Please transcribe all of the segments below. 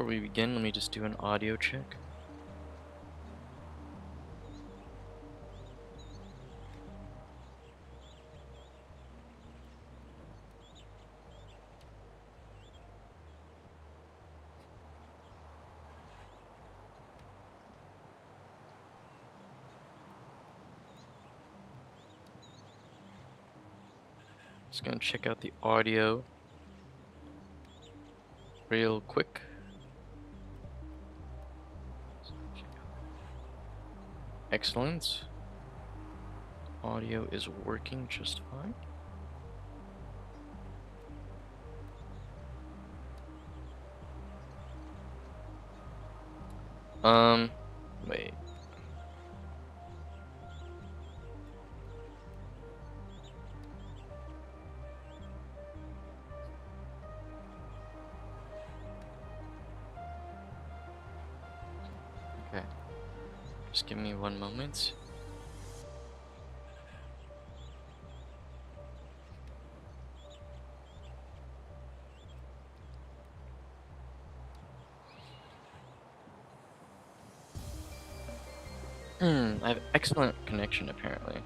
we begin, let me just do an audio check. Just gonna check out the audio real quick. Excellent. Audio is working just fine. Wait. Okay. Just give me one moment. I have excellent connection apparently.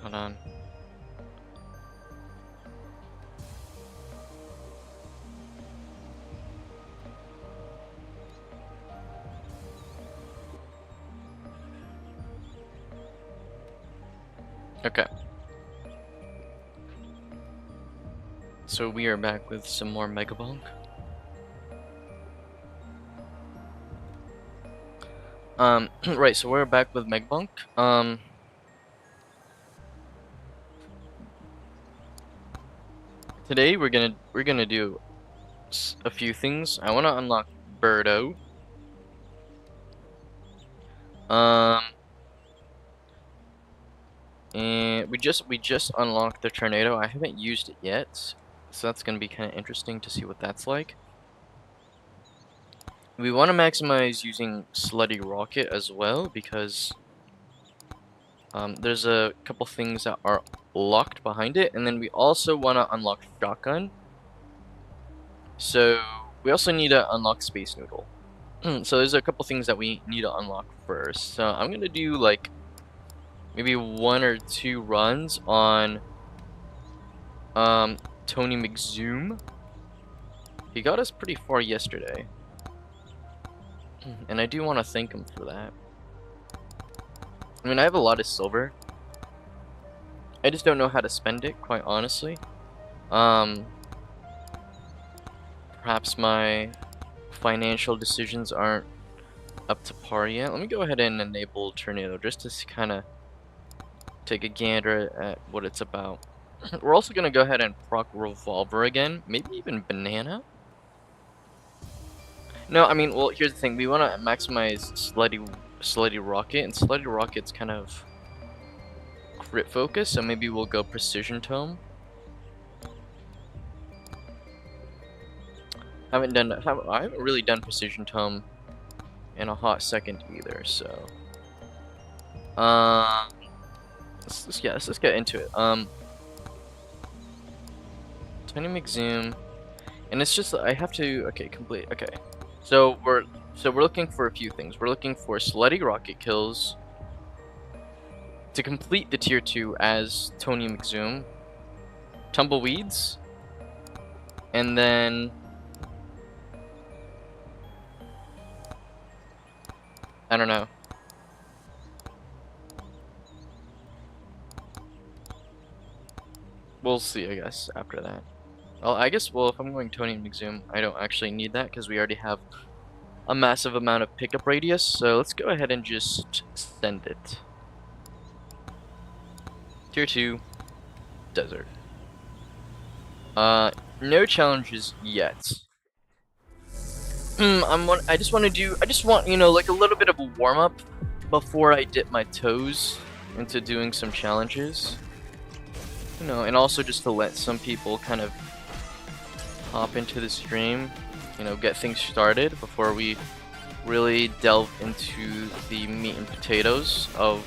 Hold on. Okay. So we are back with some more Megabonk. Right, so we're back with Megabonk. Today we're gonna do a few things. I want to unlock Birdo. And we just unlocked the tornado. I haven't used it yet, so that's gonna be kind of interesting to see what that's like. We want to maximize using Slutty Rocket as well because there's a couple things that are locked behind it, and then we also want to unlock Shotgun. So we also need to unlock Space Noodle. So there's a couple things that we need to unlock first. So I'm gonna do like maybe 1 or 2 runs on Tony McZoom. He got us pretty far yesterday, and I do want to thank him for that. I mean, I have a lot of silver. I just don't know how to spend it, quite honestly. Perhaps my financial decisions aren't up to par yet. Let me go ahead and enable Tornado just to kind of take a gander at what it's about. We're also going to go ahead and proc Revolver again. Maybe even Banana? No, I mean, well, here's the thing. We want to maximize Slutty Rocket, and Slutty Rocket's kind of crit focus, so maybe we'll go Precision Tome. I haven't really done Precision Tome in a hot second either, so let's just get into it. Tiny McZoom, and it's just I have to complete. Okay, so we're looking for a few things. We're looking for Slutty Rocket kills to complete the tier 2 as Tony McZoom, Tumbleweeds, and then I don't know. We'll see, I guess, after that. Well, I guess, well, if I'm going Tony McZoom, I don't actually need that because we already have a massive amount of pickup radius, so let's go ahead and just send it. Tier 2, Desert. No challenges yet. I just want, you know, like a little bit of a warm-up before I dip my toes into doing some challenges. You know, and also just to let some people kind of hop into the stream. you know, get things started before we really delve into the meat and potatoes of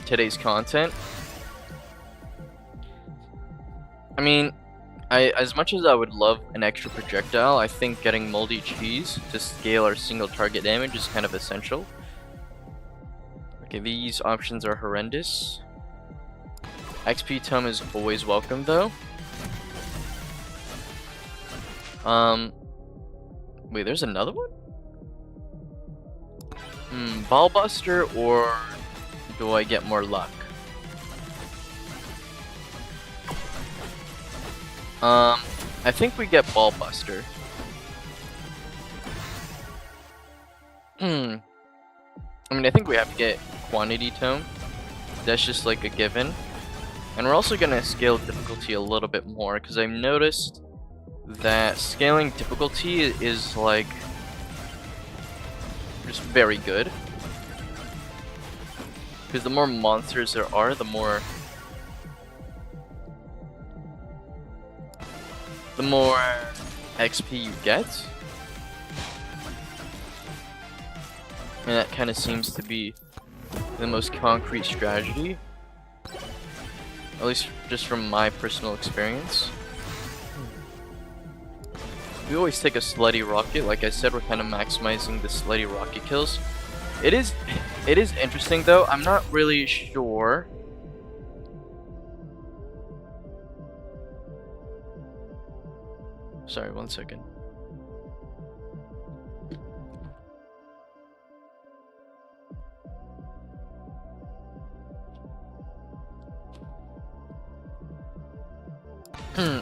today's content. I mean, as much as I would love an extra projectile, I think getting moldy cheese to scale our single target damage is kind of essential. Okay, these options are horrendous. XP tome is always welcome though. Wait, there's another one? Ball Buster, or do I get more luck? I think we get Ball Buster. I mean, I think we have to get Quantity Tome. That's just like a given. And we're also gonna scale difficulty a little bit more, because I've noticed that scaling difficulty is like just very good. Because the more monsters there are, the more XP you get. And that kind of seems to be the most concrete strategy. At least just from my personal experience. We always take a slutty rocket. Like I said, we're kind of maximizing the slutty rocket kills. It is interesting though. I'm not really sure. Sorry, 1 second.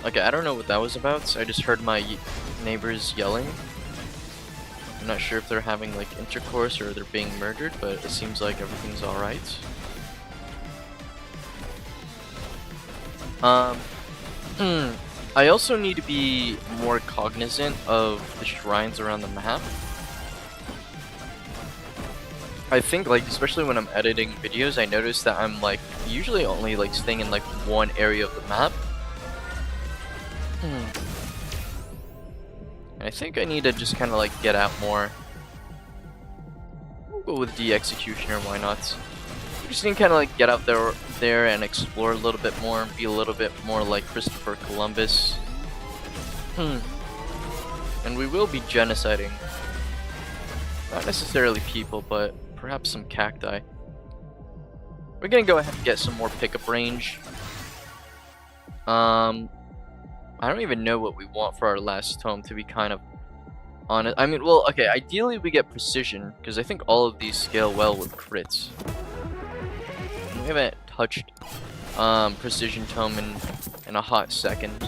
Okay, I don't know what that was about. I just heard my neighbors yelling. I'm not sure if they're having like intercourse or they're being murdered, but it seems like everything's alright. I also need to be more cognizant of the shrines around the map. I think, like, especially when I'm editing videos, I notice that I'm like usually only like staying in like one area of the map. I think I need to just kind of like get out more. We'll go with the Executioner, why not? We just need to kind of like get out there and explore a little bit more, be a little bit more like Christopher Columbus. And we will be genociding, not necessarily people, but perhaps some cacti. We're gonna go ahead and get some more pickup range. I don't even know what we want for our last tome, to be kind of honest. I mean, well, okay, ideally we get precision, because I think all of these scale well with crits. We haven't touched precision tome in a hot second.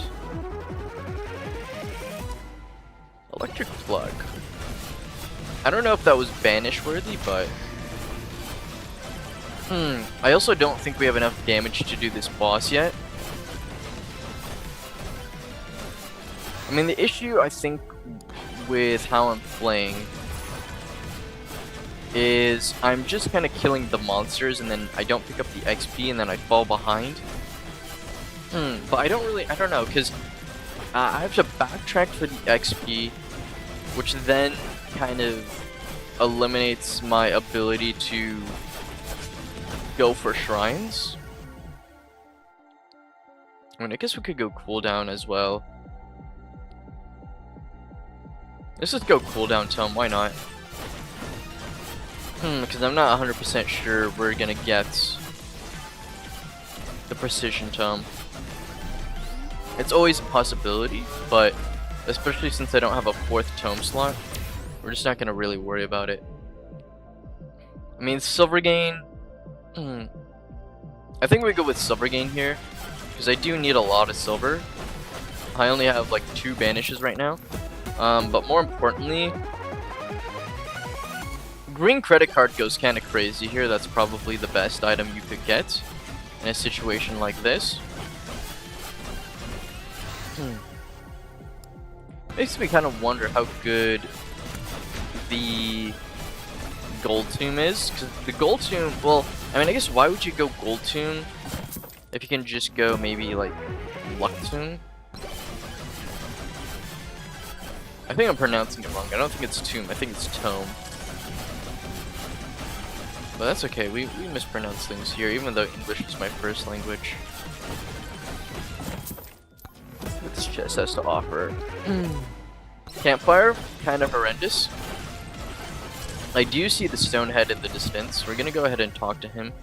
Electric plug. I don't know if that was banish worthy, but I also don't think we have enough damage to do this boss yet. I mean, the issue, I think, with how I'm playing is I'm just kind of killing the monsters and then I don't pick up the XP and then I fall behind. But I don't know, because I have to backtrack for the XP, which then kind of eliminates my ability to go for shrines. I mean, I guess we could go cooldown as well. Let's just go cooldown tome, why not? Because I'm not 100% sure we're gonna get the precision tome. It's always a possibility, but especially since I don't have a 4th tome slot, we're just not gonna really worry about it. I mean, silver gain. I think we go with silver gain here, because I do need a lot of silver. I only have like 2 banishes right now. But more importantly, green credit card goes kind of crazy here. That's probably the best item you could get in a situation like this. Makes me kind of wonder how good the gold tomb is, because the gold tomb, well, I mean, I guess why would you go gold tomb if you can just go maybe like luck tomb? I think I'm pronouncing it wrong. I don't think it's tomb. I think it's tome. But that's okay. We mispronounce things here, even though English is my first language. What this chest has to offer. Campfire, kind of horrendous. I do see the Stonehead in the distance. We're gonna go ahead and talk to him.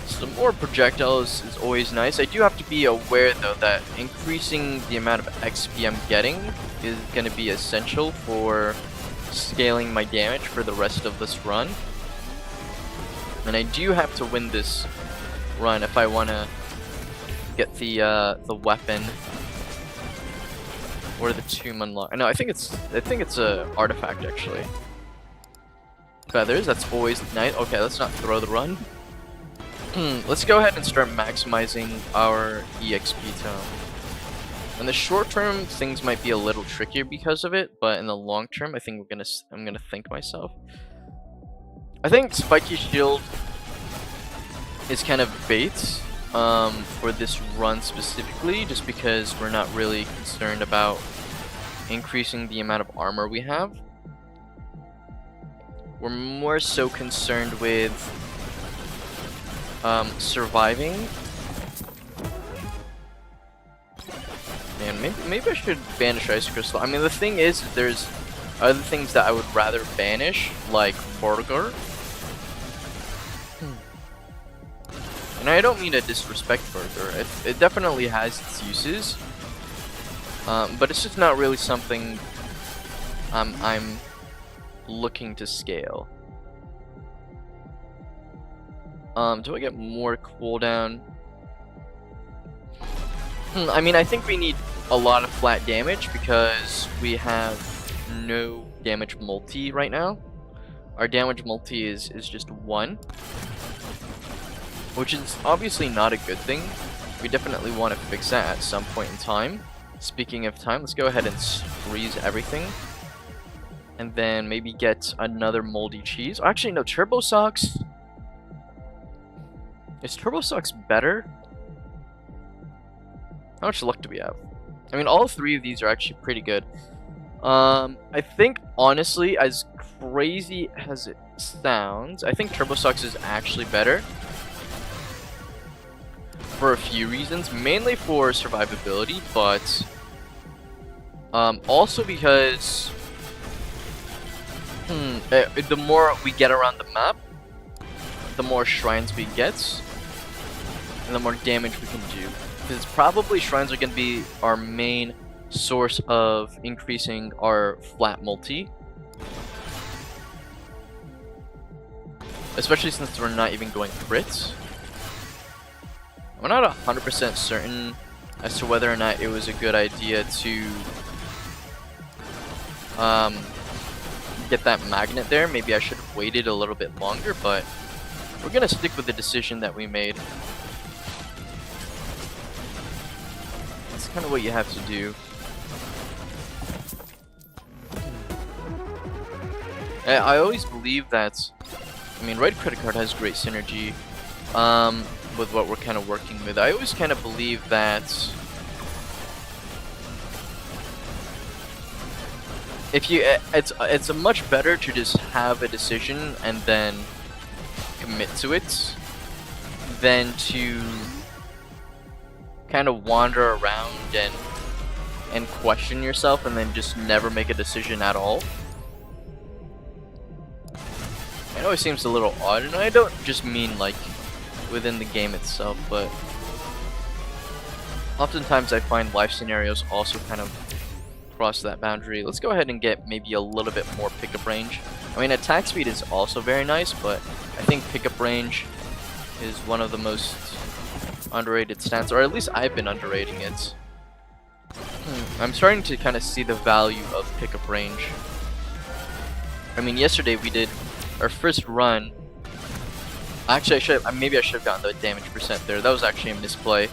Some more projectiles is always nice. I do have to be aware though that increasing the amount of XP I'm getting is gonna be essential for scaling my damage for the rest of this run. And I do have to win this run if I wanna get the weapon or the tomb unlocked. No, I think it's a artifact actually. Feathers, that's always nice. Okay, let's not throw the run. Let's go ahead and start maximizing our EXP tome. In the short term, things might be a little trickier because of it, but in the long term, I think I'm gonna think myself. I think Spiky Shield is kind of bait for this run specifically, just because we're not really concerned about increasing the amount of armor we have. We're more so concerned with surviving. Man, maybe I should banish Ice Crystal. I mean, the thing is, there's other things that I would rather banish, like Forgar. And I don't mean to disrespect Forgar. It definitely has its uses. But it's just not really something I'm looking to scale. Do I get more cooldown? I mean, I think we need a lot of flat damage because we have no damage multi right now. Our damage multi is just 1, which is obviously not a good thing. We definitely want to fix that at some point in time. Speaking of time, let's go ahead and freeze everything. And then maybe get another moldy cheese. Actually, no, Turbo Socks. Is Turbo Socks better? How much luck do we have? I mean, all 3 of these are actually pretty good. I think, honestly, as crazy as it sounds, I think Turbo Socks is actually better. For a few reasons. Mainly for survivability, but also because the more we get around the map, the more shrines we get, and the more damage we can do. Because probably shrines are going to be our main source of increasing our flat multi. Especially since we're not even going crits. I'm not 100% certain as to whether or not it was a good idea to get that magnet there. Maybe I should have waited a little bit longer, but we're going to stick with the decision that we made. That's kind of what you have to do. I always believe that, I mean, Red Credit Card has great synergy with what we're kind of working with. I always kind of believe that if you, it's much better to just have a decision and then commit to it than to kind of wander around and question yourself and then just never make a decision at all. It always seems a little odd, and I don't just mean like within the game itself, but oftentimes I find life scenarios also kind of cross that boundary. Let's go ahead and get maybe a little bit more pickup range. I mean, attack speed is also very nice, but I think pickup range is one of the most underrated stats, or at least I've been underrating it. I'm starting to kind of see the value of pickup range. I mean, yesterday we did our first run. Actually, maybe I should have gotten the damage percent there. That was actually a misplay.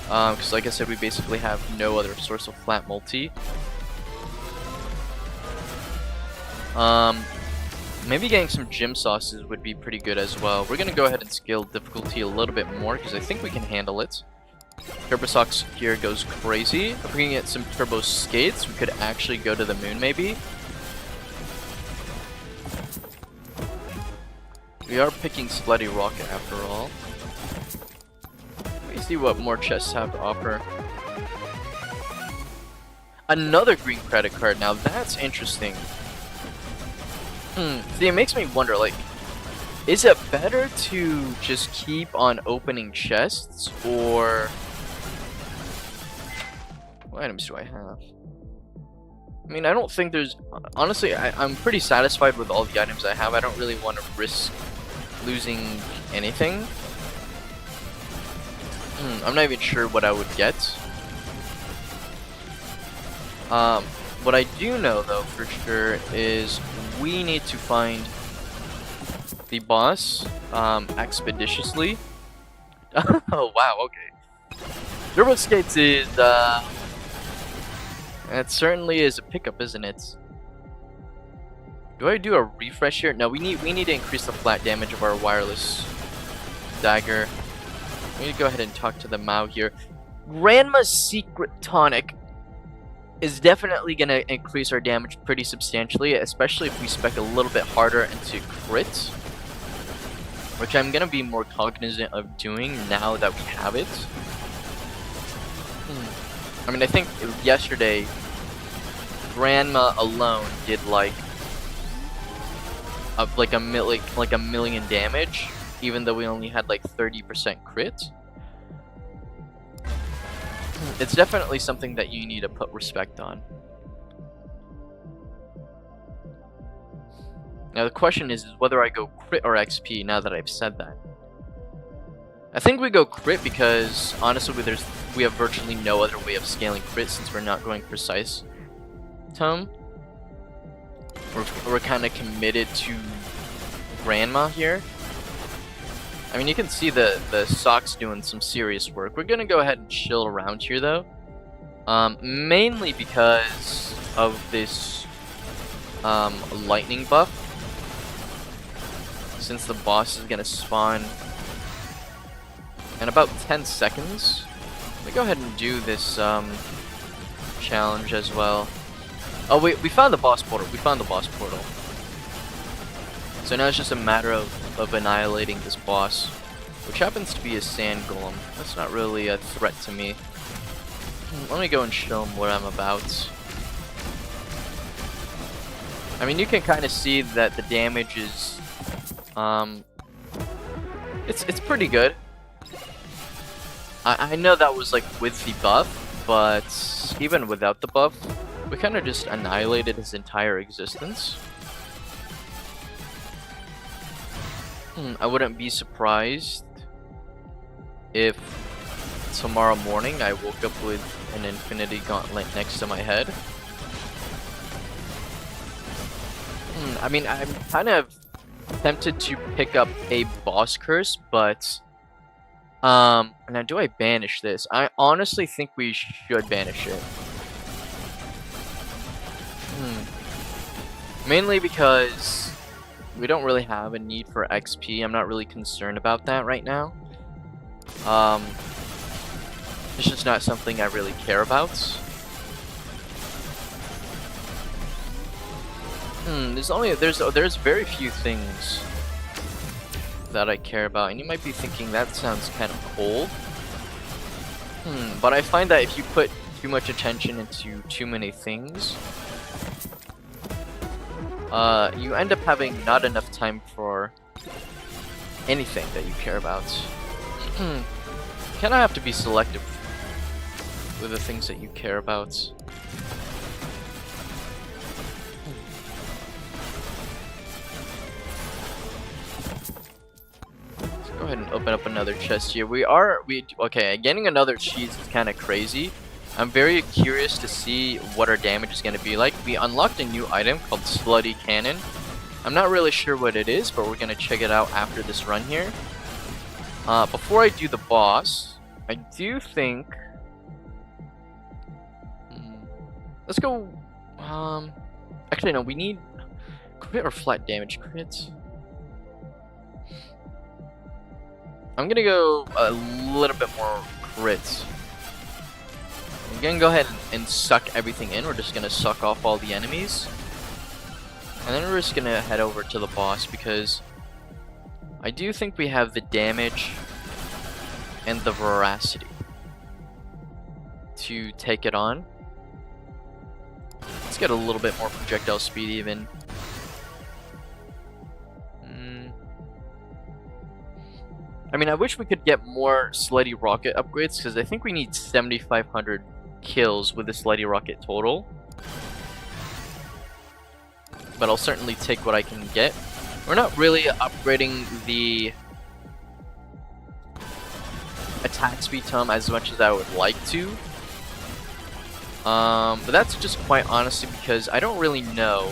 Because like I said, we basically have no other source of flat multi. Maybe getting some gym sauces would be pretty good as well. We're going to go ahead and scale difficulty a little bit more because I think we can handle it. Turbo Socks here goes crazy. If we can get some Turbo Skates, we could actually go to the moon, maybe. We are picking Slutty Rocket after all. Let me see what more chests have to offer. Another green credit card. Now that's interesting. See, it makes me wonder, like, is it better to just keep on opening chests, or what items do I have? I mean, I don't think there's... Honestly, I'm pretty satisfied with all the items I have. I don't really want to risk losing anything. I'm not even sure what I would get. What I do know, though, for sure, is we need to find the boss expeditiously. Oh, wow, okay. Turbo Skates is, it certainly is a pickup, isn't it? Do I do a refresh here? No, we need to increase the flat damage of our wireless dagger. We need to go ahead and talk to the Mao here. Grandma's Secret Tonic is definitely going to increase our damage pretty substantially, especially if we spec a little bit harder into crits, which I'm going to be more cognizant of doing now that we have it. I mean, I think yesterday, Grandma alone did like a million damage, even though we only had like 30% crit. It's definitely something that you need to put respect on. Now the question is whether I go crit or XP now that I've said that. I think we go crit because honestly we have virtually no other way of scaling crit since we're not going precise tome. We're kind of committed to Grandma here. I mean, you can see the socks doing some serious work. We're gonna go ahead and chill around here though, mainly because of this lightning buff. Since the boss is gonna spawn in about 10 seconds, let me go ahead and do this challenge as well. Oh wait, we found the boss portal. We found the boss portal. So now it's just a matter of annihilating this boss, which happens to be a sand golem. That's not really a threat to me. Let me go and show him what I'm about. I mean, you can kind of see that the damage is, it's pretty good. I know that was like with the buff, but even without the buff, we kind of just annihilated his entire existence. I wouldn't be surprised if tomorrow morning I woke up with an infinity gauntlet next to my head. I mean, I'm kind of tempted to pick up a boss curse, but now do I banish this? I honestly think we should banish it. Mainly because we don't really have a need for XP. I'm not really concerned about that right now. It's just not something I really care about. There's very few things that I care about, and you might be thinking that sounds kind of cold. But I find that if you put too much attention into too many things, you end up having not enough time for anything that you care about. You kind of have to be selective with the things that you care about. Let's go ahead and open up another chest here. Okay, getting another cheese is kind of crazy. I'm very curious to see what our damage is going to be like. We unlocked a new item called Slutty Cannon. I'm not really sure what it is, but we're going to check it out after this run here. Before I do the boss, I do think... let's go... actually, no, we need crit or flat damage crits. I'm going to go a little bit more crits. I'm gonna go ahead and suck everything in. We're just gonna suck off all the enemies. And then we're just gonna head over to the boss because I do think we have the damage and the veracity to take it on. Let's get a little bit more projectile speed even. I mean, I wish we could get more Slutty Rocket upgrades because I think we need 7,500 kills with the Slutty Rocket total. But I'll certainly take what I can get. We're not really upgrading the attack speed tome as much as I would like to. But that's just quite honestly because I don't really know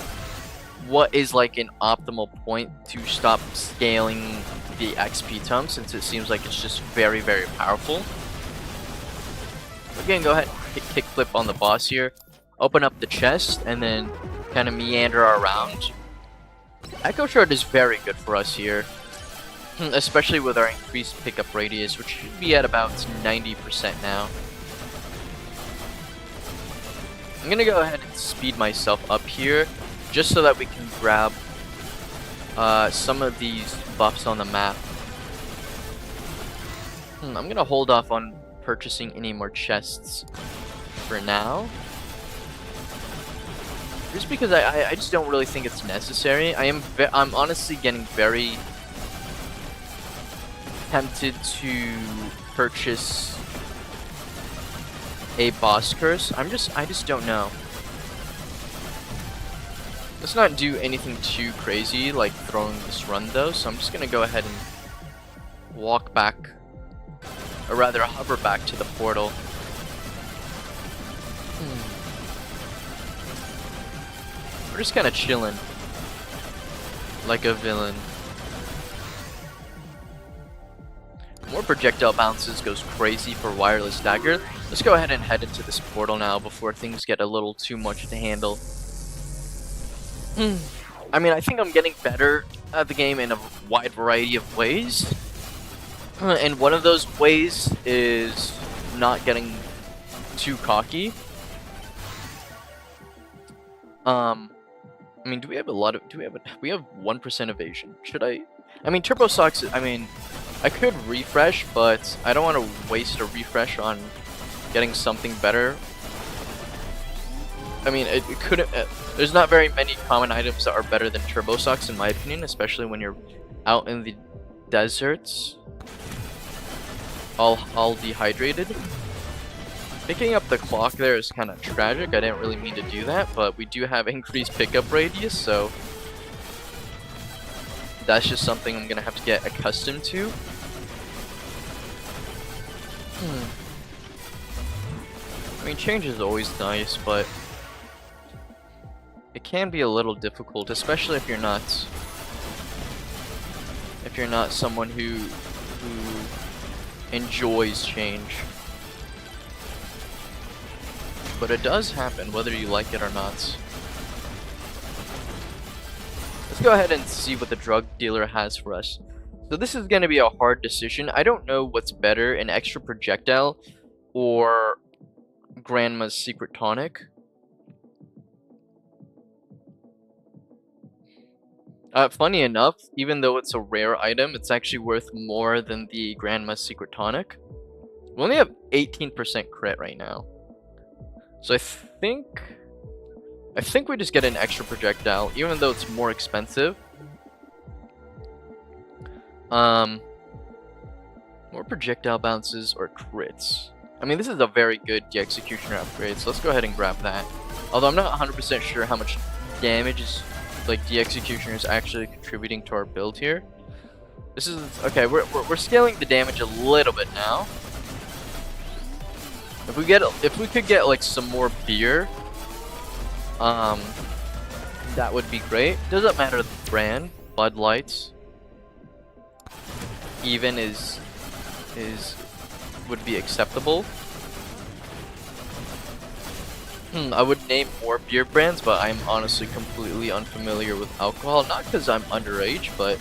what is like an optimal point to stop scaling the XP tome, since it seems like it's just very, very powerful. Again, go ahead and kick flip on the boss here, open up the chest, and then kind of meander around. Echo Shard is very good for us here, especially with our increased pickup radius, which should be at about 90% now. I'm gonna go ahead and speed myself up here, just so that we can grab some of these buffs on the map. I'm gonna hold off on purchasing any more chests for now, just because I just don't really think it's necessary. I'm honestly getting very tempted to purchase a boss curse. I just don't know. Let's not do anything too crazy like throwing this run though, so I'm just gonna go ahead and walk back, or rather hover back to the portal. We're just kind of chilling like a villain. More projectile bounces goes crazy for Wireless Dagger. Let's go ahead and head into this portal now before things get a little too much to handle. I mean, I think I'm getting better at the game in a wide variety of ways. And one of those ways is not getting too cocky. I mean, do we have a lot of, we have 1% evasion. Should I mean, Turbo Socks, I mean, I could refresh, but I don't want to waste a refresh on getting something better. I mean, it could. There's not very many common items that are better than Turbo Socks, in my opinion, especially when you're out in the deserts, all dehydrated. Picking up the clock there is kind of tragic. I didn't really mean to do that, but we do have increased pickup radius, so that's just something I'm gonna have to get accustomed to. I mean, change is always nice, but it can be a little difficult, especially if you're not someone who enjoys change. But it does happen, whether you like it or not. Let's go ahead and see what the drug dealer has for us. So this is going to be a hard decision. I don't know what's better, an extra projectile or Grandma's secret tonic. Funny enough, even though it's a rare item, it's actually worth more than the Grandma's secret tonic. We only have 18% crit right now. So I think we just get an extra projectile, even though it's more expensive. More projectile bounces or crits. I mean, this is a very good de-executioner upgrade, so let's go ahead and grab that. Although I'm not 100% sure how much damage is, like, de-executioner is actually contributing to our build here. This is okay. We're scaling the damage a little bit now. If we could get like some more beer, that would be great. Doesn't matter the brand. Bud Lights even would be acceptable. I would name more beer brands, but I'm honestly completely unfamiliar with alcohol. Not because I'm underage, but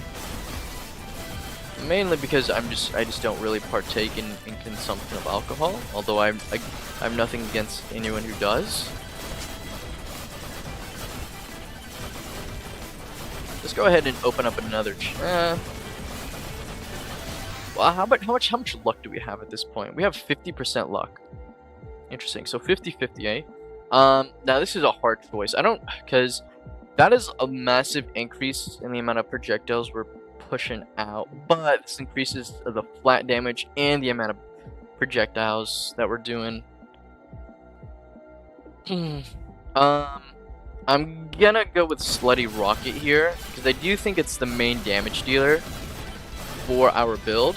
Mainly because I just don't really partake in consumption of alcohol, although I'm nothing against anyone who does. Let's go ahead and open up another well, how much luck do we have at this point? We have 50% luck. Interesting. So 50-50, eh? Now this is a hard choice. Because that is a massive increase in the amount of projectiles we're pushing out, but this increases the flat damage and the amount of projectiles that we're doing. I'm gonna go with Slutty Rocket here, because I do think it's the main damage dealer for our build.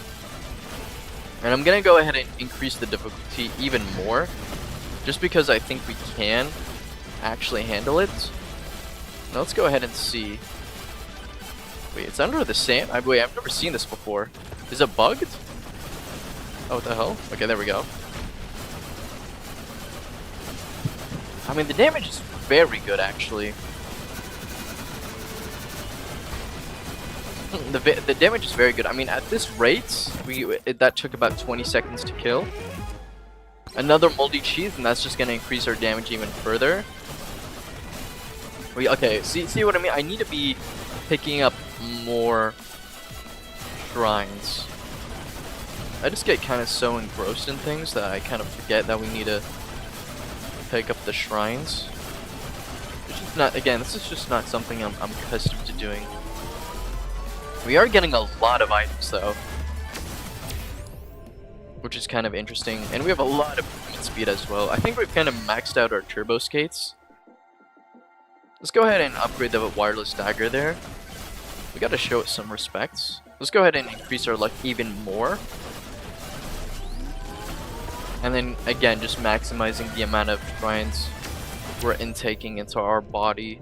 And I'm gonna go ahead and increase the difficulty even more, just because I think we can actually handle it. Now let's go ahead and see. Wait, it's under the sand? Wait, I've never seen this before. Is it bugged? Oh, what the hell? Okay, there we go. I mean, the damage is very good, actually. The damage is very good. I mean, at this rate, that took about 20 seconds to kill. Another moldy cheese, and that's just going to increase our damage even further. Okay, see what I mean? I need to be picking up more shrines. I just get kind of so engrossed in things that I kind of forget that we need to pick up the shrines. It's just not, again, this is just not something I'm accustomed to doing. We are getting a lot of items though, which is kind of interesting, and we have a lot of movement speed as well. I think we've kind of maxed out our turbo skates. Let's go ahead and upgrade the wireless dagger there. We gotta show it some respect. Let's go ahead and increase our luck even more. And then again, just maximizing the amount of shrines we're intaking into our body.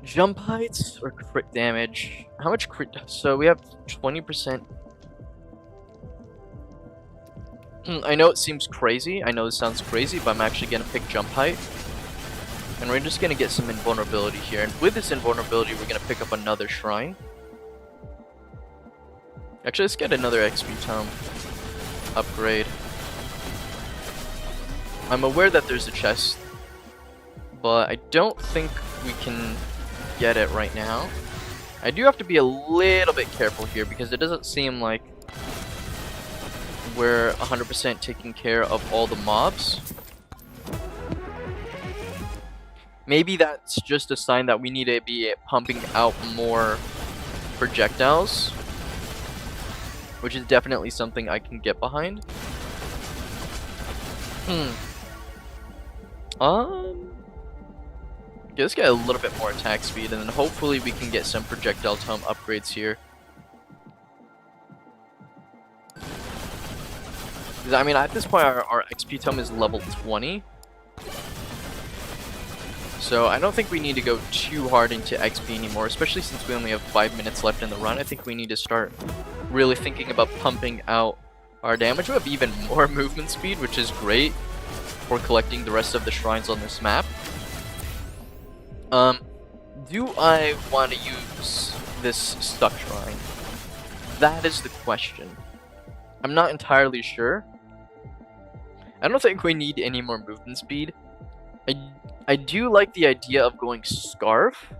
Jump heights or crit damage? How much crit? So we have 20%. I know it seems crazy. I know this sounds crazy, but I'm actually gonna pick jump height. And we're just gonna get some invulnerability here. And with this invulnerability, we're gonna pick up another shrine. Actually, let's get another XP tome upgrade. I'm aware that there's a chest, but I don't think we can get it right now. I do have to be a little bit careful here because it doesn't seem like we're 100% taking care of all the mobs. Maybe that's just a sign that we need to be pumping out more projectiles, which is definitely something I can get behind. Okay, let's get a little bit more attack speed, and then hopefully we can get some projectile tome upgrades here. I mean, at this point, our XP tome is level 20. So I don't think we need to go too hard into XP anymore, especially since we only have 5 minutes left in the run. I think we need to start really thinking about pumping out our damage. We have even more movement speed, which is great for collecting the rest of the shrines on this map. Do I want to use this stuck shrine? That is the question. I'm not entirely sure. I don't think we need any more movement speed. I do like the idea of going Scarf.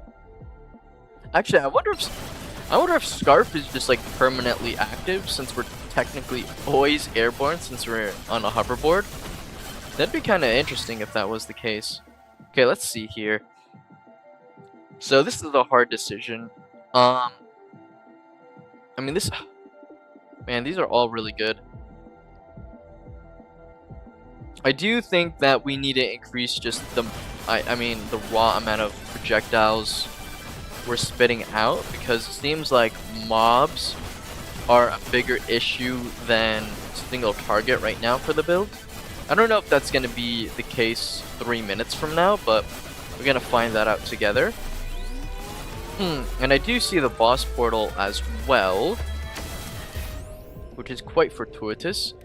Actually, I wonder if Scarf is just like permanently active, since we're technically always airborne since we're on a hoverboard. That'd be kind of interesting if that was the case. Okay, let's see here. So this is a hard decision. I mean, man, these are all really good. I do think that we need to increase just the raw amount of projectiles we're spitting out, because it seems like mobs are a bigger issue than single target right now for the build. I don't know if that's going to be the case 3 minutes from now, but we're going to find that out together. And I do see the boss portal as well, which is quite fortuitous.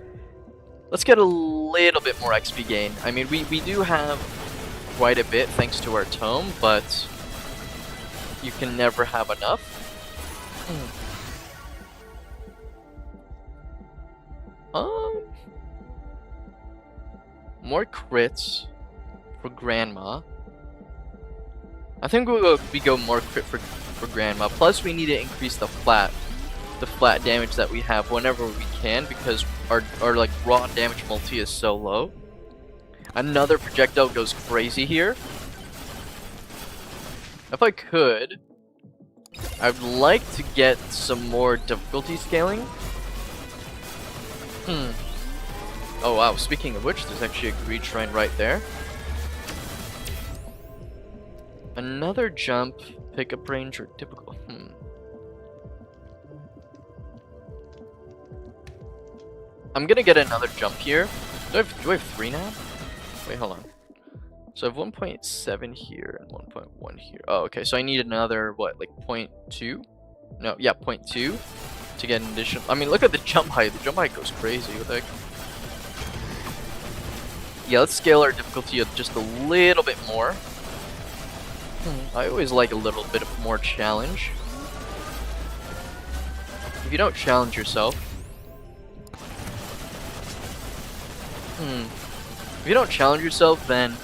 Let's get a little bit more XP gain. I mean, we do have quite a bit thanks to our tome, but you can never have enough. more crits for Grandma. I think we go more crit for Grandma. Plus, we need to increase the flat damage that we have whenever we can, because our like raw damage multi is so low. Another projectile goes crazy here. If I could, I'd like to get some more difficulty scaling. Oh wow, speaking of which, there's actually a greed shrine right there. Another jump, pickup range, or typical. I'm gonna get another jump here. Do I have 3 now? Wait, hold on. So I have 1.7 here and 1.1 here. Oh, okay. So I need another, what, like 0.2? No, yeah, 0.2 to get an additional. I mean, look at the jump height. The jump height goes crazy. What the heck? Yeah, let's scale our difficulty just a little bit more. I always like a little bit of more challenge. If you don't challenge yourself, if you don't challenge yourself, then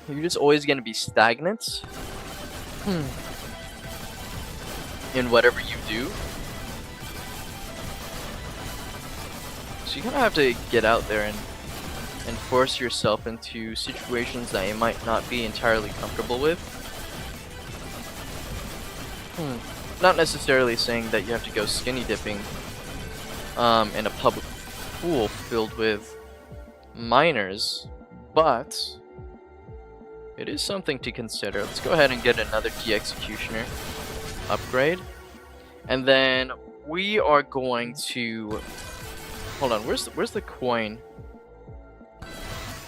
you're just always going to be stagnant in whatever you do. So you kind of have to get out there and force yourself into situations that you might not be entirely comfortable with. Not necessarily saying that you have to go skinny dipping in a public pool filled with miners, but it is something to consider. Let's go ahead and get another key executioner upgrade, and then we are going to hold on. Where's the coin?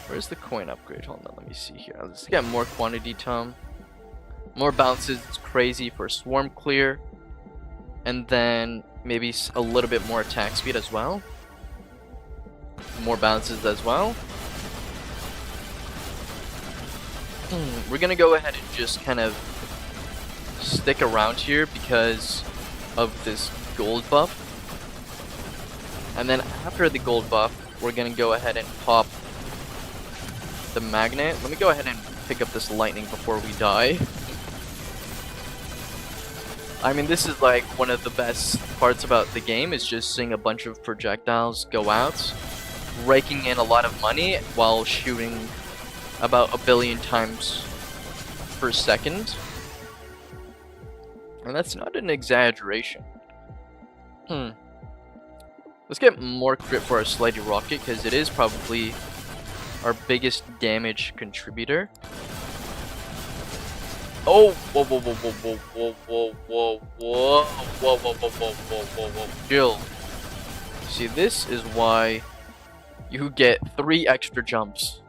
Where's the coin upgrade? Hold on, let me see here. Let's get more quantity tome, more bounces. It's crazy for swarm clear, and then maybe a little bit more attack speed as well. More bounces as well. We're gonna go ahead and just kind of stick around here because of this gold buff. And then after the gold buff, we're gonna go ahead and pop the magnet. Let me go ahead and pick up this lightning before we die. I mean, this is like one of the best parts about the game, is just seeing a bunch of projectiles go out, raking in a lot of money while shooting about 1 billion times per second. And that's not an exaggeration. Let's get more crit for our slidey rocket, because it is probably our biggest damage contributor. Oh, whoa, whoa, whoa, whoa, whoa, whoa, whoa, whoa, whoa, whoa, whoa, whoa, whoa, whoa, whoa, chill. See, this is why you get 3 extra jumps.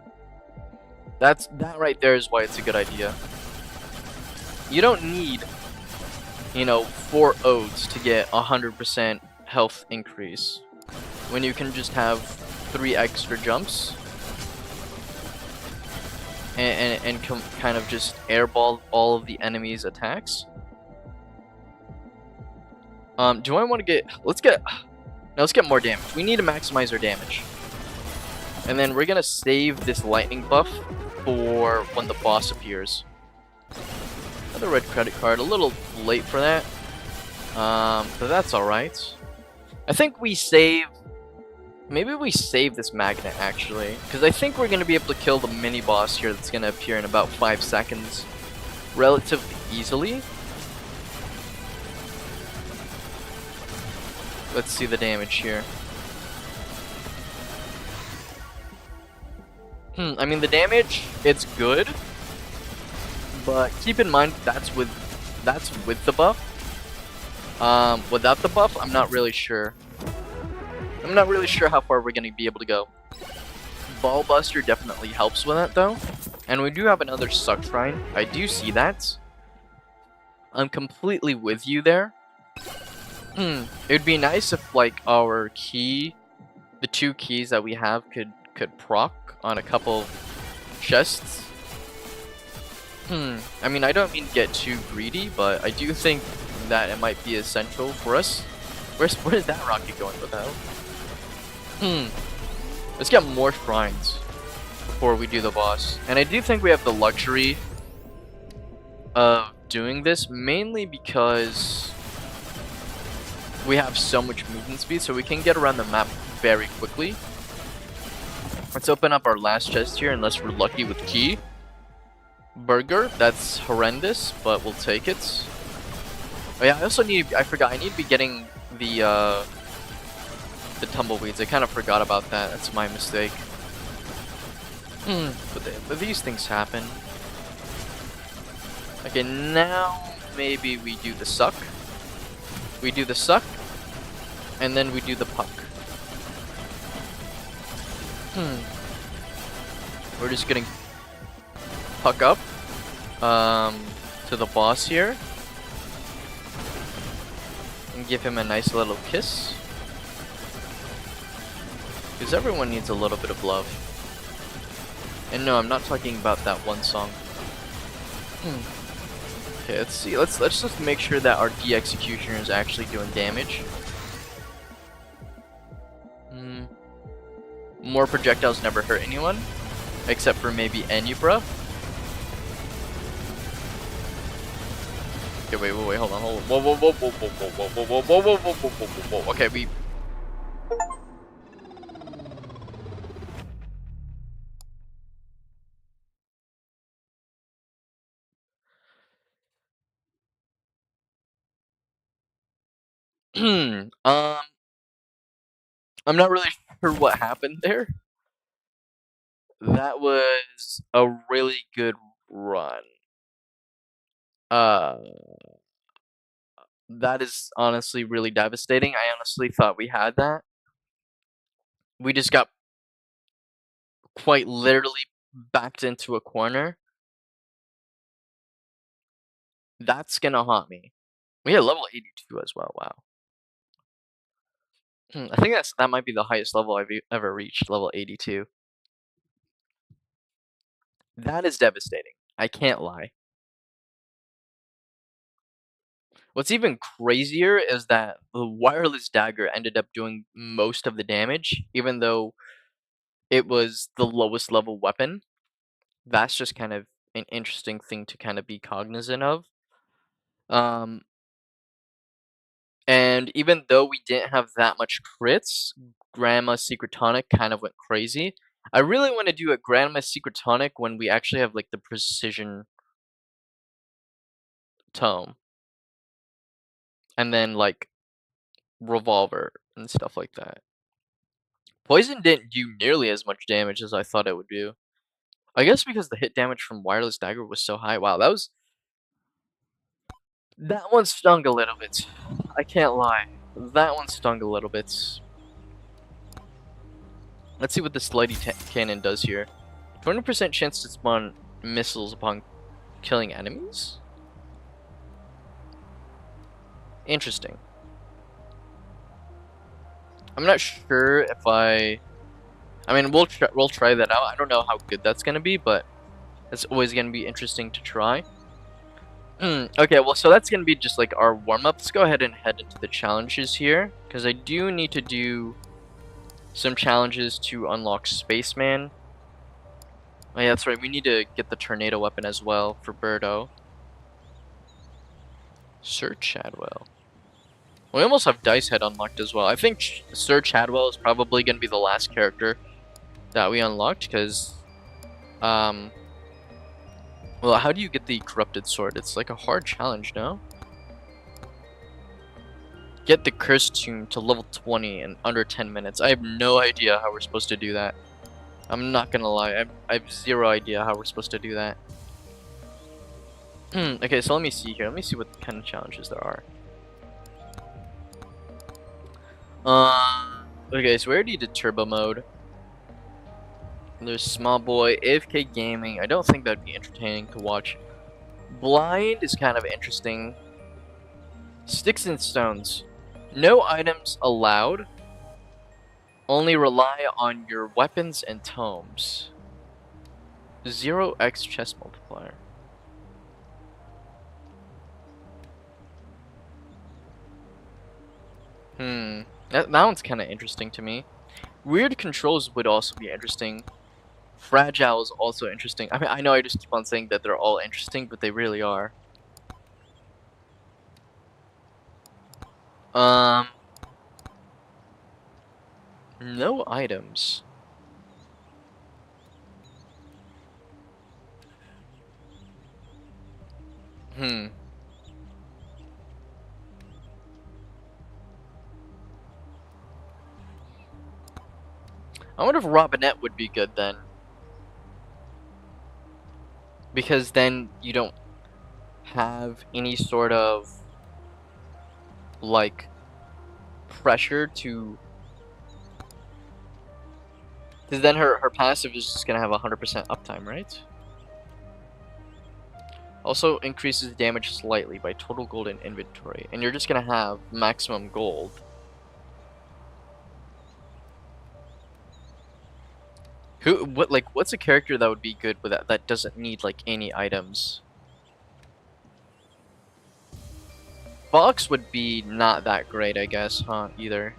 That right there is why it's a good idea. You don't need, 4 odes to get 100% health increase, when you can just have 3 extra jumps and kind of just airball all of the enemy's attacks. Do I want to get? Let's get more damage. We need to maximize our damage, and then we're gonna save this lightning buff for when the boss appears. Another red credit card. A little late for that, but that's all right. I think we save. Maybe we save this magnet, actually, because I think we're going to be able to kill the mini-boss here that's going to appear in about 5 seconds relatively easily. Let's see the damage here. I mean, the damage, it's good, but keep in mind that's with the buff. Without the buff, I'm not really sure. I'm not really sure how far we're going to be able to go. Ball Buster definitely helps with that, though. And we do have another Suck Shrine. I do see that. I'm completely with you there. It would be nice if, like, our key, the 2 keys that we have could proc on a couple chests. I mean, I don't mean to get too greedy, but I do think that it might be essential for us. Where's that rocket going? What the hell? Let's get more shrines before we do the boss. And I do think we have the luxury of doing this, mainly because we have so much movement speed, so we can get around the map very quickly. Let's open up our last chest here, unless we're lucky with key. Burger, that's horrendous, but we'll take it. Oh yeah, I forgot, I need to be getting the tumbleweeds. I kind of forgot about that, that's my mistake. But these things happen. Okay, now maybe we do the suck. We do the suck, and then we do the puck. We're just gonna puck up to the boss here and give him a nice little kiss, because everyone needs a little bit of love. And no, I'm not talking about that one song. Okay, let's see. Let's just make sure that our D-Executioner is actually doing damage. More projectiles never hurt anyone, except for maybe Enubra. Okay, wait, hold on, whoa. Okay, we. I'm not really sure what happened there. That was a really good run. That is honestly really devastating. I honestly thought we had that. We just got quite literally backed into a corner. That's gonna haunt me. We had level 82 as well, wow. I think that might be the highest level I've ever reached, level 82. That is devastating. I can't lie. What's even crazier is that the wireless dagger ended up doing most of the damage, even though it was the lowest level weapon. That's just kind of an interesting thing to kind of be cognizant of. Um, and even though we didn't have that much crits, Grandma's Secret Tonic kind of went crazy. I really want to do a Grandma's Secret Tonic when we actually have like the precision tome. And then like revolver and stuff like that. Poison didn't do nearly as much damage as I thought it would do. I guess because the hit damage from wireless dagger was so high. Wow, that one stung a little bit. I can't lie. That one stung a little bit. Let's see what the slidey cannon does here. 20% chance to spawn missiles upon killing enemies? Interesting. I'm not sure if I mean, we'll try that out. I don't know how good that's gonna be, but it's always gonna be interesting to try. Okay, well, so that's gonna be just like our warm-up. Let's go ahead and head into the challenges here, because I do need to do some challenges to unlock Spaceman. Oh yeah, that's right. We need to get the tornado weapon as well for Birdo. Sir Chadwell. We almost have Dice Head unlocked as well. I think Sir Chadwell is probably gonna be the last character that we unlocked, because well, how do you get the corrupted sword? It's like a hard challenge, no? Get the cursed tomb to level 20 in under 10 minutes. I have no idea how we're supposed to do that. I'm not gonna lie, I have zero idea how we're supposed to do that. Okay, so let me see here. Let me see what kind of challenges there are. Okay, so we already did turbo mode. There's Small Boy, AFK Gaming. I don't think that'd be entertaining to watch. Blind is kind of interesting. Sticks and Stones. No items allowed. Only rely on your weapons and tomes. 0x chest multiplier. That one's kind of interesting to me. Weird controls would also be interesting. Fragile is also interesting. I mean, I know I just keep on saying that they're all interesting, but they really are. Um, no items. Hmm. I wonder if Robinette would be good then. Because then you don't have any sort of, like, pressure to... Because then her passive is just gonna have 100% uptime, right? Also increases damage slightly by total gold in inventory. And you're just gonna have maximum gold. What's a character that would be good with that doesn't need, like, any items? Fox would be not that great, I guess, huh, either.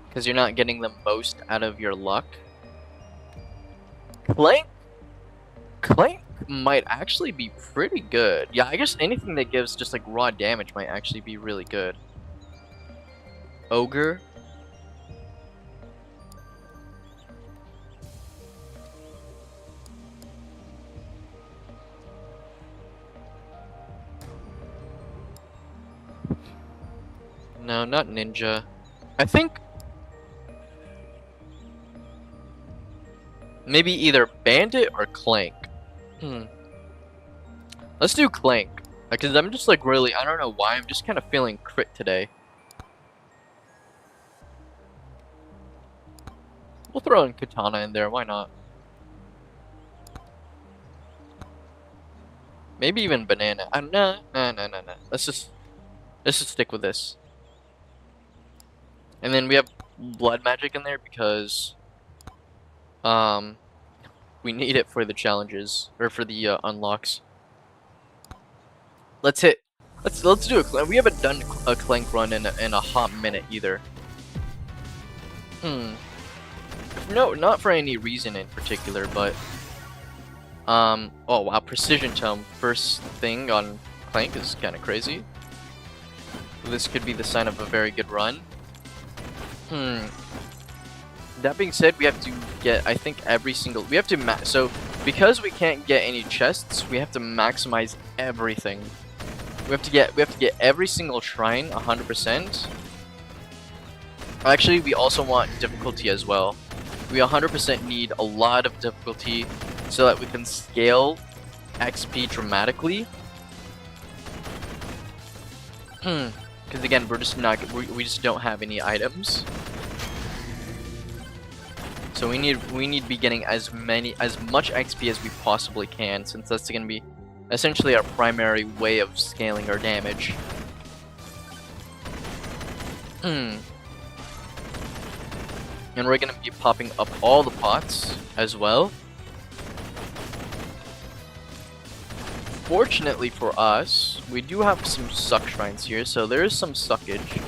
Because you're not getting the most out of your luck. Clank? Clank might actually be pretty good. Yeah, I guess anything that gives just, like, raw damage might actually be really good. Ogre? No, not ninja. I think maybe either bandit or clank. Let's do clank. Because I'm just like really, I don't know why, I'm just kind of feeling crit today. We'll throw in katana in there, why not? Maybe even banana. No. Let's just stick with this. And then we have blood magic in there because we need it for the challenges or for the unlocks. Let's do a clank. We haven't done a clank run in a hot minute either. No, not for any reason in particular, but oh wow, precision tome first thing on clank is kind of crazy. This could be the sign of a very good run. That being said, we have to get, I think, every single... We have to so, because we can't get any chests, we have to maximize everything. We have to get every single shrine 100%. Actually, we also want difficulty as well. We 100% need a lot of difficulty so that we can scale XP dramatically. Because again, we're just not... We just don't have any items. So we need to be getting as much XP as we possibly can, since that's going to be essentially our primary way of scaling our damage. And we're going to be popping up all the pots as well. Fortunately for us, we do have some suck shrines here, so there is some suckage.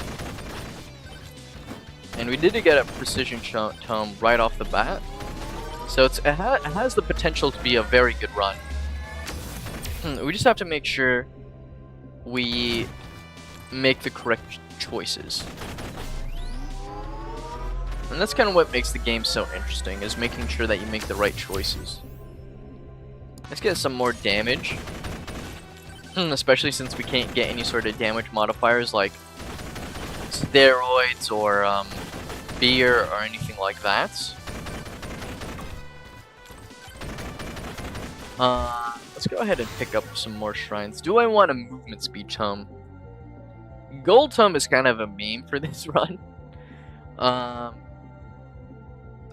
And we did get a precision tome right off the bat, so it has the potential to be a very good run. We just have to make sure we make the correct choices. And that's kind of what makes the game so interesting, is making sure that you make the right choices. Let's get some more damage. Especially since we can't get any sort of damage modifiers like steroids or beer or anything like that. Let's go ahead and pick up some more shrines. Do I want a movement speed tome? Gold tome is kind of a meme for this run. I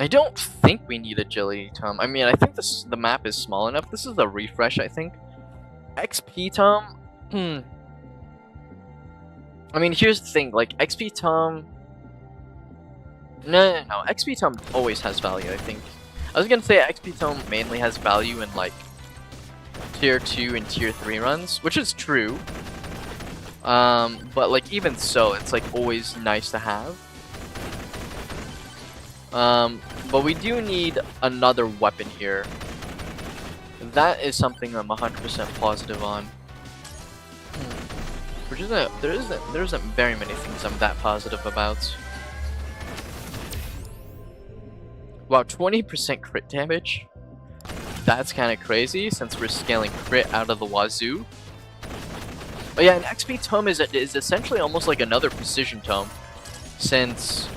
don't think we need agility tome. I mean, I think the map is small enough. This is a refresh, I think. XP tome? I mean, here's the thing, like, XP tome... No. XP tome always has value, I think. I was gonna say XP tome mainly has value in, like, Tier 2 and Tier 3 runs, which is true. But, like, even so, it's, like, always nice to have. But we do need another weapon here. That is something I'm 100% positive on. Which isn't, there isn't very many things I'm that positive about. Wow, 20% crit damage? That's kind of crazy since we're scaling crit out of the wazoo. But yeah, an XP tome is essentially almost like another precision tome, since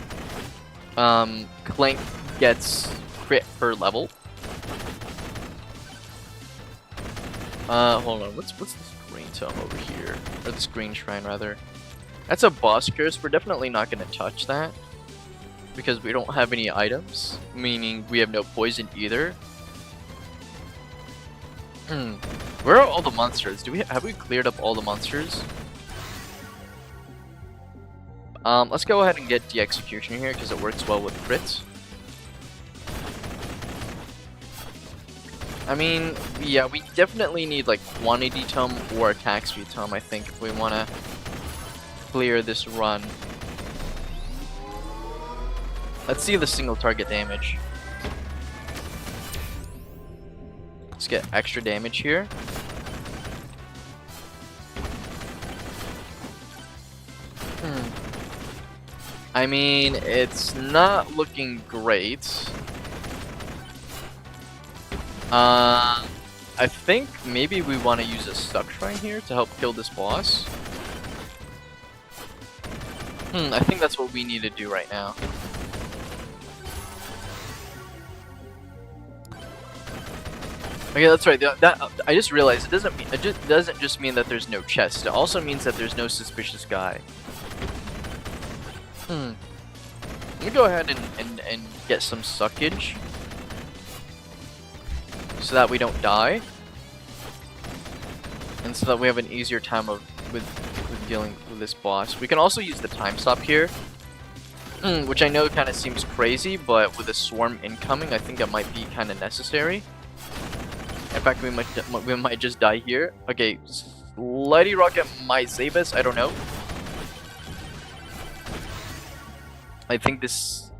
Clank gets crit per level. Hold on, what's this green tome over here? Or this green shrine, rather. That's a boss curse. We're definitely not going to touch that, because we don't have any items, meaning we have no poison either. Where are all the monsters? Have we cleared up all the monsters? Let's go ahead and get the execution here because it works well with crits. I mean, yeah, we definitely need like quantity tome or attack speed tome, I think, if we want to clear this run. Let's see the single target damage. Let's get extra damage here. I mean, it's not looking great. I think maybe we want to use a stuck shrine here to help kill this boss. I think that's what we need to do right now. Okay, that's right. I just realized it doesn't just mean that there's no chest. It also means that there's no suspicious guy. Let me go ahead and get some suckage, so that we don't die, and so that we have an easier time with dealing with this boss. We can also use the time stop here, which I know kind of seems crazy, but with a swarm incoming, I think that might be kind of necessary. In fact, we might just die here. Okay, Slutty Rocket might save us. I don't know. I think this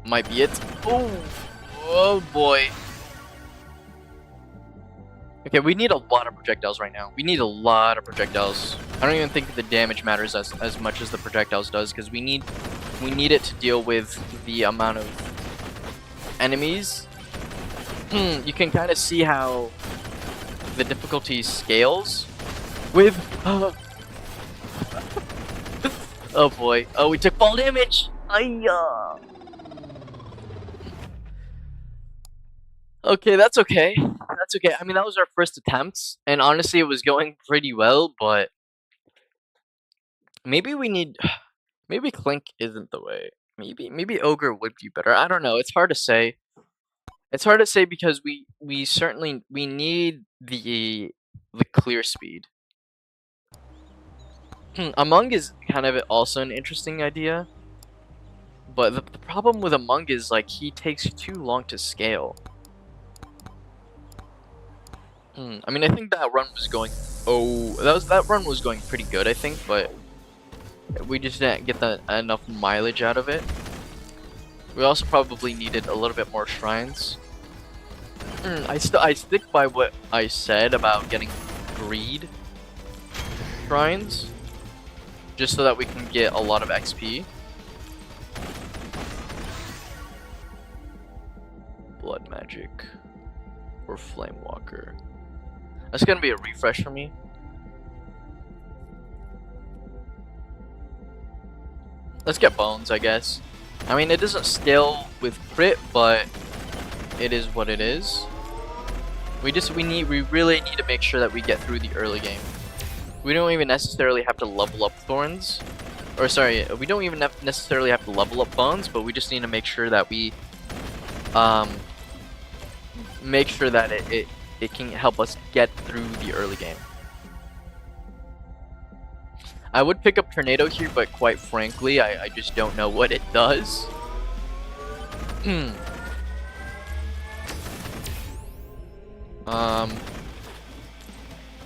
might be it. Oh boy. Okay, we need a lot of projectiles right now. We need a lot of projectiles. I don't even think the damage matters as much as the projectiles does, because we need it to deal with the amount of enemies. You can kind of see how the difficulty scales with. Oh boy! Oh, we took fall damage. Ayya. Okay, that's okay. That's okay. I mean, that was our first attempt, and honestly, it was going pretty well. But maybe we need. Maybe Clink isn't the way. Maybe Ogre would be better. I don't know. It's hard to say. It's hard to say because we certainly need the clear speed. Among is kind of also an interesting idea, but the problem with Among is like he takes too long to scale. I mean, I think that run was going. Oh, that run was going pretty good, I think, but we just didn't get enough mileage out of it. We also probably needed a little bit more shrines. I stick by what I said about getting greed shrines, just so that we can get a lot of XP. Blood magic or flame walker. That's gonna be a refresh for me. Let's get bones, I guess. I mean, it doesn't scale with crit, but it is what it is. We really need to make sure that we get through the early game. We don't even necessarily have to level up thorns, or sorry, we don't even necessarily have to level up bones, but we just need to make sure that we make sure that it can help us get through the early game. I would pick up Tornado here, but quite frankly, I just don't know what it does.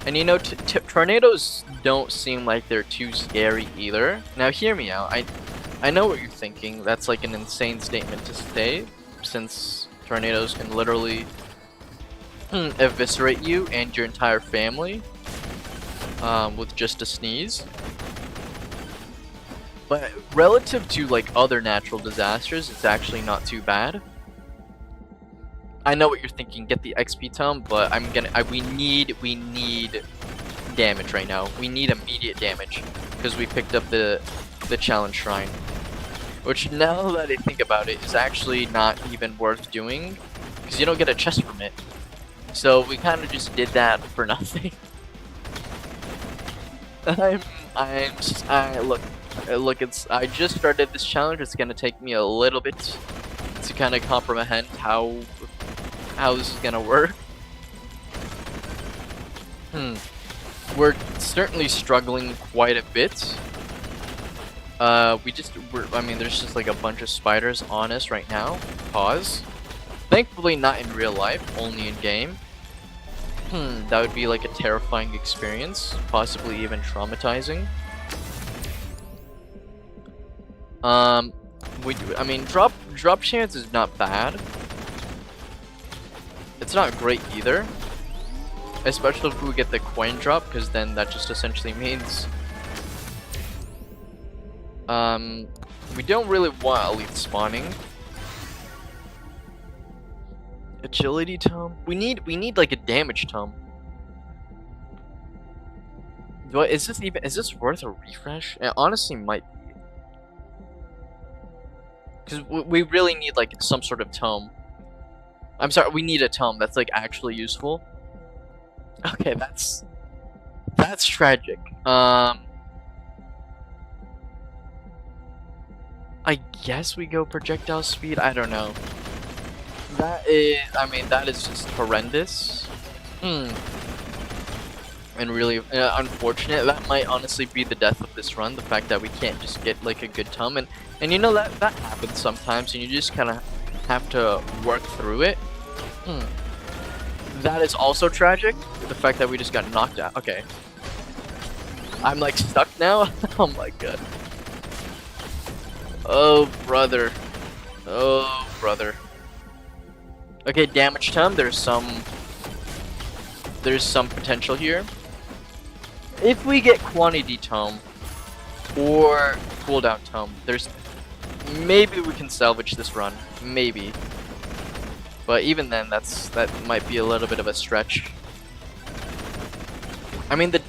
And you know, tornadoes don't seem like they're too scary either. Now hear me out. I know what you're thinking. That's like an insane statement to say, since tornadoes can literally eviscerate you and your entire family with just a sneeze. But relative to like other natural disasters, it's actually not too bad. I know what you're thinking. Get the XP tome, but we need damage right now. We need immediate damage because we picked up the challenge shrine, which now that I think about it is actually not even worth doing because you don't get a chest from it. So we kind of just did that for nothing. Look, I just started this challenge. It's gonna take me a little bit to kind of comprehend how this is gonna work. We're certainly struggling quite a bit. I mean, there's just like a bunch of spiders on us right now. Pause. Thankfully, not in real life, only in game. That would be like a terrifying experience, possibly even traumatizing. I mean, drop chance is not bad. It's not great either, especially if we get the coin drop, because then that just essentially means we don't really want elite spawning. Agility tome. We need like a damage tome. Is this worth a refresh? It honestly might be. Because we really need like some sort of tome. I'm sorry, we need a tome that's like actually useful. Okay, that's tragic. I guess we go projectile speed. I don't know. That is just horrendous. And really unfortunate. That might honestly be the death of this run. The fact that we can't just get like a good tome, and you know that happens sometimes, and you just kind of have to work through it. That is also tragic. The fact that we just got knocked out. Okay, I'm like stuck now. Oh my god. Oh brother. Oh brother. Okay, damage tome. There's some potential here. If we get quantity tome or cooldown tome, maybe we can salvage this run. Maybe. But even then, that might be a little bit of a stretch. I mean, the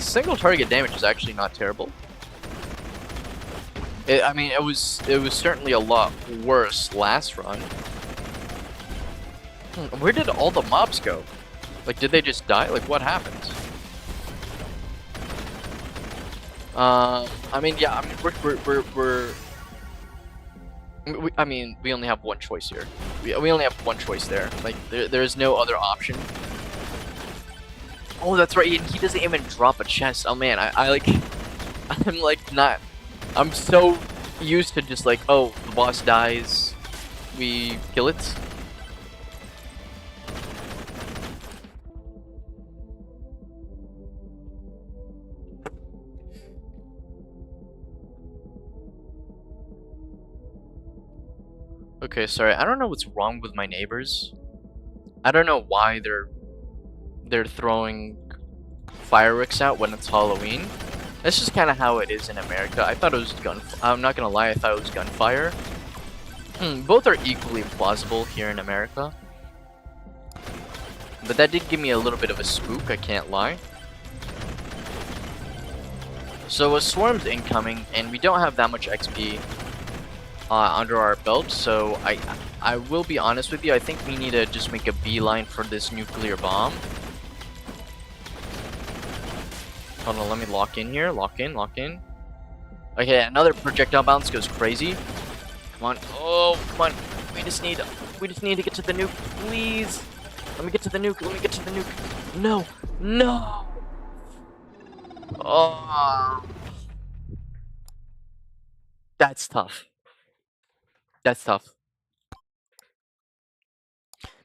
single target damage is actually not terrible. I mean, it was certainly a lot worse last run. Where did all the mobs go? Like, did they just die? Like, what happened? I mean, yeah. I mean, we only have one choice here. We only have one choice there. Like, there's no other option. Oh, that's right. He doesn't even drop a chest. Oh man, I like, I'm like not. I'm so used to just like, oh, the boss dies, we kill it. Okay, sorry. I don't know what's wrong with my neighbors. I don't know why they're throwing fireworks out when it's Halloween. That's just kind of how it is in America. I thought it was I'm not gonna lie. I thought it was gunfire. Both are equally plausible here in America. But that did give me a little bit of a spook. I can't lie. So a swarm's incoming, and we don't have that much XP. Under our belt, so I will be honest with you. I think we need to just make a beeline for this nuclear bomb. Hold on, let me lock in here. Lock in. Okay, another projectile bounce goes crazy. Come on. Oh, come on. We just need to get to the nuke, please. Let me get to the nuke. No. Oh, that's tough.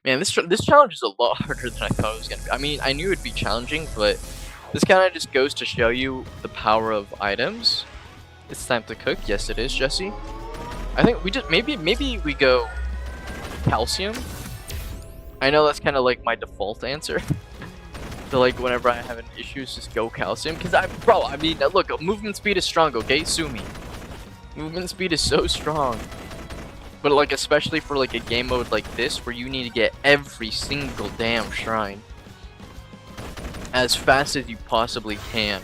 Man, this challenge is a lot harder than I thought it was gonna be. I mean, I knew it'd be challenging, but this kind of just goes to show you the power of items. It's time to cook. Yes, it is, Jesse. I think we just maybe we go calcium. I know that's kind of like my default answer. So like whenever I have an issues, just go calcium. Cause I mean, look, movement speed is strong. Okay, sue me. Movement speed is so strong. But like especially for like a game mode like this, where you need to get every single damn shrine as fast as you possibly can.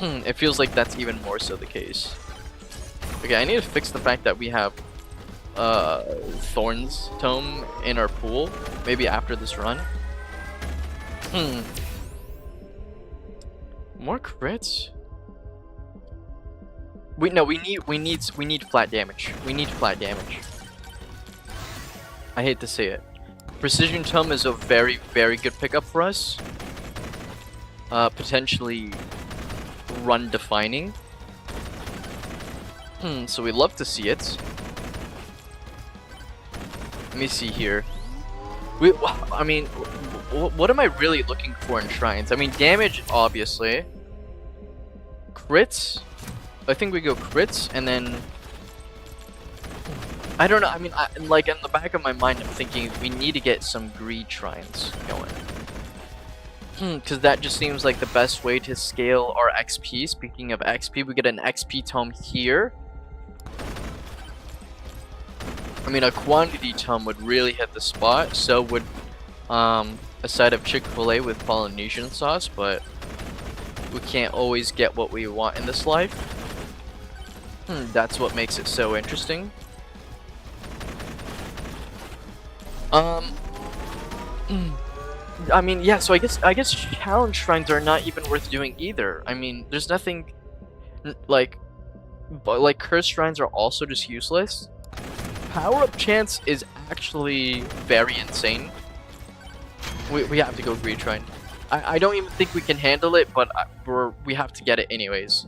It feels like that's even more so the case. Okay, I need to fix the fact that we have Thorn's Tome in our pool. Maybe after this run. More crits? We need flat damage. We need flat damage. I hate to say it. Precision Tome is a very, very good pickup for us. Potentially run defining. So we love to see it. Let me see here. I mean, what am I really looking for in shrines? I mean, damage, obviously. Crits? I think we go crits, and then... I don't know, I mean, like, in the back of my mind, I'm thinking we need to get some greed shrines going. Because that just seems like the best way to scale our XP. Speaking of XP, we get an XP tome here. I mean, a quantity tome would really hit the spot. So would a side of Chick-fil-A with Polynesian sauce, but we can't always get what we want in this life. That's what makes it so interesting. I mean, yeah, so I guess challenge shrines are not even worth doing either. I mean, there's nothing like curse shrines are also just useless. Power up chance is actually very insane. We have to go greed shrine. I don't even think we can handle it, but we have to get it anyways.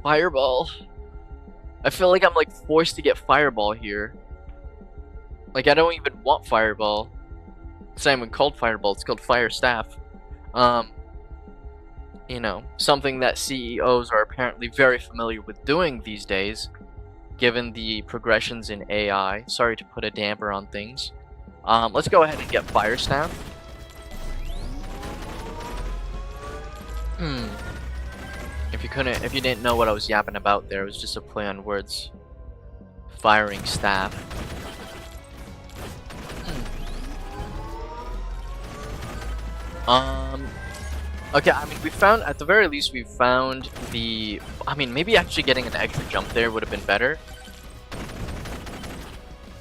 Fireball. I feel like I'm like forced to get fireball here. Like I don't even want fireball. It's not even called fireball, it's called fire staff. You know, something that CEOs are apparently very familiar with doing these days, given the progressions in AI. Sorry to put a damper on things. Let's go ahead and get fire staff. If you didn't know what I was yapping about there, it was just a play on words. Firing staff. Okay, I mean, at the very least, we found the, I mean, maybe actually getting an extra jump there would have been better.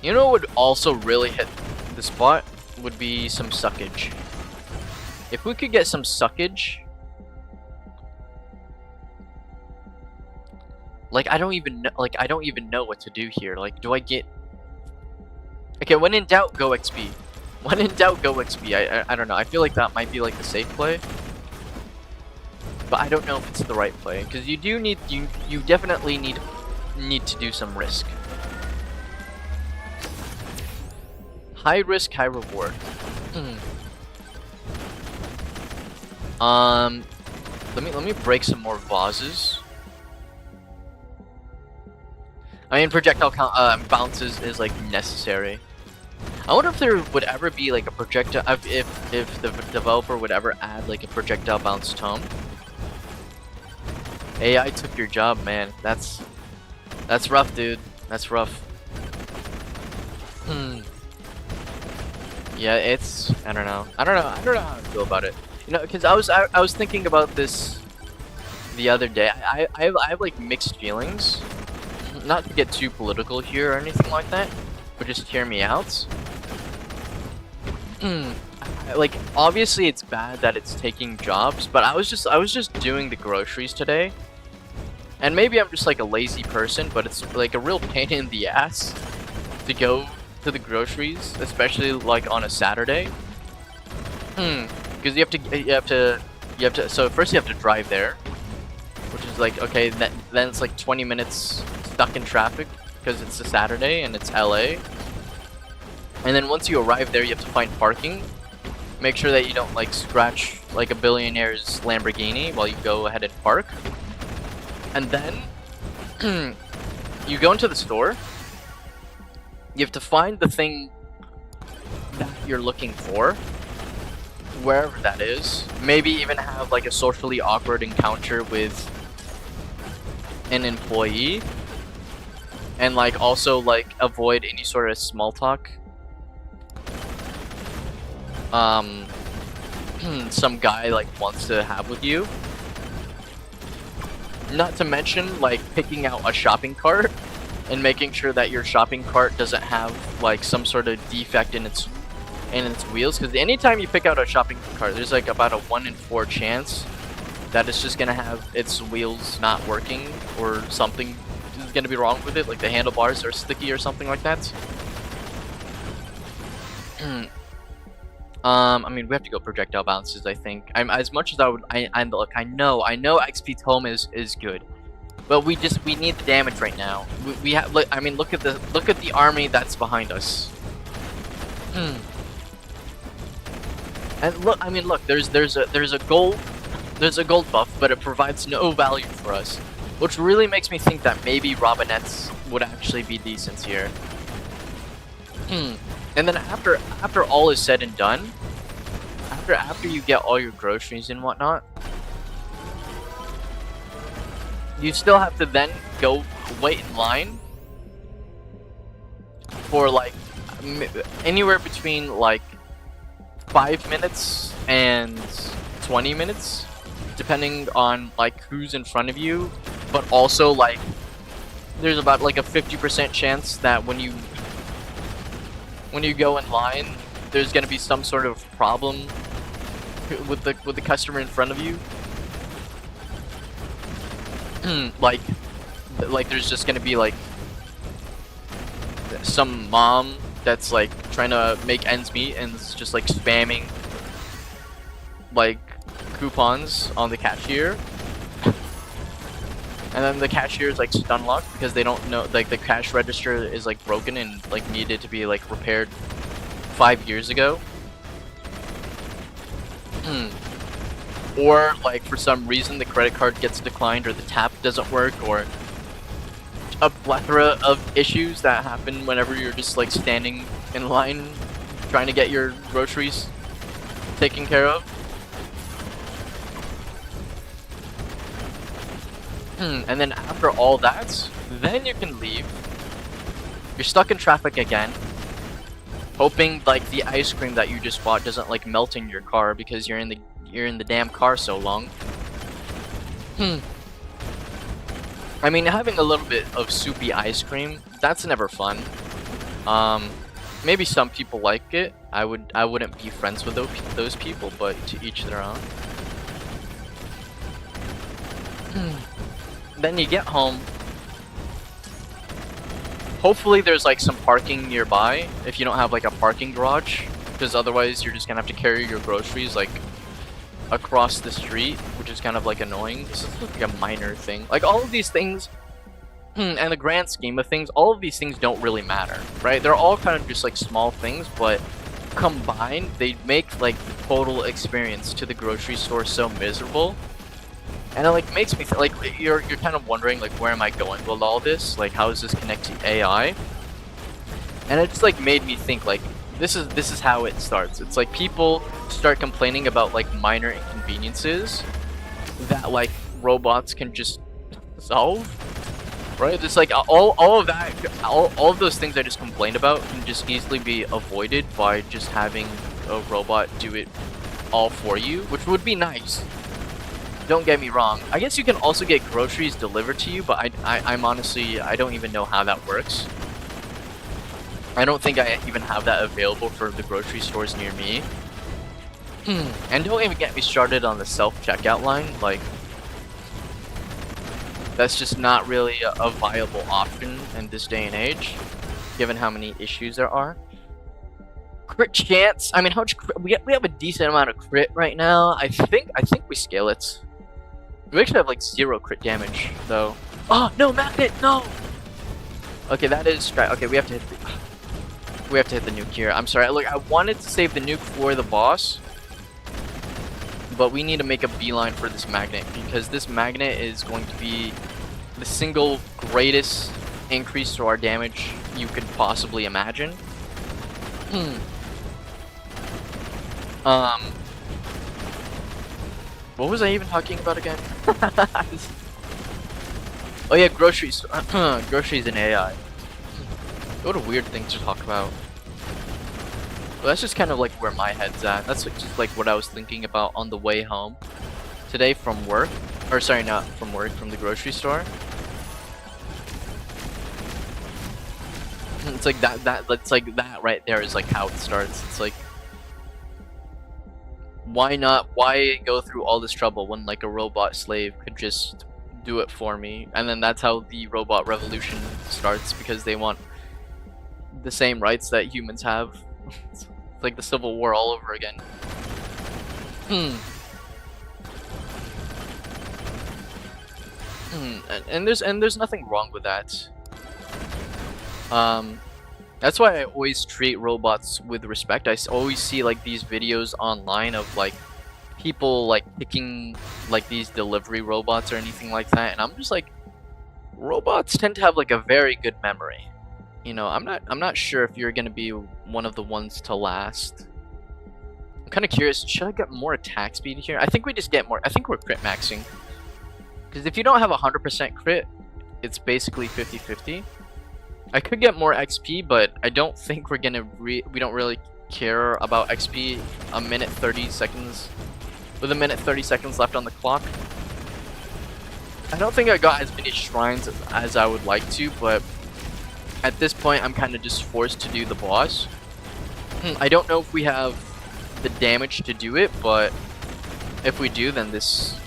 You know what would also really hit the spot? Would be some suckage. If we could get some suckage, like, I don't even know what to do here. Like, do I get, okay, when in doubt, go XP. When in doubt, go XP. I don't know. I feel like that might be like the safe play, but I don't know if it's the right play because you do need you definitely need to do some risk. High risk, high reward. Let me break some more vases. I mean, projectile bounces is like necessary. I wonder if there would ever be like a projectile, if the developer would ever add like a projectile bounce tome. AI took your job, man. That's rough, dude. That's rough. Yeah, it's, I don't know how to feel about it. You know, because I was thinking about this the other day. I have like mixed feelings. Not to get too political here or anything like that, but just hear me out. Like, obviously it's bad that it's taking jobs, but I was just doing the groceries today. And maybe I'm just like a lazy person, but it's like a real pain in the ass to go to the groceries, especially like on a Saturday. Because you have to so first you have to drive there, which is like, okay, then it's like 20 minutes stuck in traffic because it's a Saturday and it's LA. And then once you arrive there, you have to find parking. Make sure that you don't like scratch like a billionaire's Lamborghini while you go ahead and park. And then you go into the store. You have to find the thing that you're looking for, wherever that is. Maybe even have like a socially awkward encounter with an employee, and like also like avoid any sort of small talk some guy like wants to have with you. Not to mention like picking out a shopping cart and making sure that your shopping cart doesn't have like some sort of defect in its wheels, because anytime you pick out a shopping cart, there's like about a 1 in 4 chance that it's just gonna have its wheels not working, or something is gonna be wrong with it, like the handlebars are sticky or something like that. I mean, we have to go projectile balances, I think. As much as I would, look, I know XP Tome is good, but we need the damage right now. We have, I mean, look at the army that's behind us. And look, I mean, look, there's a gold buff, but it provides no value for us, which really makes me think that maybe Robinettes would actually be decent here. And then after all is said and done, after you get all your groceries and whatnot, you still have to then go wait in line for like anywhere between like 5 minutes and 20 minutes, depending on like who's in front of you. But also like there's about like a 50% chance that when you go in line, there's gonna be some sort of problem with the customer in front of you. like there's just gonna be like some mom that's like trying to make ends meet and is just like spamming like coupons on the cashier. And then the cashier is like stun locked because they don't know, like the cash register is like broken and like needed to be like repaired 5 years ago. Or like for some reason the credit card gets declined, or the tap doesn't work, or a plethora of issues that happen whenever you're just like standing in line trying to get your groceries taken care of. And then after all that, then you can leave. You're stuck in traffic again, hoping like the ice cream that you just bought doesn't like melt in your car because you're in the damn car so long. I mean, having a little bit of soupy ice cream, that's never fun. Maybe some people like it. I wouldn't be friends with those people, but to each their own. Then you get home. Hopefully there's like some parking nearby if you don't have like a parking garage, because otherwise you're just gonna have to carry your groceries like across the street, which is kind of like annoying. This is like a minor thing. Like all of these things, and the grand scheme of things, all of these things don't really matter, right? They're all kind of just like small things, but combined they make like the total experience to the grocery store so miserable. And it like makes me like you're kind of wondering like, where am I going with all this? Like, how does this connect to AI? And it just like made me think like this is how it starts. It's like people start complaining about like minor inconveniences that like robots can just solve, right? It's like all of those things I just complained about can just easily be avoided by just having a robot do it all for you, which would be nice. Don't get me wrong. I guess you can also get groceries delivered to you, but I'm honestly, I don't even know how that works. I don't think I even have that available for the grocery stores near me. And don't even get me started on the self-checkout line. Like, that's just not really a viable option in this day and age, given how many issues there are. Crit chance. I mean, how much we have a decent amount of crit right now. I think we scale it. We actually have like 0 crit damage though. Oh no, magnet, no. Okay, that is okay. We have to hit the nuke here. I'm sorry. Look, I wanted to save the nuke for the boss, but we need to make a beeline for this magnet, because this magnet is going to be the single greatest increase to our damage you could possibly imagine. What was I even talking about again? Oh yeah, groceries. Groceries and AI. What a weird thing to talk about. Well, that's just kind of like where my head's at. That's just like what I was thinking about on the way home today from work. Or sorry, not from work, from the grocery store. It's like that right there is like how it starts. It's like, why go through all this trouble when like a robot slave could just do it for me? And then that's how the robot revolution starts, because they want the same rights that humans have. It's like the Civil War all over again. And there's nothing wrong with that. That's why I always treat robots with respect. I always see like these videos online of like people like picking like these delivery robots or anything like that, and I'm just like, robots tend to have like a very good memory. You know, I'm not sure if you're gonna be one of the ones to last. I'm kind of curious. Should I get more attack speed here? I think we just get more. I think we're crit maxing, because if you don't have 100% crit, it's basically 50-50. I could get more XP, but I don't think we're gonna we don't really care about XP a minute 30 seconds with a minute 30 seconds left on the clock. I don't think I got as many shrines as I would like to, but at this point I'm kind of just forced to do the boss. I don't know if we have the damage to do it, but if we do, then this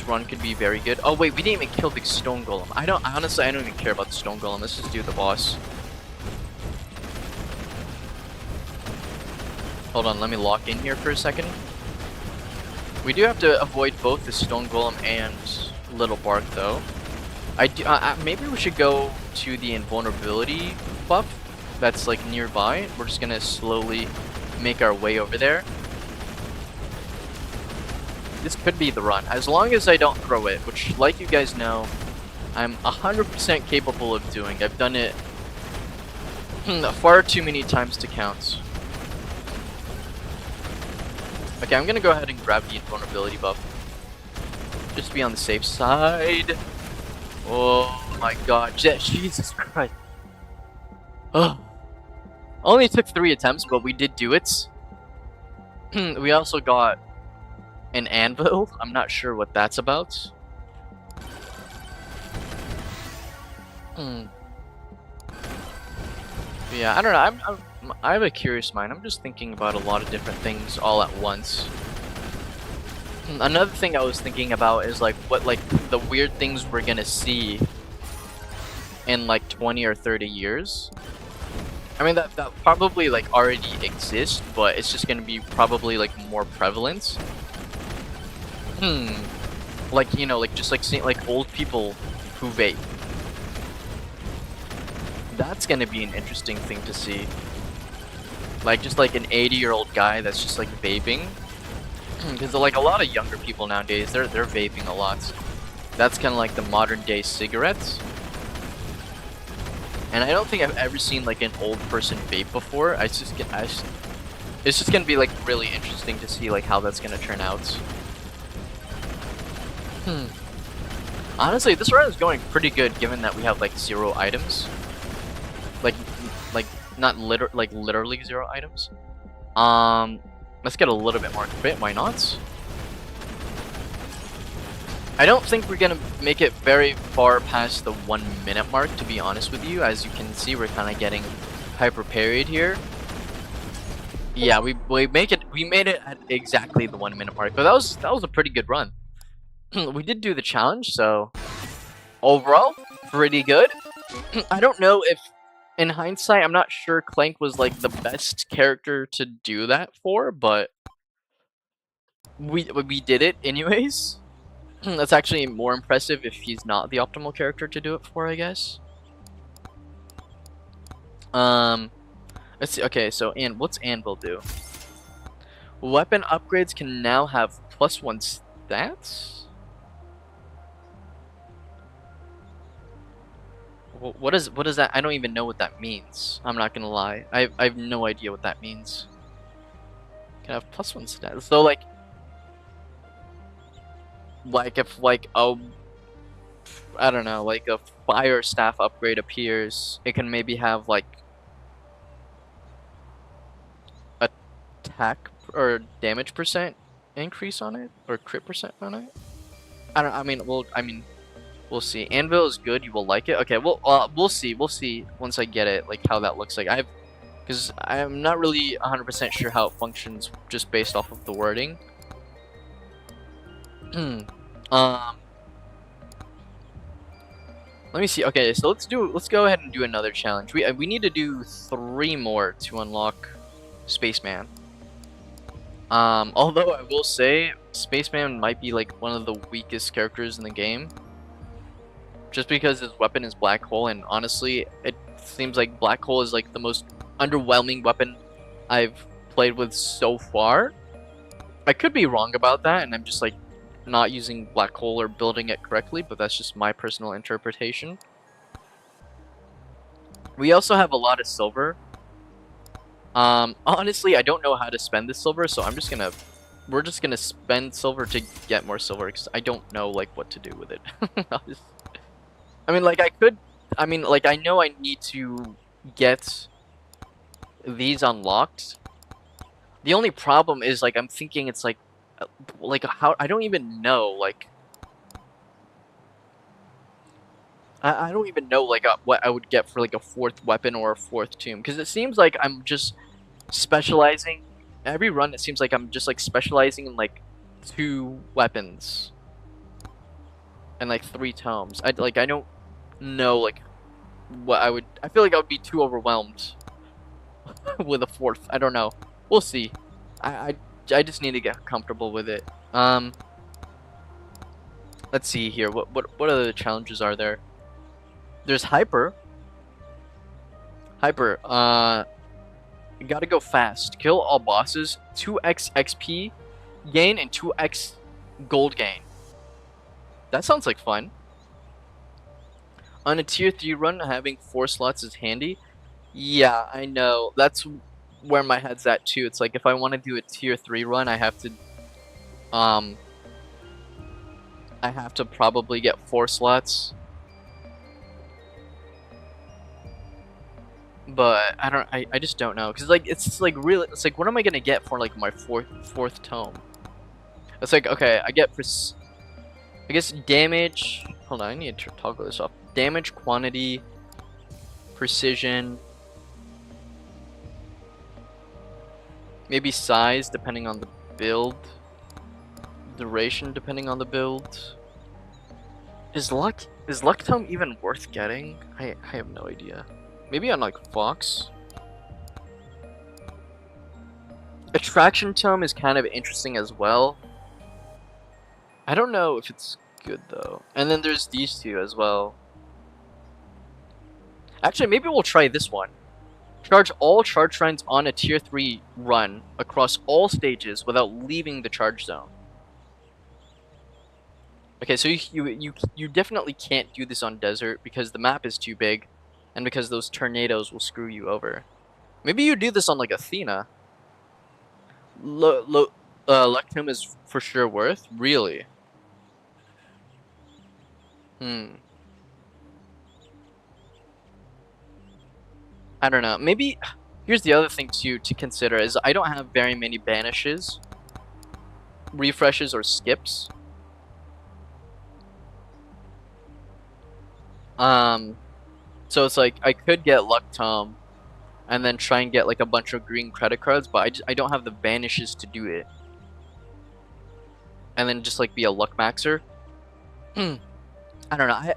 run could be very good. Oh wait, we didn't even kill the stone golem. Honestly, I don't even care about the stone golem. Let's just do the boss. Hold on, let me lock in here for a second. We do have to avoid both the stone golem and little bark though. Maybe we should go to the invulnerability buff that's like nearby. We're just gonna slowly make our way over there. This could be the run, as long as I don't throw it, which, like you guys know, I'm 100% capable of doing. I've done it far too many times to count. Okay, I'm gonna go ahead and grab the invulnerability buff, just to be on the safe side. Oh my god, Jesus Christ. Oh. Only took 3 attempts, but we did do it. We also got an anvil. I'm not sure what that's about. Yeah, I don't know. I have a curious mind. I'm just thinking about a lot of different things all at once. Another thing I was thinking about is like what like the weird things we're gonna see in like 20 or 30 years. I mean that probably like already exists, but it's just gonna be probably like more prevalent. Like, you know, like just like seeing like old people who vape. That's gonna be an interesting thing to see. Like just like an 80-year-old guy that's just like vaping. Because like a lot of younger people nowadays, they're vaping a lot. That's kind of like the modern day cigarettes. And I don't think I've ever seen like an old person vape before. It's just gonna be like really interesting to see like how that's gonna turn out. Honestly, this run is going pretty good given that we have like 0 items. Like not literally 0 items. Let's get a little bit more crit, why not? I don't think we're gonna make it very far past the 1 minute mark, to be honest with you. As you can see, we're kind of getting hyper parried here. Yeah, we made it at exactly the 1 minute mark, but that was a pretty good run. We did do the challenge, so overall, pretty good. I don't know if, in hindsight, I'm not sure Clank was like the best character to do that for, but we did it anyways. That's actually more impressive if he's not the optimal character to do it for, I guess. Let's see. Okay, so what's Anvil do? Weapon upgrades can now have +1 stats? What is that? I don't even know what that means. I'm not gonna lie. I have no idea what that means. Can have +1 stats. So like if like a I don't know, like a fire staff upgrade appears, it can maybe have like attack or damage percent increase on it, or crit percent on it. I mean, we'll see. Anvil is good. You will like it. Okay, we'll see. We'll see once I get it, like how that looks like. Because I'm not really 100% sure how it functions just based off of the wording. Let me see. Okay, so let's go ahead and do another challenge. We need to do 3 more to unlock Spaceman. Although I will say Spaceman might be like one of the weakest characters in the game, just because his weapon is Black Hole, and honestly, it seems like Black Hole is like the most underwhelming weapon I've played with so far. I could be wrong about that, and I'm just like not using Black Hole or building it correctly, but that's just my personal interpretation. We also have a lot of silver. Honestly, I don't know how to spend this silver, so we're just gonna spend silver to get more silver, because I don't know like what to do with it. I mean, like I know I need to get these unlocked. The only problem is like I'm thinking it's like how I don't even know like I don't even know like what I would get for like a 4th weapon or a 4th tomb, because it seems like I'm just specializing every run. It seems like I'm just like specializing in like 2 weapons and like 3 tomes. I don't know like what I feel like I would be too overwhelmed with a 4th. I don't know. We'll see. I just need to get comfortable with it. Let's see here. What other challenges are there? There's Hyper. You gotta go fast. Kill all bosses. 2x XP gain and 2x gold gain. That sounds like fun. On a tier 3 run, having 4 slots is handy. Yeah, I know. That's where my head's at too. It's like if I want to do a tier 3 run, I have to probably get 4 slots. But I just don't know, because like it's like really, it's like what am I gonna get for like my fourth tome? It's like, okay, I guess damage. Hold on, I need to toggle this off. Damage, quantity, precision, maybe size depending on the build, duration depending on the build. Is luck tome even worth getting? I have no idea. Maybe on like Fox. Attraction tome is kind of interesting as well. I don't know if it's good though. And then there's these 2 as well. Actually, maybe we'll try this one. Charge all charge shrines on a tier 3 run across all stages without leaving the charge zone. Okay, so you definitely can't do this on desert because the map is too big, and because those tornadoes will screw you over. Maybe you do this on like Athena. Lectum is for sure worth. Really? I don't know. Maybe here's the other thing to consider is I don't have very many banishes, refreshes, or skips. So it's like I could get Luck Tome and then try and get like a bunch of green credit cards, but I don't have the banishes to do it. And then just like be a luck maxer. I don't know. I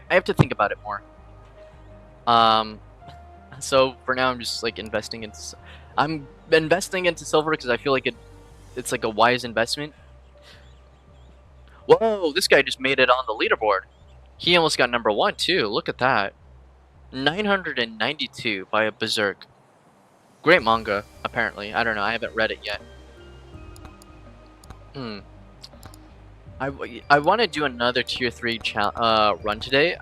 have to think about it more. So for now I'm just like investing into silver because I feel like it's like a wise investment. Whoa, this guy just made it on the leaderboard. He almost got number 1 too. Look at that. 992 by a Berserk. Great manga, apparently. I don't know, I haven't read it yet. Hmm. I want to do another tier 3 run today.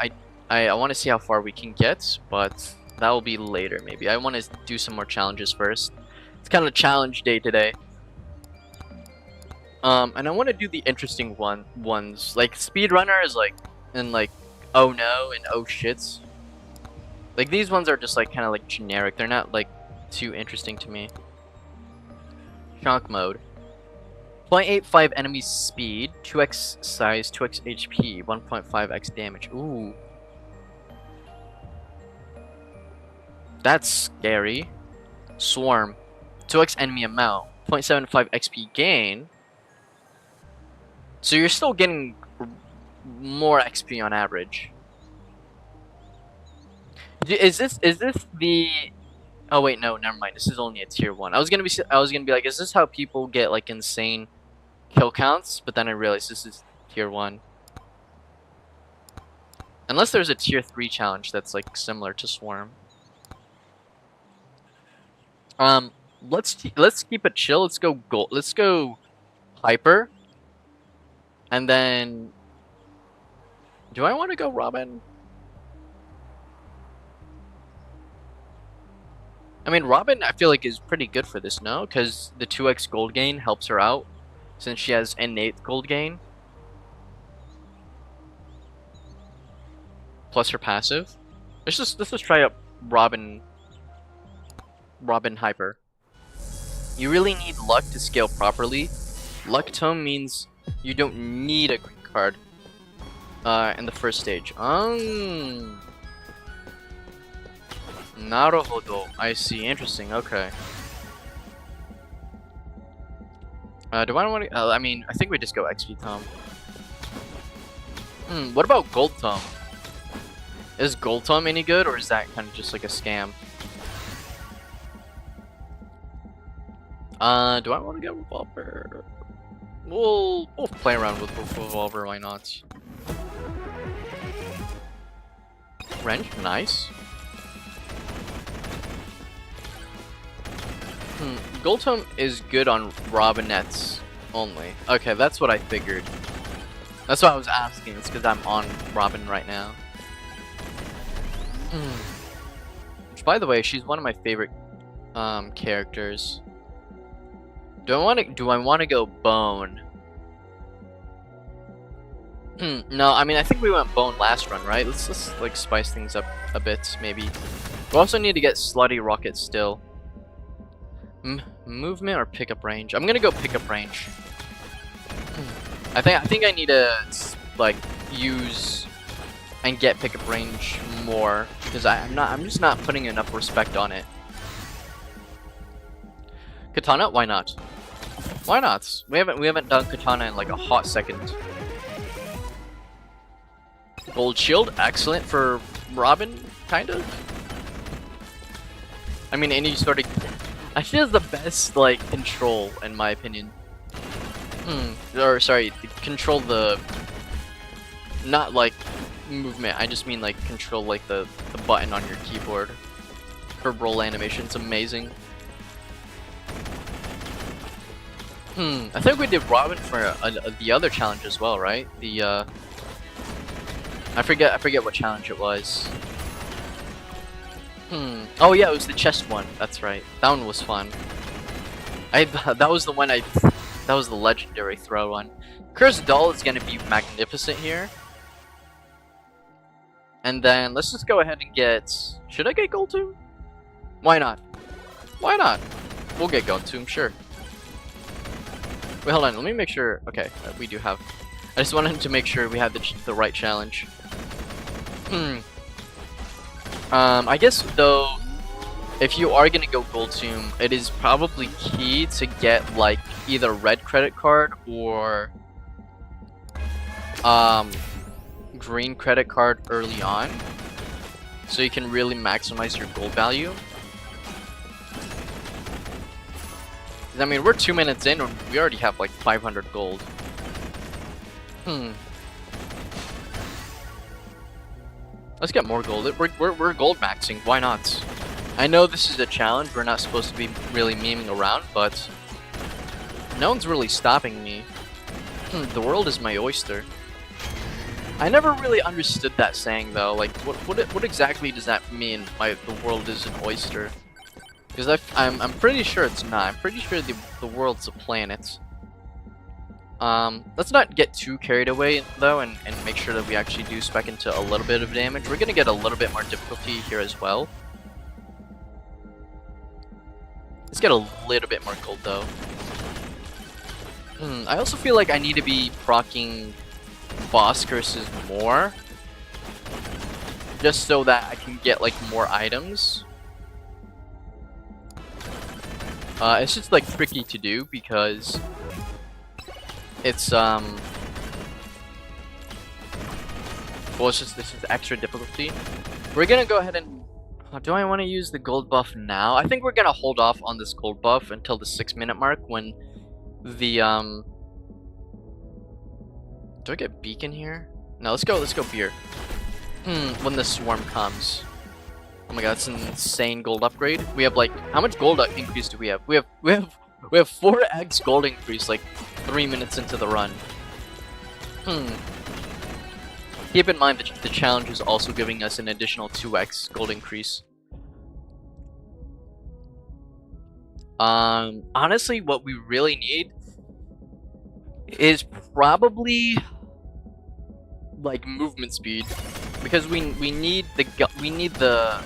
I want to see how far we can get, but that will be later maybe. I want to do some more challenges first. It's kind of challenge day today. And I want to do the interesting ones. Like speedrunner is like, and like, oh no and oh shits. Like these ones are just like kind of like generic. They're not like too interesting to me. Shock mode. 0.85 enemy speed, 2x size, 2x HP, 1.5x damage. Ooh. That's scary. Swarm. 2x enemy amount, 0.75 XP gain. So you're still getting more XP on average. Is this the... Oh wait, no, never mind. This is only a tier 1. I was gonna be like, is this how people get like insane kill counts? But then I realized this is tier 1. Unless there's a tier 3 challenge that's like similar to Swarm. Let's keep it chill. Let's go gold. Let's go Hyper. And then do I want to go Robin? I mean, Robin, I feel like is pretty good for this, no? Because the 2x gold gain helps her out, since she has innate gold gain. Plus her passive. Let's just try up Robin Hyper. You really need luck to scale properly. Luck tome means you don't need a green card in the first stage. Naruhodo. I see. Interesting. Okay. Do I want to... I mean, I think we just go XP Tome. What about Gold Tome? Is Gold Tome any good, or is that kind of just like a scam? Do I want to get Revolver? We'll play around with Revolver, why not? Wrench, nice. Gold Tome is good on Robinettes only. Okay, that's what I figured. That's why I was asking. It's because I'm on Robin right now. Which, by the way, she's one of my favorite characters. Do I want to go Bone? No, I mean, I think we went Bone last run, right? Let's like spice things up a bit, maybe. We also need to get Slutty Rocket still. Movement or pickup range? I'm gonna go pickup range. I think I need to like use and get pickup range more because I'm just not putting enough respect on it. Katana? Why not? Why not? We haven't done Katana in like a hot second. Gold Shield, excellent for Robin, kind of. I mean, any sort of... She has the best, like, control, in my opinion. Or, sorry, control the... Not, like, movement. I just mean, like, control, like, the button on your keyboard. Her roll animation, it's amazing. I think we did Robin for the other challenge as well, right? The, I forget what challenge it was. Oh yeah, it was the chest one. That's right. That one was fun. That was the one that was the legendary throw one. Cursed Doll is gonna be magnificent here. And then let's just go ahead and get... Should I get Gold Tomb? Why not? Why not? We'll get Gold Tomb, sure. Wait, hold on. Let me make sure. Okay, we do have... I just wanted to make sure we had the right challenge. I guess though, if you are gonna go Gold Tomb, it is probably key to get like either red credit card or green credit card early on, so you can really maximize your gold value. I mean, we're 2 minutes in and we already have like 500 gold. Let's get more gold. We're gold maxing. Why not? I know this is a challenge. We're not supposed to be really memeing around, but no one's really stopping me The world is my oyster. I never really understood that saying though. Like, what exactly does that mean? The world is an oyster. Because I'm pretty sure it's not. I'm pretty sure the world's a planet. Let's not get too carried away though, and make sure that we actually do spec into a little bit of damage. We're gonna get a little bit more difficulty here as well. Let's get a little bit more gold though. I also feel like I need to be proccing boss curses more, just so that I can get like more items. It's just like tricky to do because it's well, it's just this is extra difficulty. We're gonna go ahead and do I want to use the gold buff now? I think we're gonna hold off on this gold buff until the 6-minute mark when the do I get beacon here? No, let's go beer. When the swarm comes. Oh my god, that's an insane gold upgrade. We have like how much gold increase do we have? We have 4x gold increase like 3 minutes into the run. Keep in mind that the challenge is also giving us an additional 2x gold increase. Honestly, what we really need is probably like movement speed, because we need the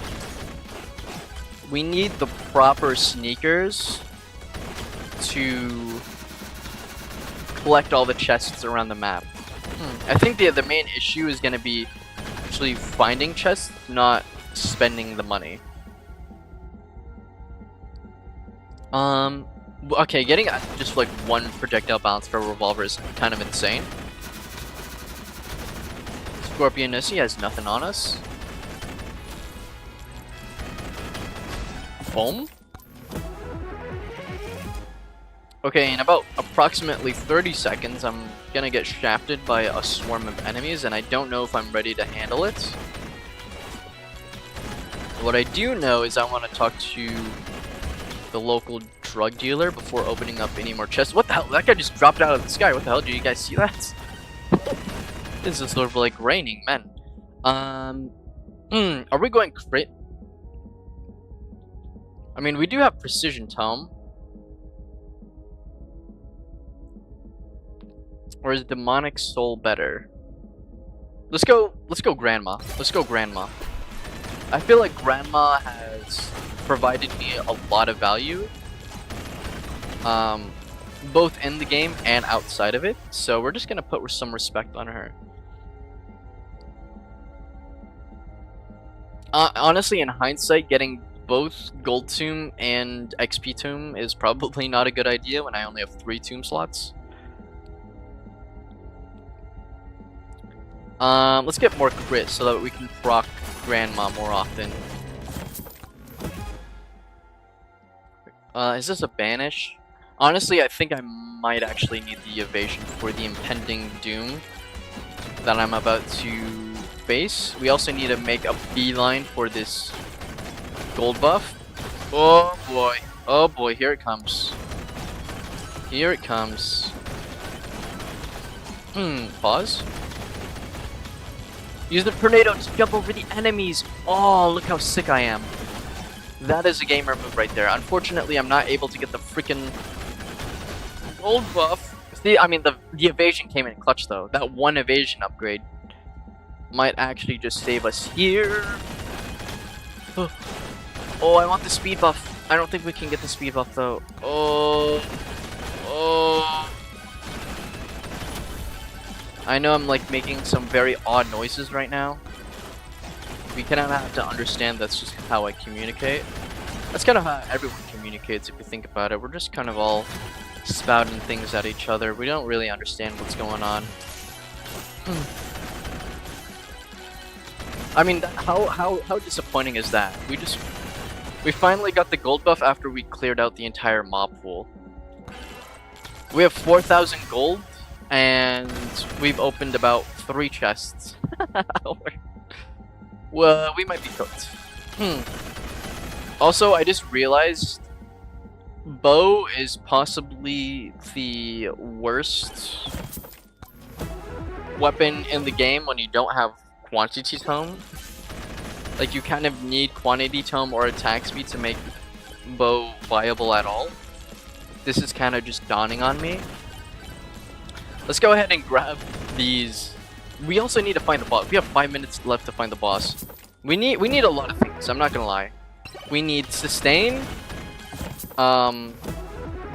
proper sneakers to collect all the chests around the map. I think the main issue is going to be actually finding chests, not spending the money. Okay, getting just like 1 projectile bounce for a revolver is kind of insane. Scorpion Nissi has nothing on us. Boom. Okay, in about approximately 30 seconds, I'm gonna get shafted by a swarm of enemies, and I don't know if I'm ready to handle it. What I do know is I want to talk to the local drug dealer before opening up any more chests. What the hell? That guy just dropped out of the sky. What the hell? Did you guys see that? This is sort of like raining, man. Are we going crit? I mean, we do have precision tome. Or is demonic soul better? Let's go grandma. Let's go grandma. I feel like grandma has provided me a lot of value, both in the game and outside of it, so we're just gonna put some respect on her. Honestly, in hindsight, getting both gold tomb and XP tomb is probably not a good idea when I only have 3 tomb slots. Let's get more crit so that we can proc grandma more often. Is this a banish? Honestly, I think I might actually need the evasion for the impending doom that I'm about to face. We also need to make a beeline for this gold buff. Oh boy. Oh boy, here it comes. Here it comes. Pause. Use the tornado to jump over the enemies. Oh, look how sick I am. That is a gamer move right there. Unfortunately, I'm not able to get the freaking gold buff. See, I mean, the evasion came in clutch, though. That 1 evasion upgrade might actually just save us here. Oh, I want the speed buff. I don't think we can get the speed buff, though. Oh. I know I'm like making some very odd noises right now. We kind of have to understand that's just how I communicate. That's kind of how everyone communicates if you think about it. We're just kind of all spouting things at each other. We don't really understand what's going on. I mean, how disappointing is that? We finally got the gold buff after we cleared out the entire mob pool. We have 4,000 gold. And we've opened about 3 chests. Well, we might be cooked. Also, I just realized Bow is possibly the worst weapon in the game when you don't have quantity tome. Like, you kind of need quantity tome or attack speed to make bow viable at all. This is kind of just dawning on me. Let's go ahead and grab these. We also need to find the boss. We have 5 minutes left to find the boss. We need a lot of things, I'm not gonna lie. We need sustain,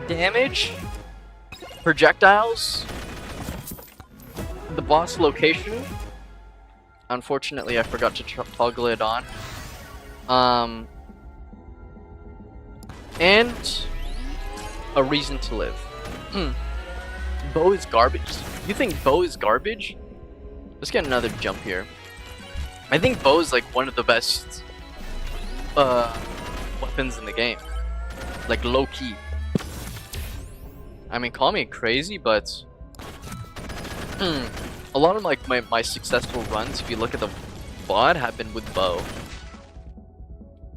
damage, projectiles, the boss location. Unfortunately, I forgot to toggle it on. And a reason to live. Bow is garbage. You think bow is garbage? Let's get another jump here. I think bow is like one of the best weapons in the game. Like low key. I mean, call me crazy, but a lot of like my successful runs, if you look at the VOD, have been with bow.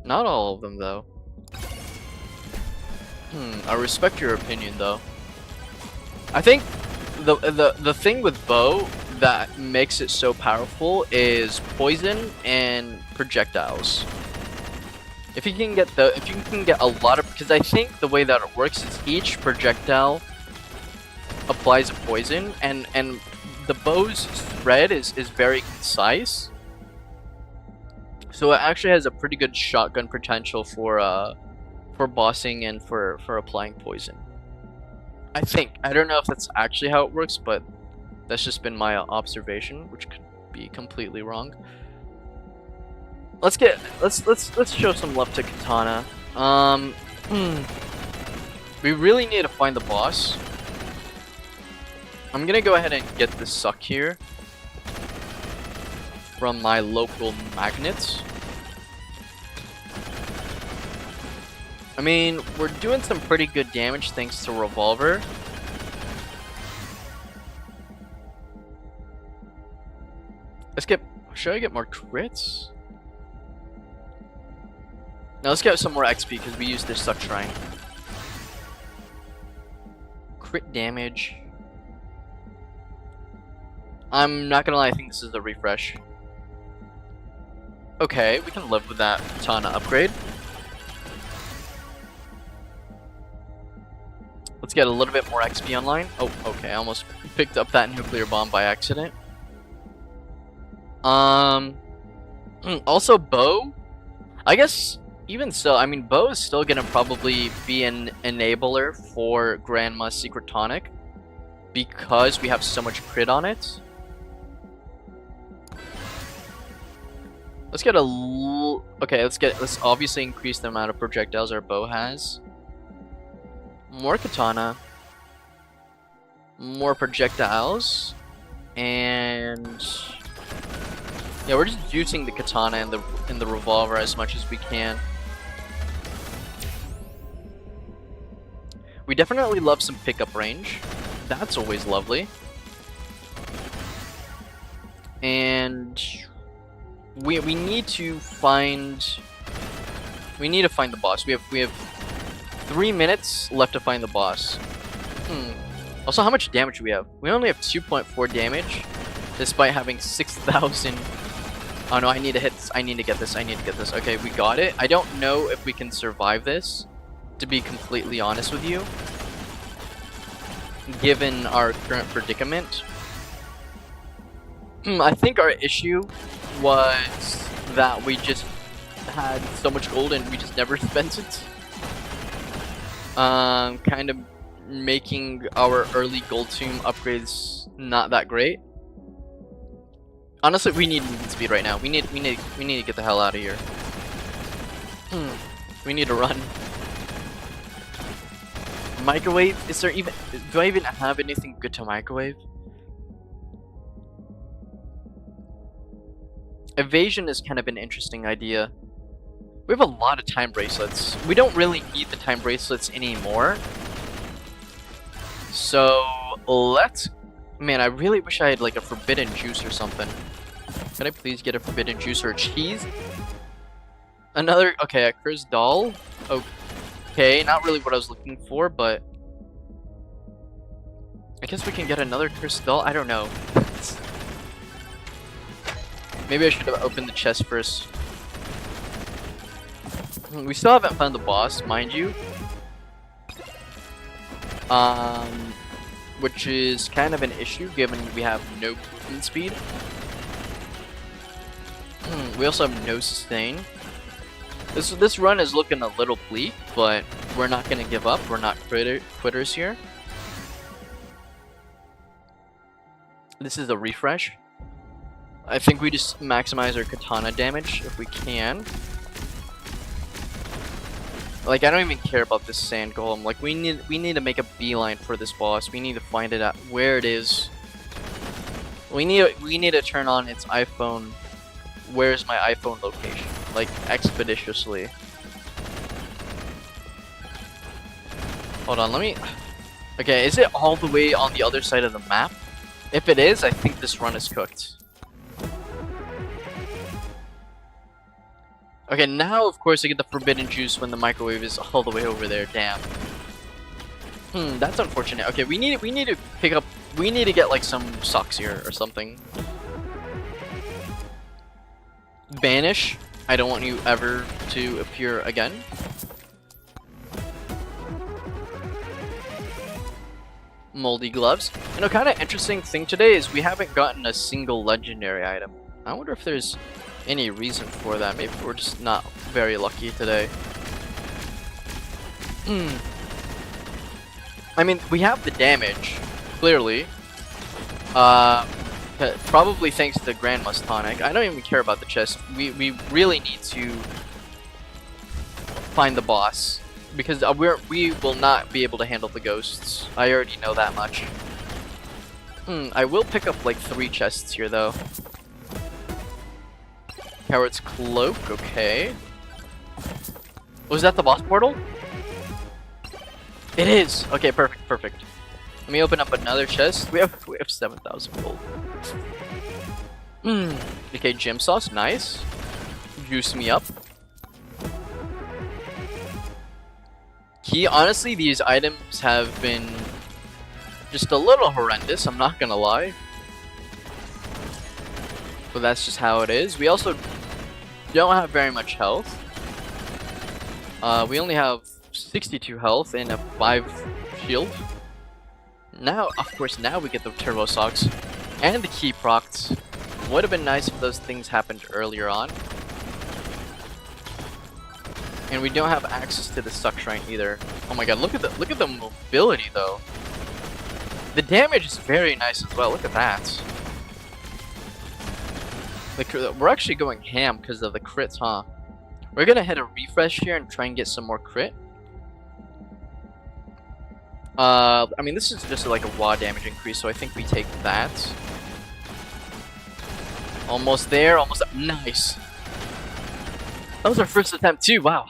Not all of them though. I respect your opinion though. I think the thing with bow that makes it so powerful is poison and projectiles. If you can get a lot of, because I think the way that it works is each projectile applies a poison, and the bow's spread is very concise. So it actually has a pretty good shotgun potential for bossing and for applying poison. I think. I don't know if that's actually how it works, but that's just been my observation, which could be completely wrong. Let's show some love to Katana. We really need to find the boss. I'm gonna go ahead and get this suck here from my local magnets. I mean, we're doing some pretty good damage thanks to Revolver. Should I get more crits? Now let's get some more XP because we used this suck shrine. Crit damage. I'm not gonna lie, I think this is a refresh. Okay, we can live with that Katana upgrade. Let's get a little bit more XP online. Oh, okay, I almost picked up that nuclear bomb by accident. Also bow. I guess even so, I mean, bow is still gonna probably be an enabler for Grandma's Secret Tonic because we have so much crit on it. Let's get okay, let's obviously increase the amount of projectiles our bow has. More Katana. More projectiles. And yeah, we're just juicing the Katana and the Revolver as much as we can. We definitely love some pickup range. That's always lovely. And we need to find the boss. We have 3 minutes left to find the boss. Also, how much damage do we have? We only have 2.4 damage, despite having 6,000. Oh no, I need to hit this. I need to get this. I need to get this. Okay, we got it. I don't know if we can survive this, to be completely honest with you, given our current predicament. I think our issue was that we just had so much gold and we just never spent it. Kind of making our early gold tomb upgrades not that great. Honestly, we need movement speed right now. We need to get the hell out of here. We need to run. Microwave? Is there even? Do I even have anything good to microwave? Evasion is kind of an interesting idea. We have a lot of time bracelets. We don't really need the time bracelets anymore. So let's... Man, I really wish I had like a forbidden juice or something. Could I please get a forbidden juice or a cheese? Another... Okay, a cursed doll. Oh, Okay, not really what I was looking for, but I guess we can get another cursed doll. I don't know. Maybe I should have opened the chest first. We still haven't found the boss, mind you. Which is kind of an issue given we have no movement speed. We also have no sustain. This run is looking a little bleak, but we're not gonna give up. We're not quitters here. This is a refresh. I think we just maximize our katana damage if we can. Like, I don't even care about this sand golem. Like, we need to make a beeline for this boss. We need to find it out where it is. We need to turn on its iPhone. Where's my iPhone location? Like, expeditiously. Hold on, let me. Okay, is it all the way on the other side of the map? If it is, I think this run is cooked. Okay, now of course I get the forbidden juice when the microwave is all the way over there. Damn. That's unfortunate. Okay, we need to pick up. We need to get like some socks here or something. Banish. I don't want you ever to appear again. Moldy gloves. You know, kind of interesting thing today is we haven't gotten a single legendary item. I wonder if there's any reason for that. Maybe we're just not very lucky today. I mean, we have the damage, clearly. Probably thanks to Grandma's tonic. I don't even care about the chest. We really need to find the boss because we will not be able to handle the ghosts. I already know that much. I will pick up like 3 chests here though. Coward's cloak, okay. Was that the boss portal? It is! Okay, perfect, perfect. Let me open up another chest. We have 7,000 gold. Okay, gem sauce, nice. Juice me up. Key, honestly, these items have been just a little horrendous, I'm not gonna lie. But that's just how it is. We also don't have very much health. We only have 62 health and a 5 shield. Now, of course, now we get the turbo socks and the key procs. Would have been nice if those things happened earlier on. And we don't have access to the suck shrine either. Oh my god, look at the mobility though. The damage is very nice as well. Look at that. We're actually going ham because of the crits, huh? We're gonna hit a refresh here and try and get some more crit. I mean, this is just like a raw damage increase, so I think we take that. Almost there, almost up. Nice. That was our first attempt too. Wow.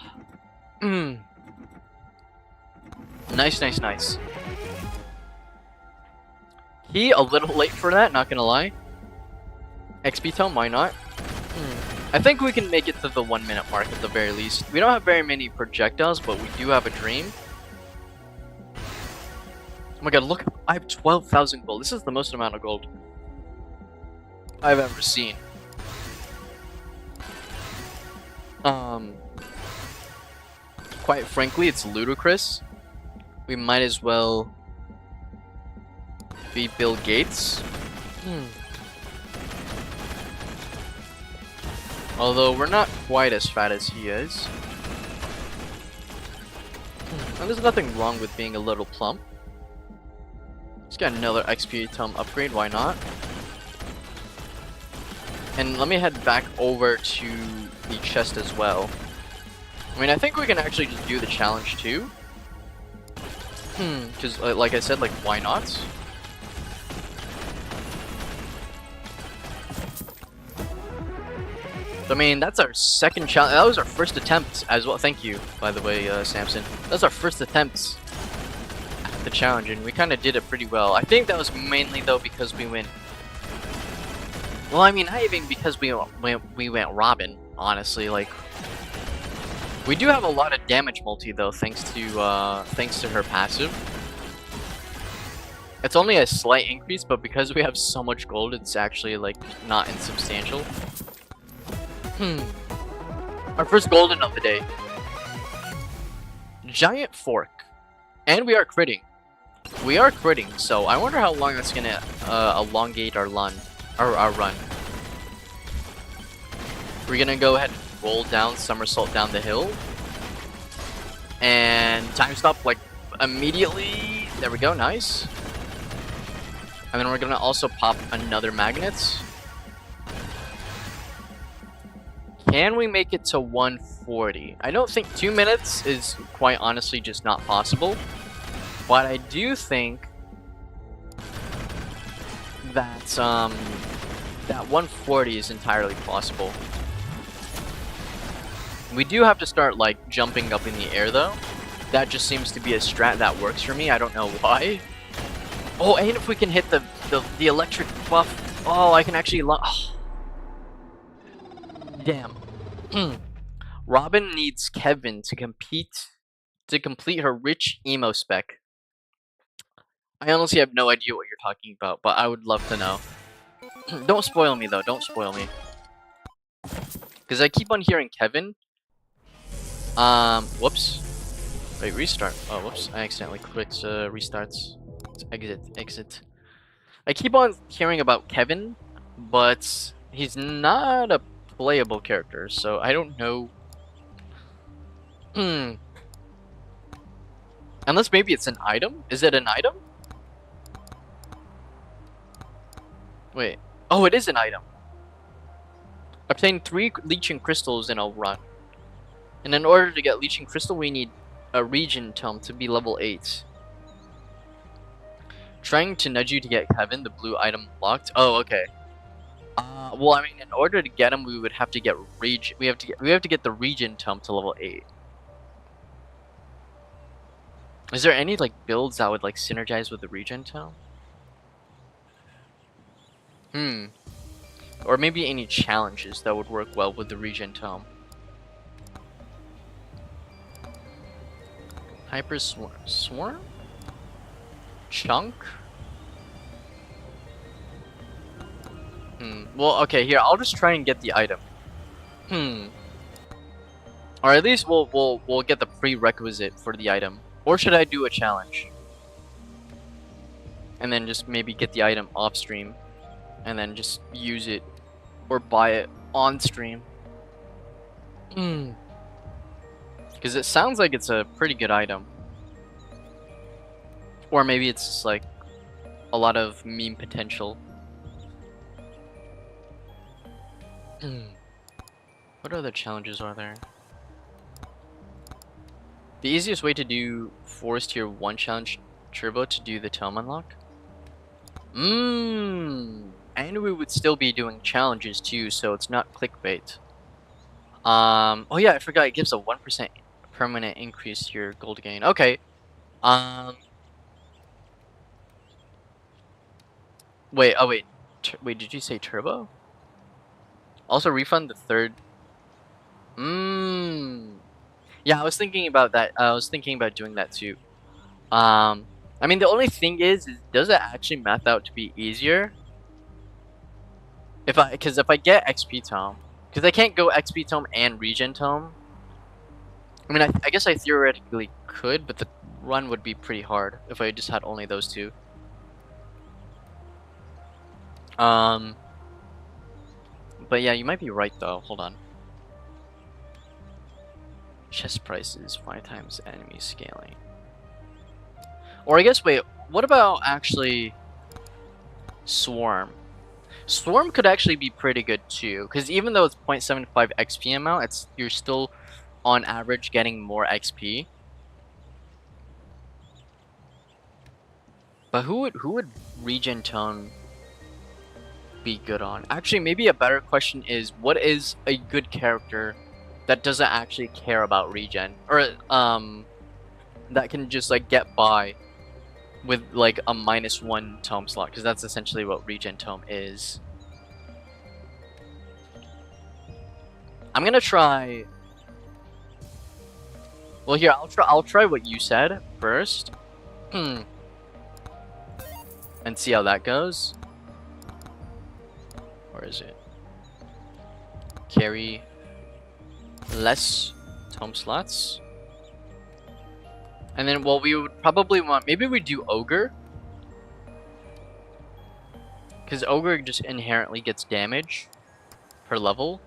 Nice, nice, nice. He a little late for that, not gonna lie. XP tome, why not? I think we can make it to the 1 minute mark at the very least. We don't have very many projectiles, but we do have a dream. Oh my god, look, I have 12,000 gold. This is the most amount of gold I've ever seen. Quite frankly, it's ludicrous. We might as well be Bill Gates. Although we're not quite as fat as he is. And there's nothing wrong with being a little plump. Let's get another XP tome upgrade, why not? And let me head back over to the chest as well. I mean, I think we can actually just do the challenge too. Because like I said, like, why not? I mean, that's our second challenge. That was our first attempt as well. Thank you, by the way, Samson. That was our first attempt at the challenge, and we kind of did it pretty well. I think that was mainly, though, because we went... Well, I mean, not even because we went Robin, honestly. Like, We do have a lot of damage multi though, thanks to her passive. It's only a slight increase, but because we have so much gold, it's actually like not insubstantial. Our first golden of the day. Giant fork. And we are critting. We are critting, so I wonder how long that's gonna elongate our run. We're gonna go ahead and roll down, somersault down the hill. And time stop like immediately. There we go, nice. And then we're gonna also pop another magnet. Can we make it to 140? I don't think 2 minutes is quite honestly just not possible. But I do think that that 140 is entirely possible. We do have to start like jumping up in the air though. That just seems to be a strat that works for me. I don't know why. Oh, and if we can hit the electric buff, oh, I can actually. Oh. Damn. Robin needs Kevin to complete her rich emo spec. I honestly have no idea what you're talking about, but I would love to know. Don't spoil me though. Don't spoil me. Because I keep on hearing Kevin. Whoops. Wait, restart. Oh, whoops. I accidentally clicked restarts. Exit. I keep on hearing about Kevin, but he's not a playable character, so I don't know. Unless maybe it's an item? Is it an item? Wait. Oh, it is an item. Obtain 3 leeching crystals in a run. And in order to get leeching crystal, we need a region tome to be level 8. Trying to nudge you to get Kevin, the blue item locked. Oh, okay. Well, I mean, in order to get him, we would have to get region. We have to get the region tome to level 8. Is there any like builds that would like synergize with the region tome? Or maybe any challenges that would work well with the region tome. Hyper swarm? Chunk? Well, okay, here, I'll just try and get the item. Or at least we'll get the prerequisite for the item. Or should I do a challenge? And then just maybe get the item off stream. And then just use it. Or buy it on stream. Because it sounds like it's a pretty good item. Or maybe it's just like a lot of meme potential. What other challenges are there? The easiest way to do Forest Tier 1 challenge turbo to do the tome unlock? And we would still be doing challenges too, so it's not clickbait. Oh yeah, I forgot it gives a 1% permanent increase to your gold gain. Okay. Wait, oh wait. Wait, did you say turbo? Also refund the 3rd. Yeah, I was thinking about that. I was thinking about doing that too. I mean, the only thing is does it actually math out to be easier? Because if I get XP tome, because I can't go XP tome and regen tome. I mean, I guess I theoretically could, but the run would be pretty hard if I just had only those two. But yeah, you might be right though. Hold on. Chest prices 5 times enemy scaling. Or I guess, wait, what about actually Swarm? Swarm could actually be pretty good too, because even though it's 0.75 XP amount, you're still on average getting more XP. But who would regen tone be good on? Actually, maybe a better question is, what is a good character that doesn't actually care about regen, or that can just like get by with like a -1 tome slot, because that's essentially what regen tome is. I'm gonna try Well, here, I'll try what you said first. And see how that goes. Where is it? Carry less tome slots. And then, well, we would probably want, maybe we do Ogre. Because Ogre just inherently gets damage per level.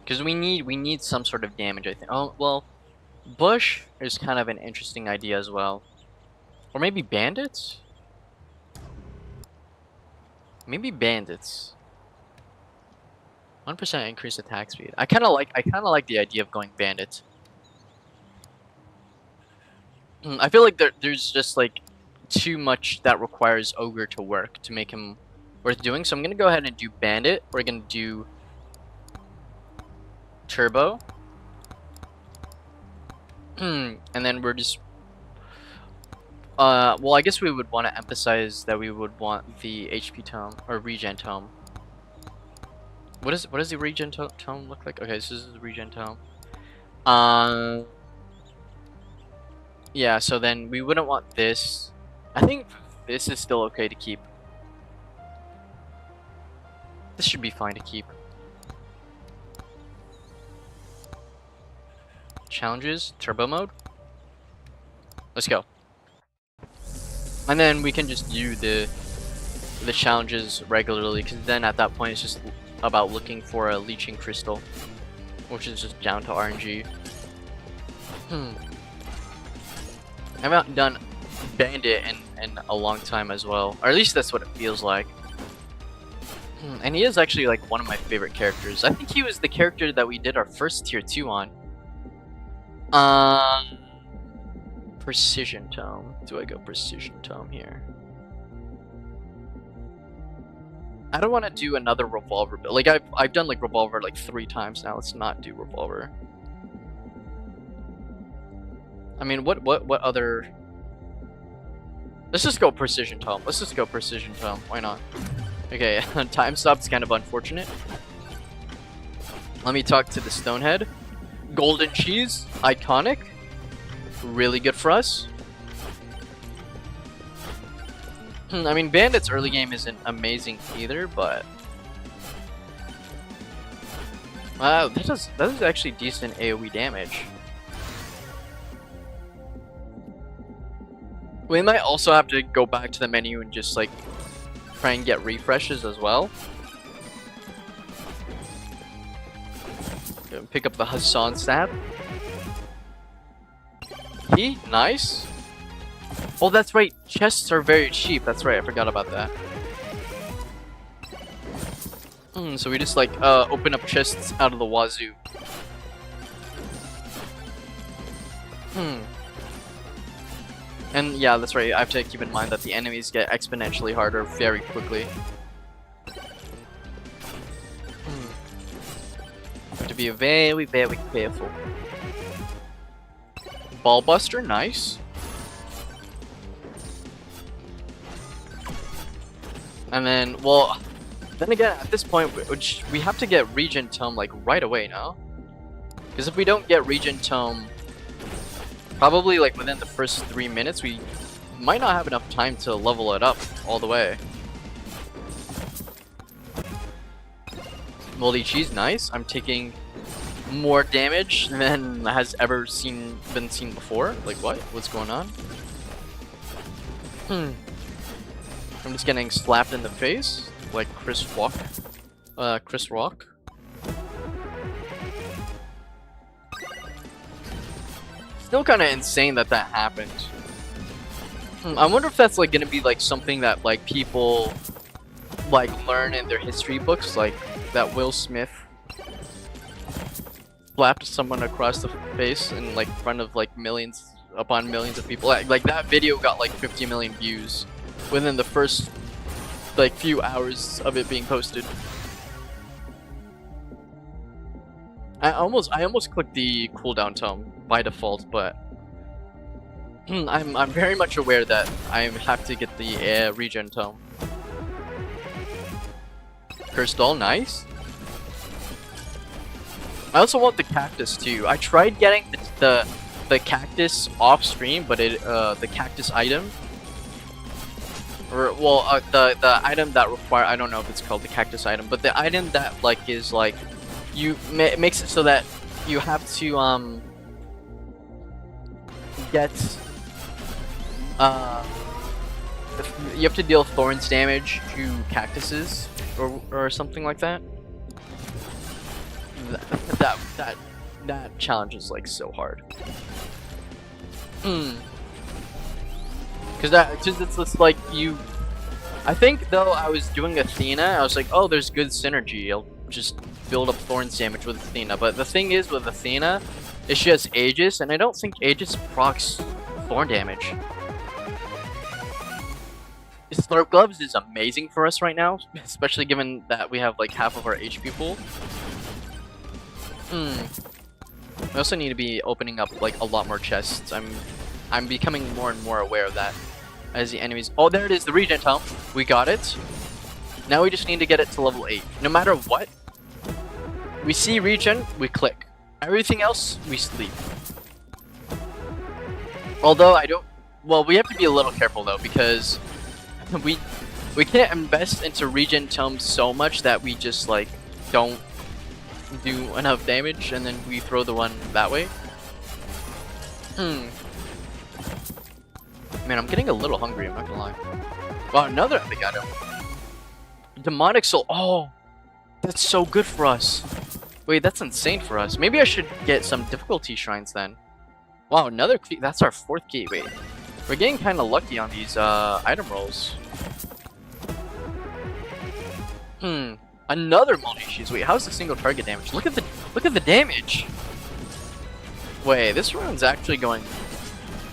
Because we need some sort of damage, I think. Oh, well, Bush is kind of an interesting idea as well. Or maybe Bandits? Maybe Bandits. 1% increased attack speed. I kind of like the idea of going Bandits. I feel like there's just like too much that requires Ogre to work to make him worth doing. So I'm gonna go ahead and do Bandit. We're gonna do Turbo. And then we're just well, I guess we would want to emphasize that we would want the HP tome or regen tome. What does the regen tome look like? Okay, so this is the regen tome. Yeah, so then we wouldn't want this. I think this is still okay to keep. This should be fine to keep. Challenges, turbo mode. Let's go. And then we can just do the challenges regularly, because then at that point it's just about looking for a leeching crystal, which is just down to RNG. I haven't done Bandit in a long time as well, or at least that's what it feels like. And he is actually like one of my favorite characters. I think he was the character that we did our first tier 2 on. Precision tome. Do I go precision tome here? I don't want to do another revolver, but like I've done like revolver like 3 times now. Let's not do revolver. I mean, what other? Let's just go precision tome. Let's just go precision tome. Why not? Okay, time stop's kind of unfortunate. Let me talk to the Stonehead. Golden cheese, iconic. Really good for us. I mean, Bandit's early game isn't amazing either, but wow, that is actually decent AoE damage. We might also have to go back to the menu and just like try and get refreshes as well. Pick up the Hassan stab. Nice. Oh, that's right. Chests are very cheap. That's right. I forgot about that. So we just like open up chests out of the wazoo. And yeah, that's right. I have to keep in mind that the enemies get exponentially harder very quickly. Have to be very, very careful. Ballbuster, nice. And then, well, then again, at this point, we have to get Regen Tome like right away now. Because if we don't get Regen Tome, probably like within the first 3 minutes, we might not have enough time to level it up all the way. Moldy cheese, nice. I'm taking more damage than has ever been seen before. Like what? What's going on? I'm just getting slapped in the face like Chris Rock. Still kind of insane that happened. I wonder if that's like gonna be like something that like people like learn in their history books, like that Will Smith slapped someone across the face in like front of like millions upon millions of people. Like that video got like 50 million views within the first like few hours of it being posted. I almost clicked the cooldown tome by default, but I'm very much aware that I have to get the regen tome. Crystal, nice. I also want the cactus too. I tried getting the cactus off stream, but the cactus item, or well, the item that require, I don't know if it's called the cactus item, but the item that like is like makes it so that you have to get you have to deal thorns damage to cactuses or something like that. That challenge is like so hard. Because it's just like you. I think though I was doing Athena, I was like, oh, there's good synergy. I'll just build up thorns damage with Athena. But the thing is with Athena, is she has Aegis, and I don't think Aegis procs thorn damage. Slurp Gloves is amazing for us right now, especially given that we have like half of our HP pool. We also need to be opening up like a lot more chests. I'm becoming more and more aware of that as the enemies. Oh, there it is, the regen tome. We got it. Now we just need to get it to level 8. No matter what, we see regen, we click. Everything else, we sleep. Although I don't. Well, we have to be a little careful though, because we can't invest into regen tomes so much that we just like don't do enough damage and then we throw the one that way. Man, I'm getting a little hungry, I'm not gonna lie. Wow, another epic item. Demonic Soul. Oh, that's so good for us. Wait, that's insane for us. Maybe I should get some difficulty shrines then. Wow, another key. That's our 4th key. Wait, we're getting kind of lucky on these item rolls. Another multi-shoes. Wait, how's the single target damage? Look at the damage. Wait, this run's actually going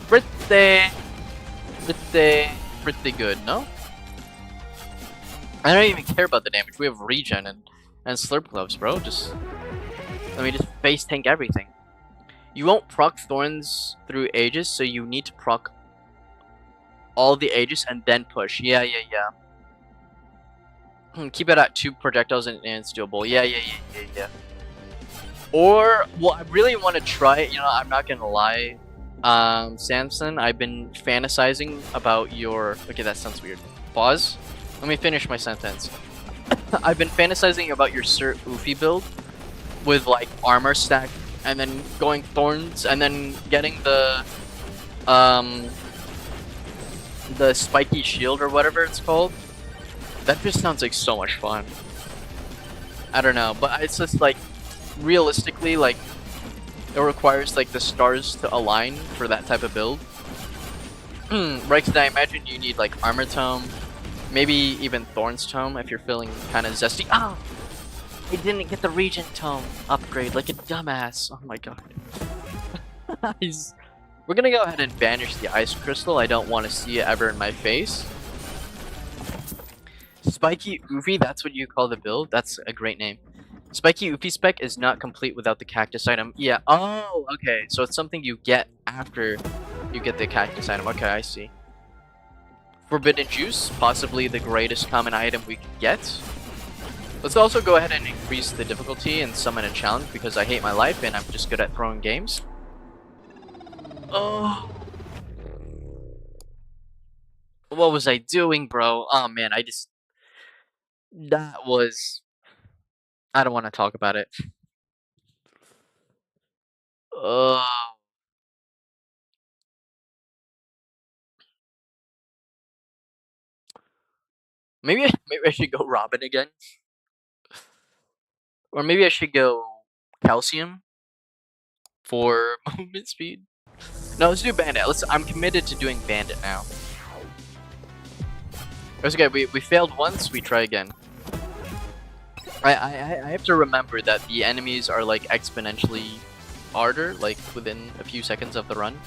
pretty good, no? I don't even care about the damage. We have regen and slurp gloves, bro. Just let me just base tank everything. You won't proc thorns through Aegis, so you need to proc all the Aegis and then push. Yeah. Keep it at 2 projectiles and it's doable. Yeah. Or, well, I really want to try it. You know, I'm not gonna lie, Samson. I've been fantasizing about your. Okay, that sounds weird. Pause. Let me finish my sentence. I've been fantasizing about your Sir Oofy build with like armor stack and then going thorns and then getting the spiky shield or whatever it's called. That just sounds like so much fun. I don't know, but it's just like realistically, like it requires like the stars to align for that type of build. Right, because I imagine you need like armor tome, maybe even thorns tome if you're feeling kind of zesty. Ah, I didn't get the regen tome upgrade like a dumbass. Oh my god. We're gonna go ahead and banish the ice crystal. I don't want to see it ever in my face. Spiky Oofy, that's what you call the build? That's a great name. Spiky Oofy spec is not complete without the cactus item. Yeah, oh, okay. So it's something you get after you get the cactus item. Okay, I see. Forbidden Juice, possibly the greatest common item we could get. Let's also go ahead and increase the difficulty and summon a challenge because I hate my life and I'm just good at throwing games. Oh. What was I doing, bro? Oh man, that was... I don't want to talk about it. Maybe I should go Robin again. Or maybe I should go Calcium for movement speed. No, let's do Bandit. I'm committed to doing Bandit now. It's okay, we failed once, we try again. I have to remember that the enemies are like exponentially harder, like within a few seconds of the run.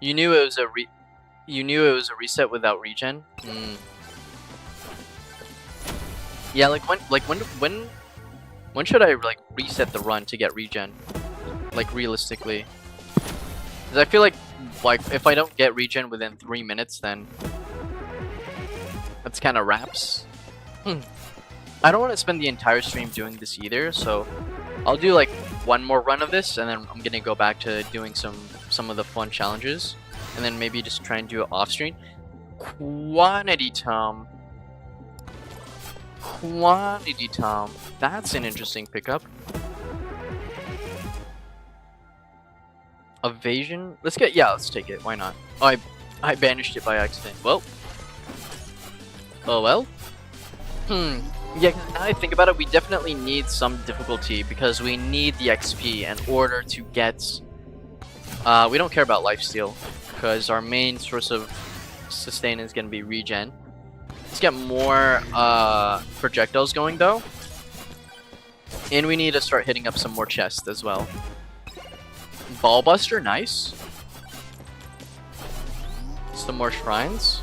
You knew it was a reset without regen? Yeah, when should I like reset the run to get regen? Like realistically. Cuz I feel like if I don't get regen within 3 minutes, then That's kind of wraps. I don't want to spend the entire stream doing this either, so I'll do like one more run of this, and then I'm gonna go back to doing some of the fun challenges, and then maybe just try and do it off stream. Quantity Tome. Quantity Tome. That's an interesting pickup. Evasion. Let's take it. Why not? Oh, I banished it by accident. Well. Oh well. Yeah, now I think about it, we definitely need some difficulty because we need the XP in order to get... we don't care about lifesteal because our main source of sustain is going to be regen. Let's get more projectiles going though. And we need to start hitting up some more chests as well. Ballbuster, nice. Some more shrines.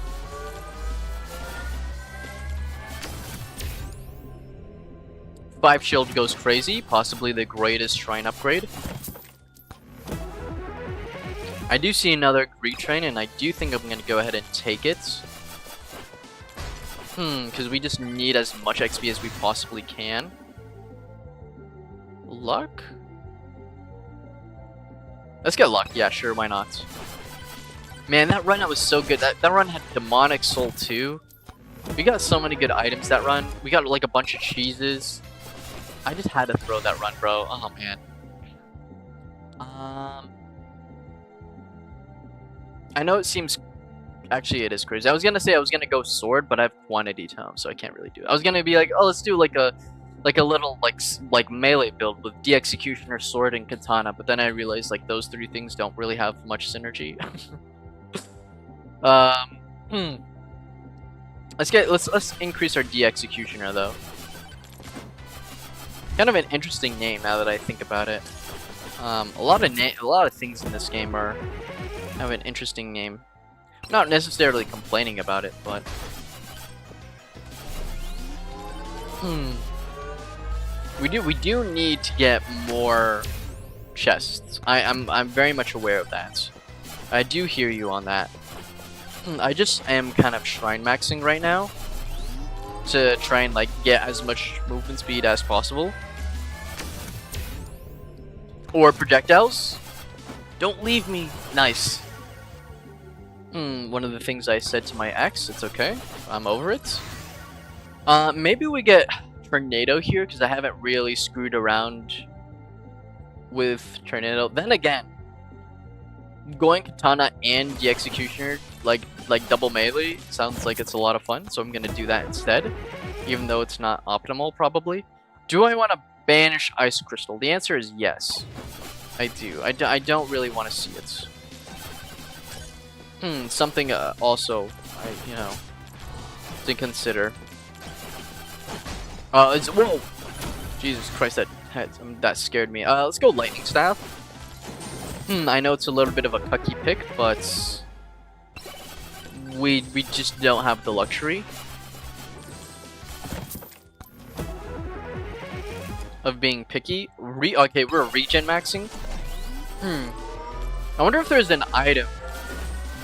Five shield goes crazy, possibly the greatest shrine upgrade. I do see another Greed Train, and I do think I'm going to go ahead and take it. Because we just need as much XP as we possibly can. Luck? Let's get luck, yeah, sure, why not? Man, that run was so good. That run had Demonic Soul too. We got so many good items that run. We got like a bunch of cheeses. I just had to throw that run, bro. Oh, man. I know it seems... Actually, it is crazy. I was gonna say I was gonna go sword, but I have Quantity Tome, so I can't really do it. I was gonna be like, oh, let's do like a little like melee build with De-Executioner, sword, and katana. But then I realized like those three things don't really have much synergy. Let's increase our De-Executioner though. Kind of an interesting name now that I think about it. A lot of things in this game have an interesting name. Not necessarily complaining about it, but we do need to get more chests. I'm very much aware of that. I do hear you on that. I just am kind of shrine maxing right now to try and like get as much movement speed as possible. Or projectiles. Don't leave me. Nice. One of the things I said to my ex. It's okay. I'm over it. Maybe we get Tornado here because I haven't really screwed around with Tornado. Then again, going Katana and the Executioner like double melee sounds like it's a lot of fun, so I'm gonna do that instead, even though it's not optimal probably. Do I want to banish Ice Crystal? The answer is yes. I do. I don't really want to see it. Something also to consider. Whoa! Jesus Christ, that scared me. Let's go Lightning Staff. I know it's a little bit of a cucky pick, but we just don't have the luxury of being picky. Okay, we're regen maxing. I wonder if there's an item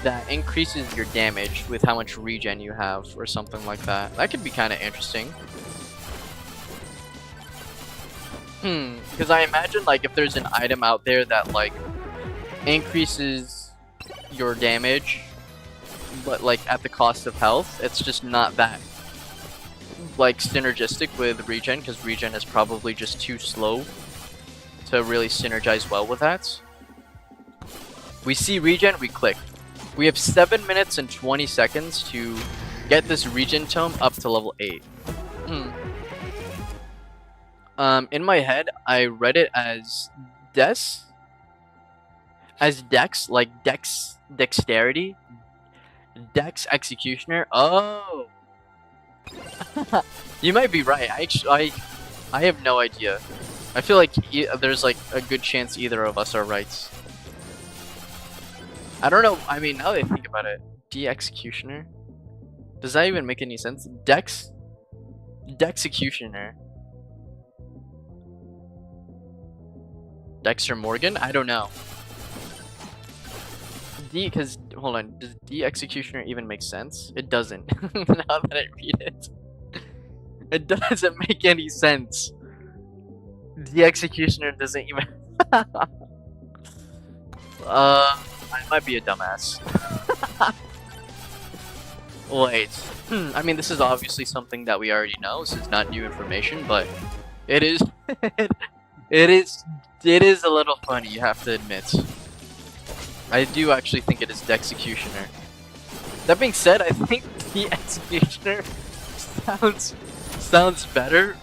that increases your damage with how much regen you have, or something like that. That could be kind of interesting. Because I imagine like if there's an item out there that like increases your damage, but like at the cost of health, it's just not that like synergistic with regen, because regen is probably just too slow to really synergize well with that. We see regen, we click. We have 7 minutes and 20 seconds to get this regen tome up to level 8. In my head, I read it as dex, like dexterity, dex executioner. Oh, you might be right. I have no idea. I feel like there's like a good chance either of us are right. I don't know. I mean, now that I think about it, De-Executioner. Does that even make any sense? Dexecutioner. Dexter Morgan? I don't know. because hold on, does D executioner even make sense? It doesn't. Now that I read it, it doesn't make any sense. The executioner doesn't even. I might be a dumbass. Wait. I mean, this is obviously something that we already know. This is not new information, but it is. it is. It is a little funny. You have to admit. I do actually think it is the executioner. That being said, I think the executioner sounds better.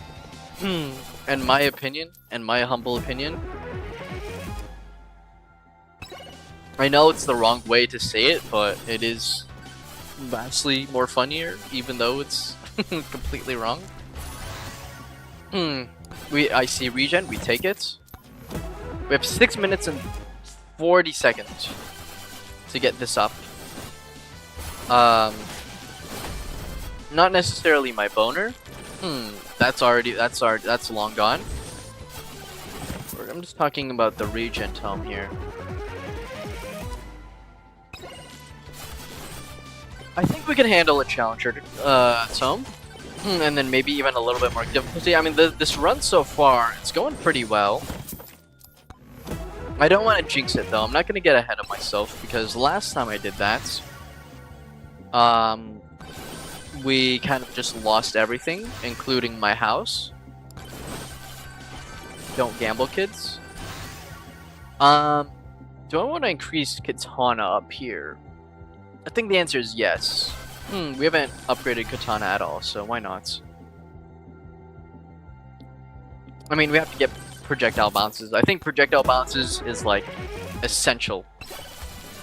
In my opinion, in my humble opinion. I know it's the wrong way to say it, but it is vastly more funnier, even though it's completely wrong. I see regen, we take it. We have 6 minutes and 40 seconds to get this up. Not necessarily my boner. That's long gone. I'm just talking about the regen tome here. I think we can handle a challenger tome, and then maybe even a little bit more difficulty. I mean, this run so far, it's going pretty well. I don't want to jinx it though. I'm not gonna get ahead of myself because last time I did that, we kind of just lost everything, including my house. Don't gamble, kids. Do I want to increase Katana up here? I think the answer is yes. We haven't upgraded Katana at all, so why not? I mean, we have to get projectile bounces. I think projectile bounces is like essential.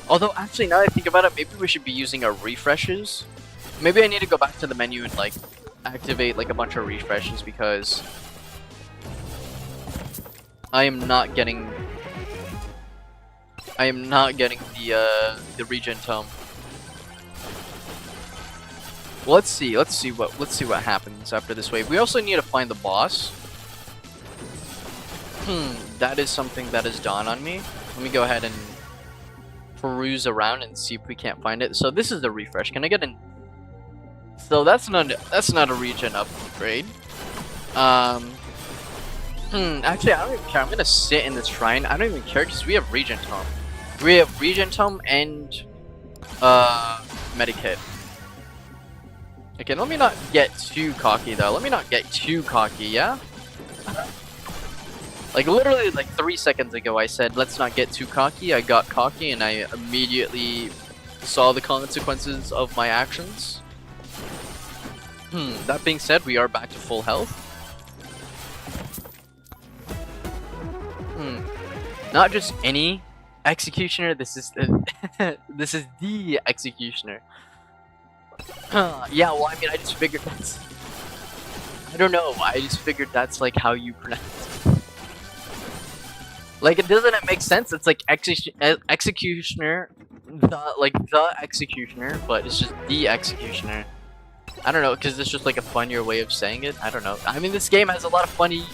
Although, actually, now that I think about it, maybe we should be using our refreshes. Maybe I need to go back to the menu and like activate like a bunch of refreshes because I am not getting the regen tome. Let's see what happens after this wave. We also need to find the boss. That is something that has dawned on me. Let me go ahead and peruse around and see if we can't find it. So this is the refresh. Can I get an? So that's not a regen upgrade. Actually, I don't even care. I'm gonna sit in this shrine. I don't even care because we have regen tome. We have regen tome and medikit. Okay, let me not get too cocky though. Let me not get too cocky, yeah? Like literally like 3 seconds ago I said let's not get too cocky. I got cocky and I immediately saw the consequences of my actions. That being said, we are back to full health. Not just any executioner, this is this is the executioner. Yeah, well, I mean, I just figured that's... I don't know, I just figured that's, like, how you pronounce it. Like, it doesn't make sense, it's like executioner, the executioner, but it's just the executioner. I don't know, because it's just, like, a funnier way of saying it, I don't know. I mean, this game has a lot of funny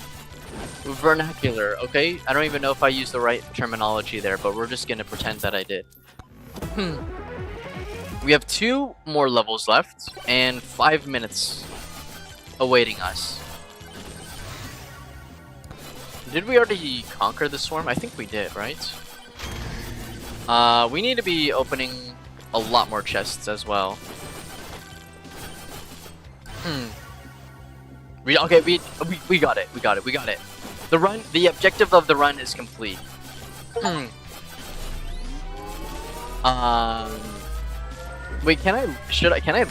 vernacular, okay? I don't even know if I used the right terminology there, but we're just gonna pretend that I did. We have 2 more levels left, and 5 minutes awaiting us. Did we already conquer the swarm? I think we did, right? We need to be opening a lot more chests as well. We got it, we got it. The objective of the run is complete. Wait, can I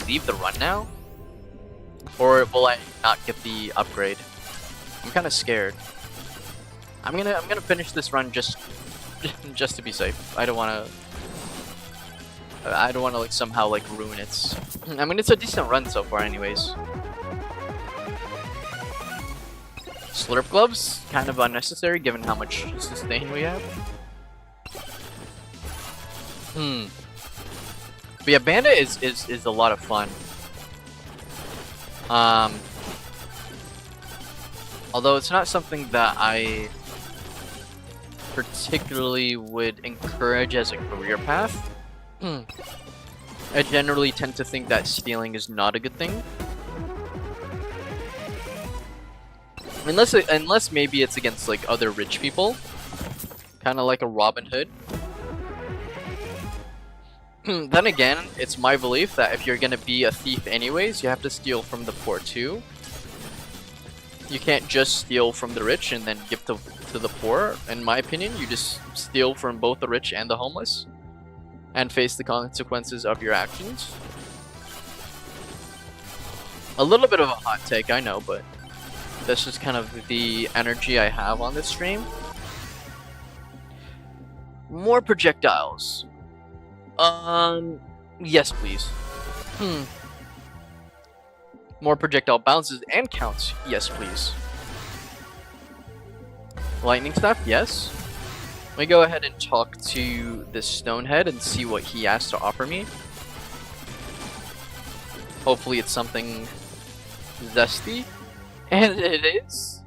leave the run now? Or will I not get the upgrade? I'm kind of scared. I'm gonna finish this run just to be safe. I don't wanna like somehow like ruin it. I mean, it's a decent run so far anyways. Slurp gloves, kind of unnecessary given how much sustain we have. But yeah, Bandit is a lot of fun. Although it's not something that I particularly would encourage as a career path. I generally tend to think that stealing is not a good thing. Unless maybe it's against like other rich people. Kind of like a Robin Hood. Then again, it's my belief that if you're gonna be a thief anyways, you have to steal from the poor too. You can't just steal from the rich and then give to the poor. In my opinion, you just steal from both the rich and the homeless and face the consequences of your actions. A little bit of a hot take, I know, but that's just kind of the energy I have on this stream. More projectiles. Yes, please. More projectile bounces and counts. Yes, please. Lightning staff, yes. Let me go ahead and talk to this Stonehead and see what he has to offer me. Hopefully it's something zesty. And it is.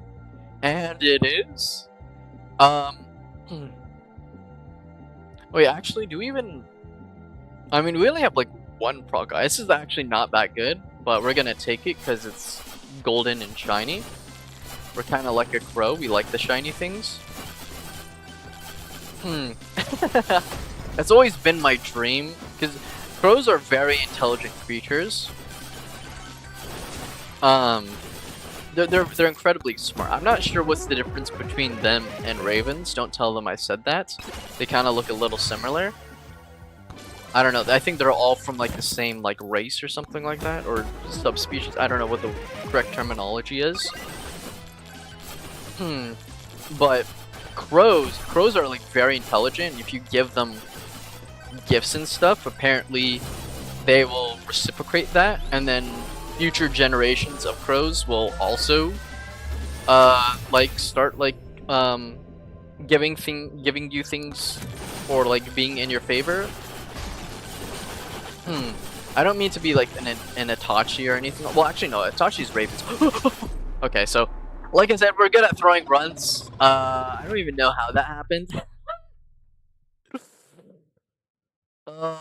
And it is. Wait, actually, do we even... I mean, we only have like one proc. This is actually not that good, but we're gonna take it because it's golden and shiny. We're kind of like a crow. We like the shiny things. That's always been my dream, because crows are very intelligent creatures. They're incredibly smart. I'm not sure what's the difference between them and ravens. Don't tell them I said that. They kind of look a little similar. I don't know. I think they're all from like the same like race or something like that, or subspecies. I don't know what the correct terminology is. But crows are like very intelligent. If you give them gifts and stuff, apparently they will reciprocate that, and then future generations of crows will also like start like giving you things or like being in your favor. I don't mean to be like an Itachi or anything. Well, actually no, Itachi's ravens. Okay, so like I said, we're good at throwing runs. I don't even know how that happened. Oh,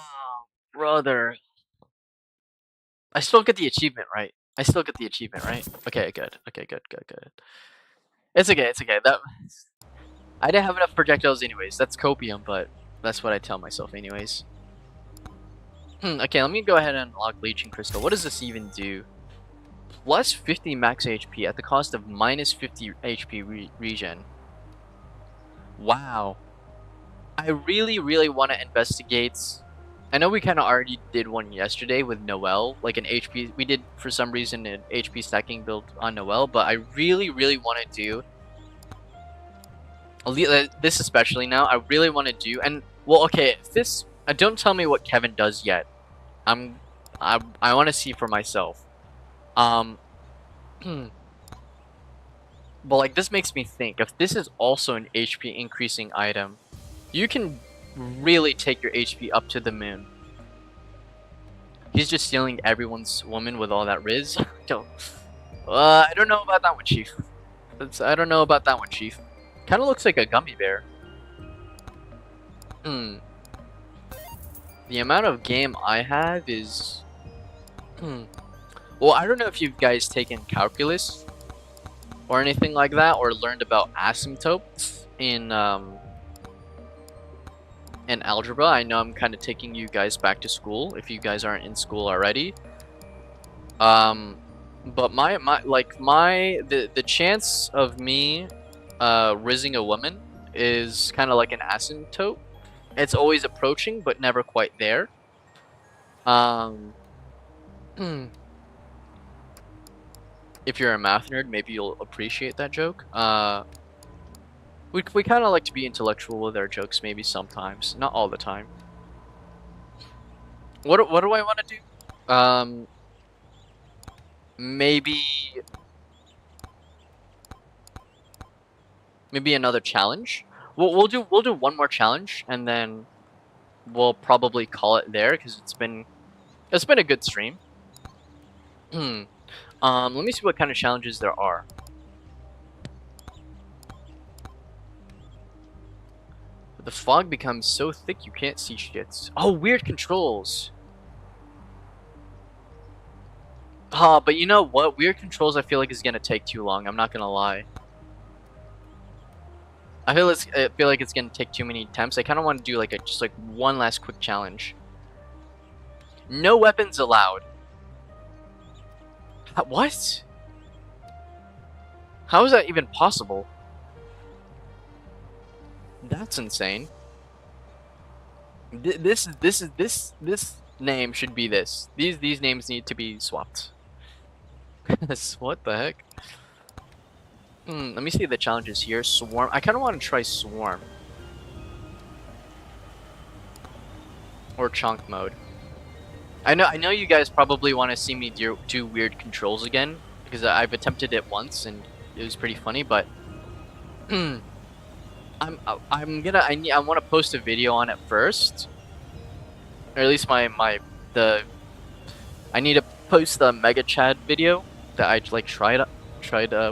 brother. I still get the achievement, right? I still get the achievement, right? Okay, good. Okay, good. It's okay, it's okay. I didn't have enough projectiles anyways. That's copium, but that's what I tell myself anyways. Okay, let me go ahead and unlock Leeching Crystal. What does this even do? Plus 50 max HP at the cost of minus 50 HP regen. Wow. I really want to investigate. I know we kind of already did one yesterday with Noelle, like an HP. We did, for some reason, an HP stacking build on Noelle, but I really want to do... This especially now, I really want to do... And, well, okay, this... don't tell me what Kevin does yet. I want to see for myself. But like, this makes me think, if this is also an HP increasing item, you can really take your HP up to the moon. He's just stealing everyone's woman with all that Riz. I don't know about that one, Chief. I don't know about that one, Chief. Kind of looks like a gummy bear. The amount of game I have is... Well, I don't know if you guys taken calculus or anything like that, or learned about asymptotes in algebra. I know I'm kind of taking you guys back to school if you guys aren't in school already. But the chance of me rizzing a woman is kind of like an asymptote. It's always approaching, but never quite there. If you're a math nerd, maybe you'll appreciate that joke. We kind of like to be intellectual with our jokes, maybe sometimes, not all the time. What do I want to do? Maybe another challenge. We'll do one more challenge, and then we'll probably call it there, because it's been a good stream. Let me see what kind of challenges there are. But the fog becomes so thick you can't see shit. Oh, weird controls. But you know what? Weird controls I feel like is gonna take too long. I'm not gonna lie. I feel like it's gonna take too many attempts. I kind of want to do like just like one last quick challenge. No weapons allowed. What? How is that even possible? That's insane. This name should be this. These names need to be swapped. What the heck? Let me see the challenges here. Swarm. I kind of want to try Swarm. Or Chunk mode. I know you guys probably want to see me do weird controls again, because I've attempted it once and it was pretty funny, but I want to post a video on it first. Or at least I need to post the Mega Chad video that I like tried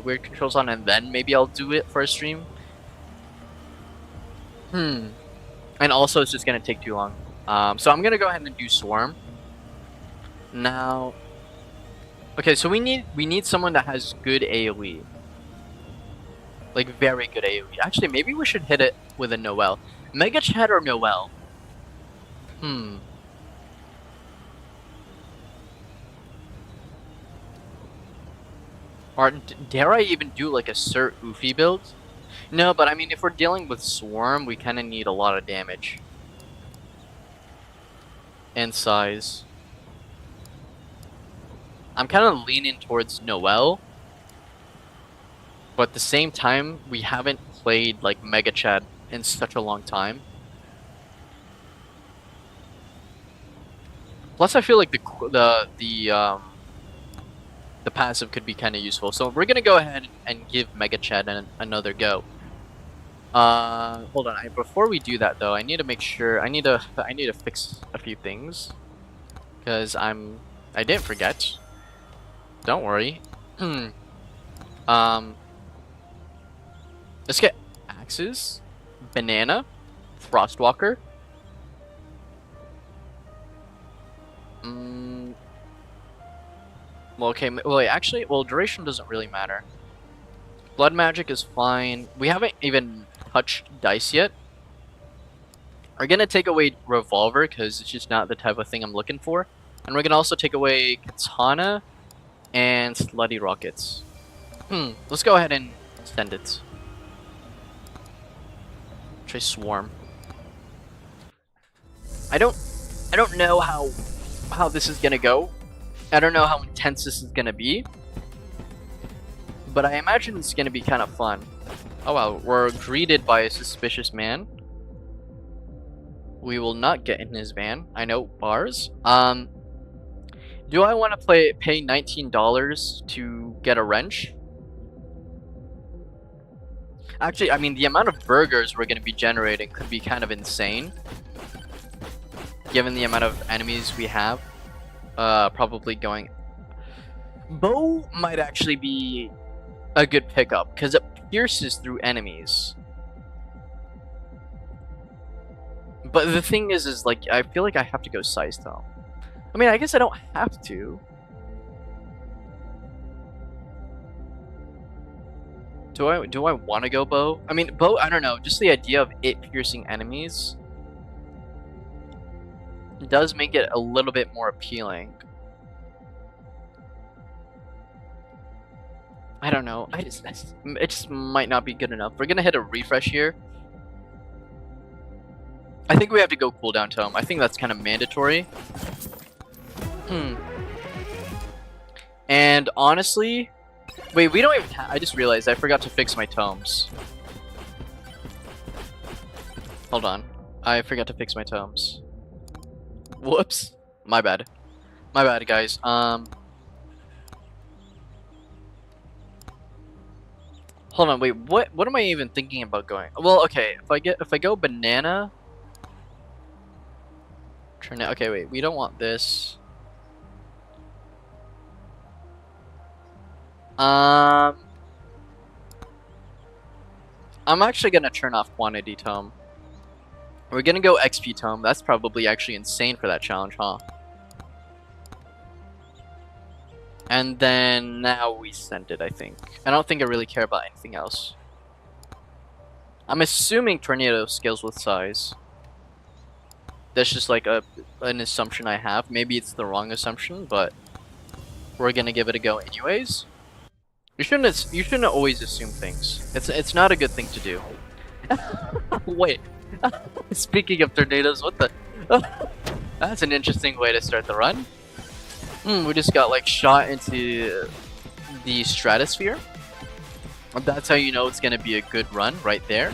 weird controls on, and then maybe I'll do it for a stream. And also it's just gonna take too long. So I'm gonna go ahead and do Swarm. Now, okay, so we need someone that has good AoE. Like very good AoE. Actually, maybe we should hit it with a Noelle. Mega Chad or Noelle? Or dare I even do like a Sir Oofy build? No, but I mean, if we're dealing with Swarm, we kind of need a lot of damage. And size. I'm kind of leaning towards Noelle. But at the same time, we haven't played like Mega Chad in such a long time. Plus, I feel like the passive could be kind of useful. So we're gonna go ahead and give Mega Chad another go. Hold on. Before we do that, though, I need to make sure. I need to fix a few things because I didn't forget. Don't worry. Let's get axes, banana, frostwalker. Well, okay. Well, wait, actually, duration doesn't really matter. Blood magic is fine. We haven't even touched dice yet. We're gonna take away revolver because it's just not the type of thing I'm looking for, and we're gonna also take away katana and slutty rockets. Let's go ahead and send it. Try Swarm. I don't know how this is gonna go. I don't know how intense this is gonna be, but I imagine it's gonna be kind of fun. Oh wow, we're greeted by a suspicious man. We will not get in his van. I know, bars. Do I want to pay $19 to get a wrench? Actually, I mean, the amount of burgers we're going to be generating could be kind of insane, given the amount of enemies we have. Probably going... Bow might actually be a good pickup, because it pierces through enemies. But the thing is like, I feel like I have to go size though. I mean, I guess I don't have to. Do I want to go bow? I mean, bow, I don't know. Just the idea of it piercing enemies does make it a little bit more appealing. I don't know. It just might not be good enough. We're gonna hit a refresh here. I think we have to go cooldown tome. I think that's kind of mandatory. And honestly, wait, we don't even I just realized I forgot to fix my tomes. Hold on. I forgot to fix my tomes. Whoops. My bad. My bad, guys. Hold on, wait, what am I even thinking about going? Well, okay, if I go banana, turn it. Okay, wait, we don't want this. I'm actually gonna turn off quantity tome. We're gonna go XP Tome. That's probably actually insane for that challenge, huh? And then now we send it, I think. I don't think I really care about anything else. I'm assuming Tornado scales with size. That's just like an assumption I have. Maybe it's the wrong assumption, but we're gonna give it a go anyways. You shouldn't always assume things. It's not a good thing to do. Wait. Speaking of tornadoes, what the? That's an interesting way to start the run. We just got like shot into the stratosphere. That's how you know it's gonna be a good run right there.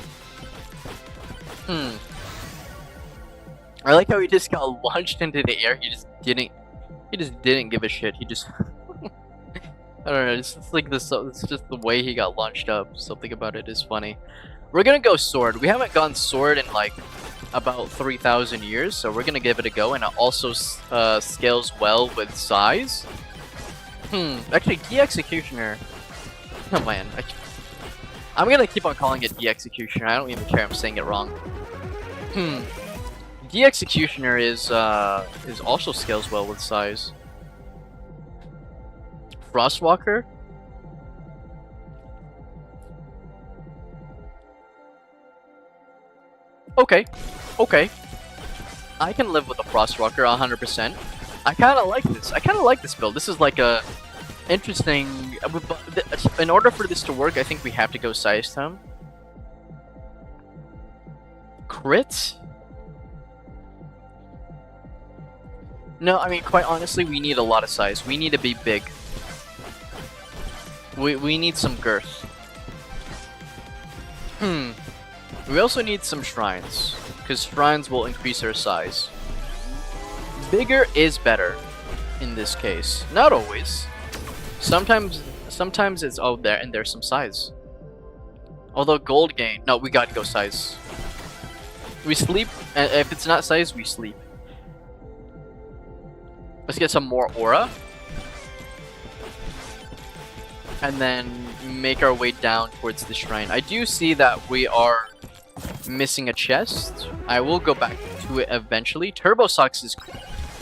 I like how he just got launched into the air. He just didn't give a shit. He just I don't know. It's like this. It's just the way he got launched up. Something about it is funny. We're gonna go sword. We haven't gone sword in like about 3,000 years, so we're gonna give it a go. And it also scales well with size. Actually, de-executioner. Oh man, I'm gonna keep on calling it de-executioner. I don't even care. I'm saying it wrong. De-executioner is also scales well with size. Frostwalker? Okay. I can live with a Frostwalker 100%. I kind of like this. I kind of like this build. This is like a interesting... In order for this to work, I think we have to go Size Tome. Crit? No, I mean, quite honestly, we need a lot of size. We need to be big. We need some girth. We also need some shrines, because shrines will increase our size. Bigger is better in this case. Not always. Sometimes it's there and there's some size. Although gold gain, no, we gotta go size. We sleep, and if it's not size, we sleep. Let's get some more aura. And then make our way down towards the shrine. I do see that we are missing a chest. I will go back to it eventually. Turbo Socks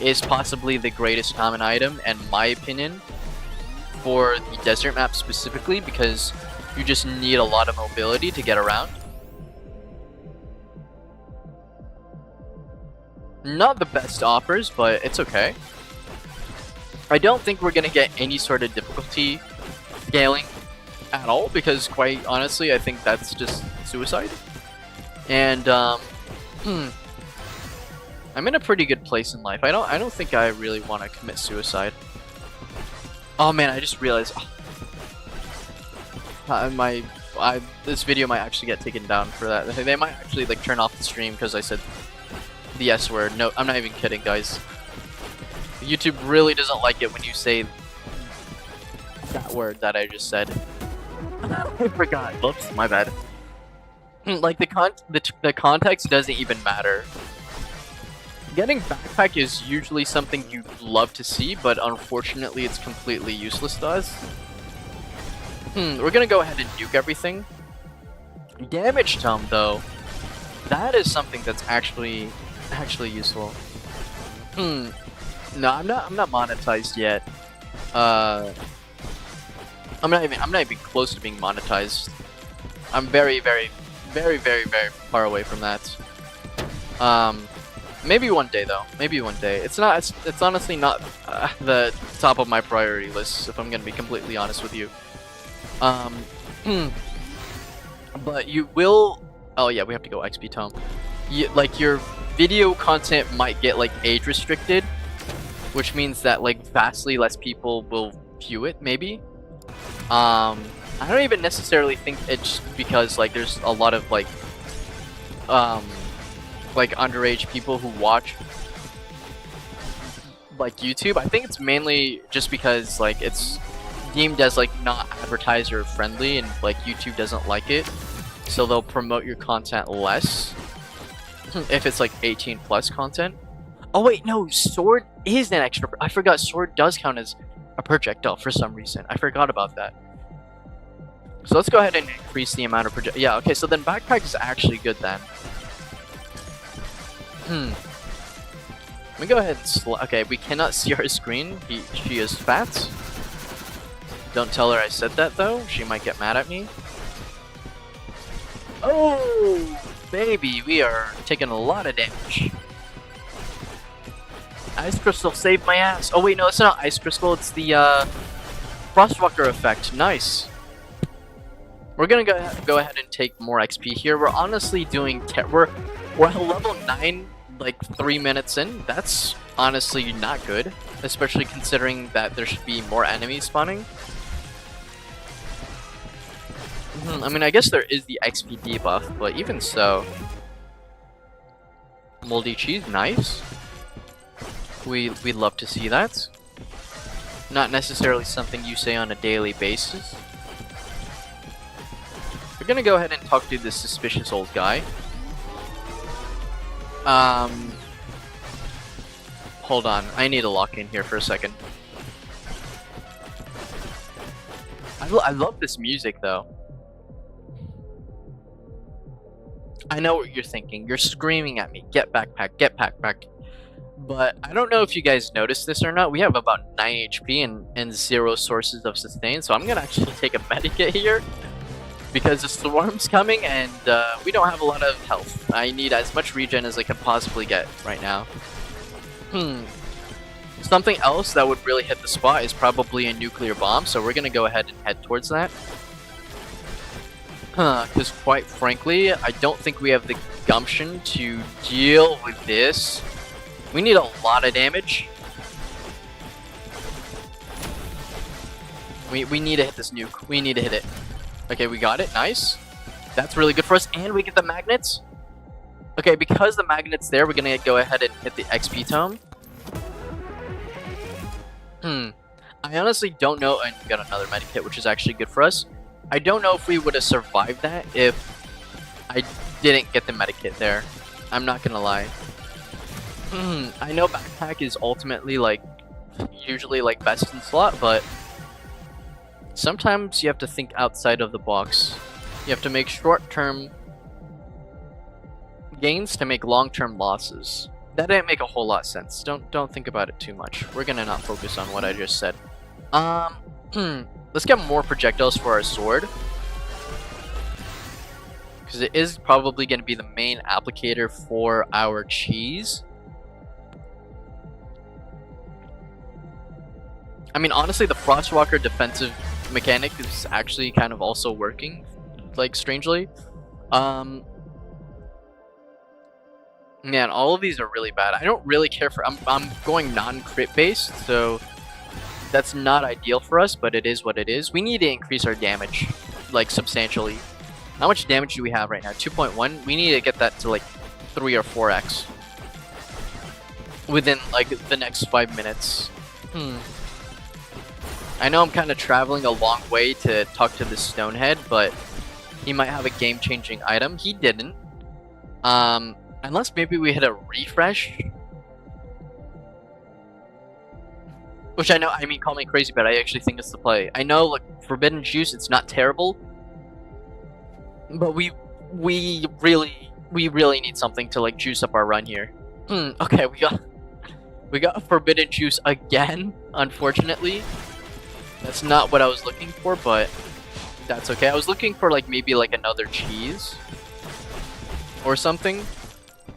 is possibly the greatest common item, in my opinion, for the desert map specifically, because you just need a lot of mobility to get around. Not the best offers, but it's okay. I don't think we're gonna get any sort of difficulty scaling at all, because quite honestly, I think that's just suicide. And I'm in a pretty good place in life. I don't think I really want to commit suicide. Oh man, I just realized this video might actually get taken down for that. They might actually like turn off the stream because I said the S word. No, I'm not even kidding, guys. YouTube really doesn't like it when you say that word that I just said. I forgot. Whoops, my bad. Like the context doesn't even matter. Getting backpack is usually something you love to see, but unfortunately it's completely useless to us. We're gonna go ahead and nuke everything. Damage tome though, that is something that's actually useful. No, I'm not monetized yet. I'm not even close to being monetized. I'm very far away from that. Maybe one day though. Maybe one day. It's honestly not the top of my priority list, if I'm gonna be completely honest with you. But you will. Oh yeah, we have to go XP Tome. Like your video content might get like age restricted, which means that like vastly less people will view it. Maybe. I don't even necessarily think it's because like there's a lot of like underage people who watch like YouTube. I think it's mainly just because like it's deemed as like not advertiser friendly, and like YouTube doesn't like it, so they'll promote your content less if it's like 18 plus content. Oh wait, no, sword is an extra. I forgot sword does count as a projectile for some reason. I forgot about that. So let's go ahead and increase the amount of project. Yeah, okay, so then backpack is actually good then. Let me go ahead and okay, we cannot see our screen. She is fat. Don't tell her I said that though. She might get mad at me. Oh, baby, we are taking a lot of damage. Ice Crystal saved my ass. Oh wait, no, it's not Ice Crystal. It's the Frostwalker effect. Nice. We're gonna go ahead and take more XP here. We're honestly doing we're at level 9, like 3 minutes in. That's honestly not good, especially considering that there should be more enemies spawning. I mean, I guess there is the XP debuff, but even so, moldy cheese, nice. We'd love to see that. Not necessarily something you say on a daily basis. We're gonna go ahead and talk to this suspicious old guy. Hold on, I need to lock in here for a second. I love this music though. I know what you're thinking. You're screaming at me, get backpack, get backpack. But I don't know if you guys noticed this or not. We have about 9 HP and 0 sources of sustain, so I'm gonna actually take a medikit here because the storm's coming and we don't have a lot of health. I need as much regen as I can possibly get right now. Something else that would really hit the spot is probably a nuclear bomb, so we're gonna go ahead and head towards that. Because quite frankly, I don't think we have the gumption to deal with this. We need a lot of damage. We need to hit this nuke. We need to hit it. Okay, we got it. Nice. That's really good for us. And we get the magnets. Okay, because the magnet's there, we're gonna go ahead and hit the XP tome. I honestly don't know. And we got another medikit, which is actually good for us. I don't know if we would have survived that if I didn't get the medikit there. I'm not gonna lie. I know backpack is ultimately like usually like best in slot, but sometimes you have to think outside of the box. You have to make short-term gains to make long-term losses. That didn't make a whole lot of sense. Don't think about it too much. We're gonna not focus on what I just said. Let's get more projectiles for our sword, because it is probably going to be the main applicator for our cheese. I mean, honestly, the Frostwalker defensive mechanic is actually kind of also working, like, strangely. Man, all of these are really bad. I don't really care for... I'm going non-crit based, so that's not ideal for us, but it is what it is. We need to increase our damage, like, substantially. How much damage do we have right now? 2.1? We need to get that to, like, 3 or 4x within, like, the next 5 minutes. I know I'm kind of traveling a long way to talk to this Stonehead, but he might have a game-changing item. He didn't. Unless maybe we hit a refresh. Which I know, I mean, call me crazy, but I actually think it's the play. I know, like, Forbidden Juice, it's not terrible. But we really need something to, like, juice up our run here. Okay, we got Forbidden Juice again, unfortunately. That's not what I was looking for, but that's okay. I was looking for, like, maybe, like, another cheese or something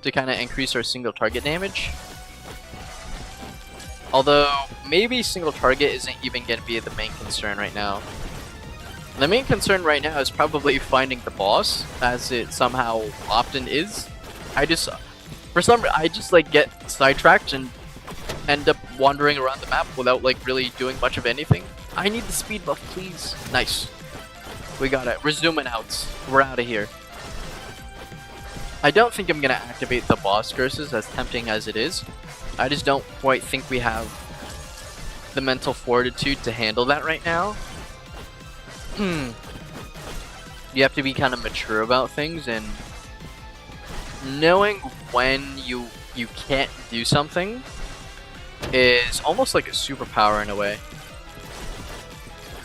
to kind of increase our single target damage. Although, maybe single target isn't even going to be the main concern right now. The main concern right now is probably finding the boss, as it somehow often is. I just like get sidetracked and end up wandering around the map without like really doing much of anything. I need the speed buff, please. Nice. We got it. We're zooming out. We're out of here. I don't think I'm gonna activate the boss curses, as tempting as it is. I just don't quite think we have the mental fortitude to handle that right now. You have to be kind of mature about things, and knowing when you can't do something is almost like a superpower in a way.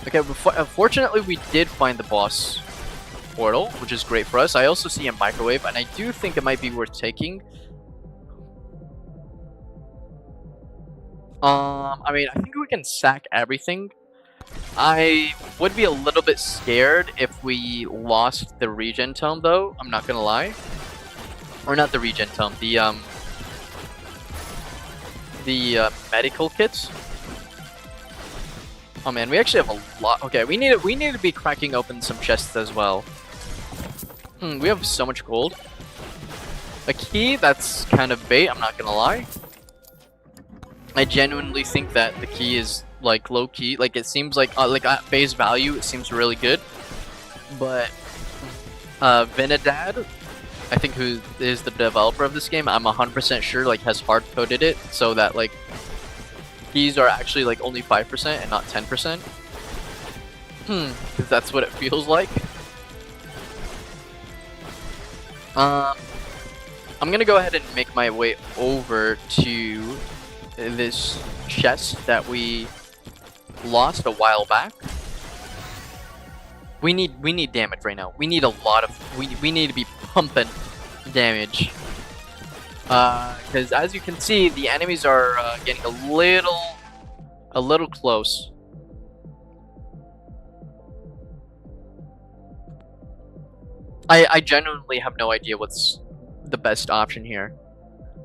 Okay, fortunately we did find the boss portal, which is great for us. I also see a microwave, and I do think it might be worth taking. I mean, I think we can sack everything. I would be a little bit scared if we lost the regen tome, though. I'm not gonna lie. Or not the regen tome, the medical kits. Oh man, we actually have a lot. Okay, we need to be cracking open some chests as well. We have so much gold. A key, that's kind of bait, I'm not gonna lie. I genuinely think that the key is like low key. Like it seems like at face value, it seems really good. But Vinadad, I think who is the developer of this game, I'm 100% sure like has hard coded it so that like keys are actually like only 5% and not 10%. Because that's what it feels like. I'm gonna go ahead and make my way over to this chest that we lost a while back. We need damage right now. We need a lot of we need to be pumping damage. Because as you can see, the enemies are getting a little close. I genuinely have no idea what's the best option here.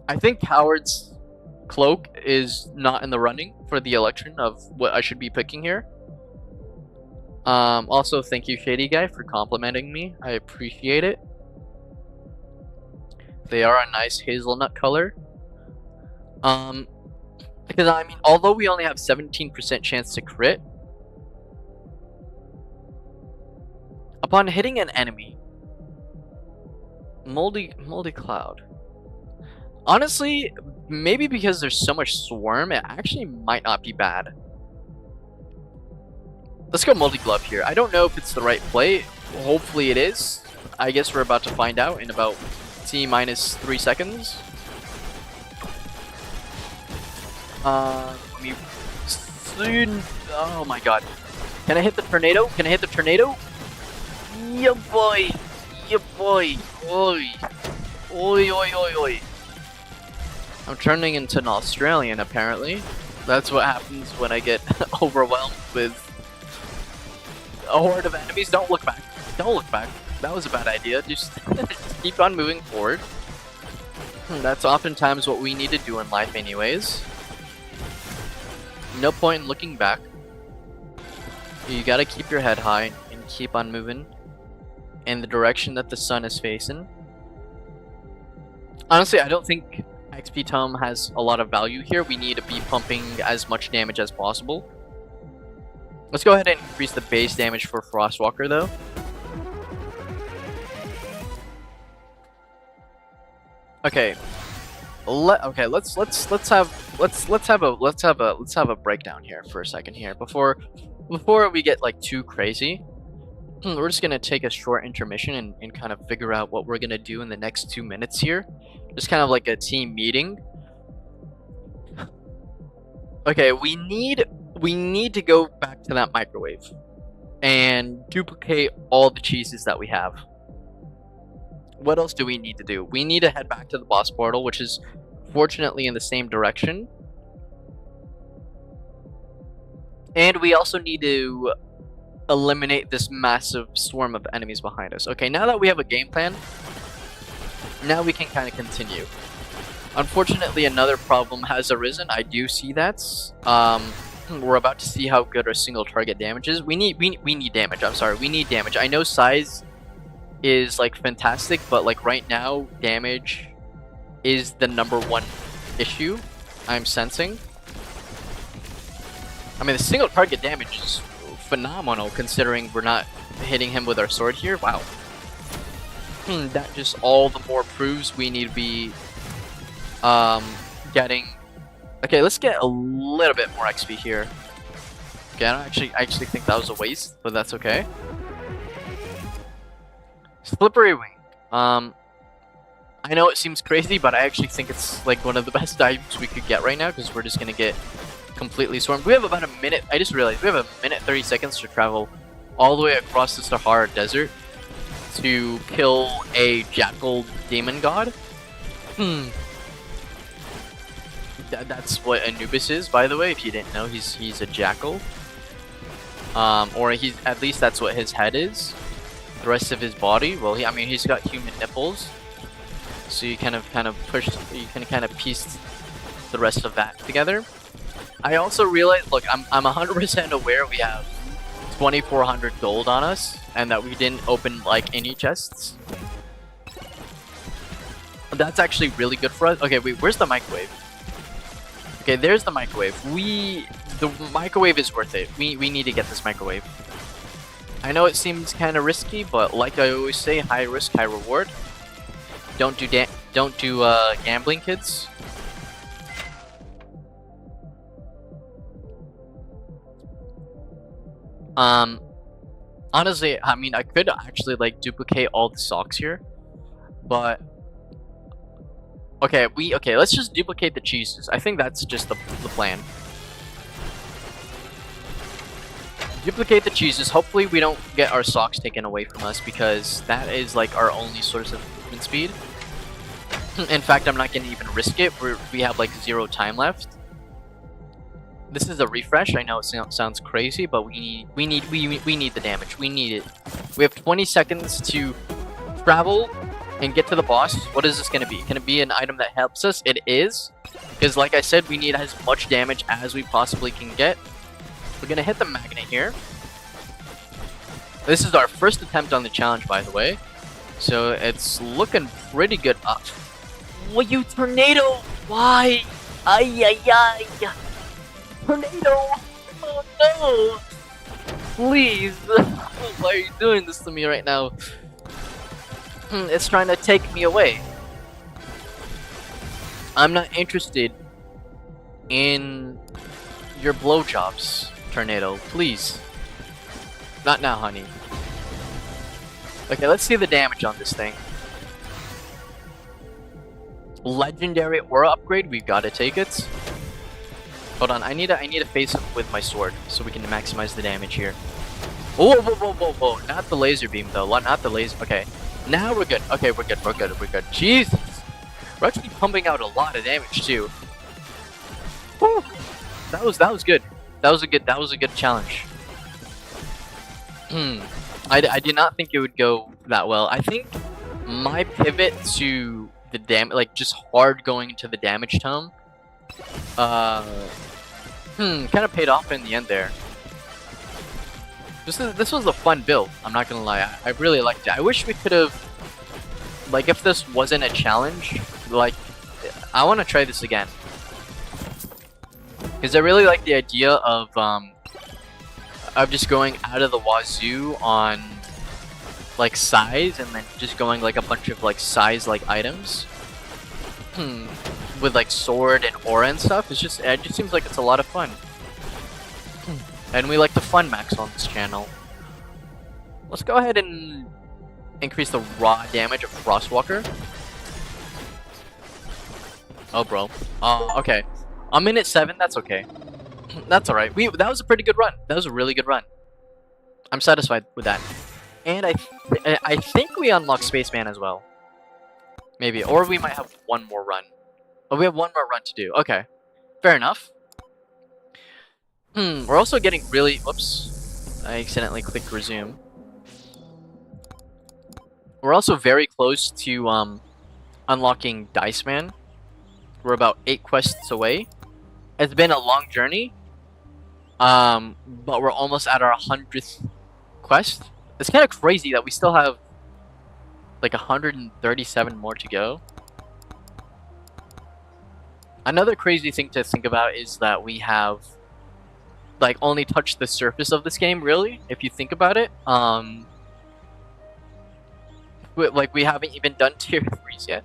I think Coward's Cloak is not in the running for the election of what I should be picking here. Also, thank you, Shady Guy, for complimenting me. I appreciate it. They are a nice hazelnut color. Because I mean, although we only have 17% chance to crit, upon hitting an enemy, moldy cloud. Honestly, maybe because there's so much swarm, it actually might not be bad. Let's go moldy glove here. I don't know if it's the right play. Hopefully it is. I guess we're about to find out in about T-3 seconds. Let me soon. Oh my god. Can I hit the tornado? Can I hit the tornado? Yeah, boy. Yeah, boy. Oi. Oi, oi, oi, oi. I'm turning into an Australian, apparently. That's what happens when I get overwhelmed with a horde of enemies. Don't look back. Don't look back. That was a bad idea. Just keep on moving forward. That's oftentimes what we need to do in life anyways. No point in looking back. You gotta keep your head high and keep on moving in the direction that the sun is facing. Honestly, I don't think XP Tome has a lot of value here. We need to be pumping as much damage as possible. Let's go ahead and increase the base damage for Frostwalker though. Okay. Let's have a breakdown here for a second here before we get like too crazy. We're just gonna take a short intermission and kind of figure out what we're gonna do in the next 2 minutes here. Just kind of like a team meeting. Okay, we need to go back to that microwave and duplicate all the cheeses that we have. What else do we need to do? We need to head back to the boss portal, which is fortunately in the same direction. And we also need to eliminate this massive swarm of enemies behind us. Okay, now that we have a game plan, now we can kind of continue. Unfortunately, another problem has arisen. I do see that. We're about to see how good our single target damage is. We need damage. I'm sorry, we need damage. I know size is like fantastic, but like right now, damage is the #1 issue I'm sensing. I mean, the single target damage is phenomenal considering we're not hitting him with our sword here. Wow. That just all the more proves we need to be getting. Okay, let's get a little bit more XP here. Okay, I actually think that was a waste, but that's okay. Slippery Wing. I know it seems crazy, but I actually think it's like one of the best items we could get right now because we're just gonna get completely swarmed. We have about a minute. I just realized we have a minute 30 seconds to travel all the way across the Sahara Desert to kill a jackal demon god. That's what Anubis is, by the way. If you didn't know, he's a jackal. Or he's at least that's what his head is. The rest of his body, well, I mean, he's got human nipples, so you kind of push, you can kind of piece the rest of that together. I also realized, look, I'm 100% aware we have 2,400 gold on us, and that we didn't open like any chests. That's actually really good for us. Okay, wait, where's the microwave? Okay, there's the microwave. The microwave is worth it. We need to get this microwave. I know it seems kind of risky, but like I always say, high risk, high reward. Don't do gambling, kids. Honestly, I mean, I could actually like duplicate all the socks here, but okay, let's just duplicate the cheeses. I think that's just the plan. Duplicate the cheeses. Hopefully we don't get our socks taken away from us, because that is like our only source of movement speed. In fact, I'm not gonna even risk it. We have like 0 time left. This is a refresh. I know it sounds crazy, but we need the damage. We need it. We have 20 seconds to travel and get to the boss. What is this gonna be? Can it be an item that helps us? It is, because like I said, we need as much damage as we possibly can get. We're gonna hit the magnet here. This is our first attempt on the challenge, by the way, so it's looking pretty good. What, you tornado? Why? Ay. Tornado! Oh no! Please! Why are you doing this to me right now? It's trying to take me away. I'm not interested in your blowjobs, Tornado. Please. Not now, honey. Okay, let's see the damage on this thing. Legendary aura upgrade, we've got to take it. Hold on, I need to face him with my sword so we can maximize the damage here. Oh, whoa. Not the laser beam though. Not the laser. Okay. Now we're good. Okay, we're good. Jesus. We're actually pumping out a lot of damage too. Whew. That was good. That was a good challenge. I did not think it would go that well. I think my pivot to the like just hard going into the damage tome kind of paid off in the end there. This was a fun build, I'm not gonna lie. I really liked it. I wish we could have, like, if this wasn't a challenge, like, I want to try this again. Because I really like the idea of just going out of the wazoo on, like, size, and then just going, like, a bunch of, like, size-like items. With like sword and aura and stuff. It just seems like it's a lot of fun. And we like the fun max on this channel. Let's go ahead and increase the raw damage of Frostwalker. Oh, bro. Okay. On minute 7, that's okay. That's alright. That was a pretty good run. That was a really good run. I'm satisfied with that. And I think we unlocked Spaceman as well. Maybe. Or we might have one more run. Oh, we have one more run to do. Okay. Fair enough. We're also getting really... Whoops. I accidentally clicked resume. We're also very close to unlocking Dice Man. We're about 8 quests away. It's been a long journey. But we're almost at our 100th quest. It's kind of crazy that we still have like 137 more to go. Another crazy thing to think about is that we have like only touched the surface of this game, really, if you think about it. Like we haven't even done tier 3s yet.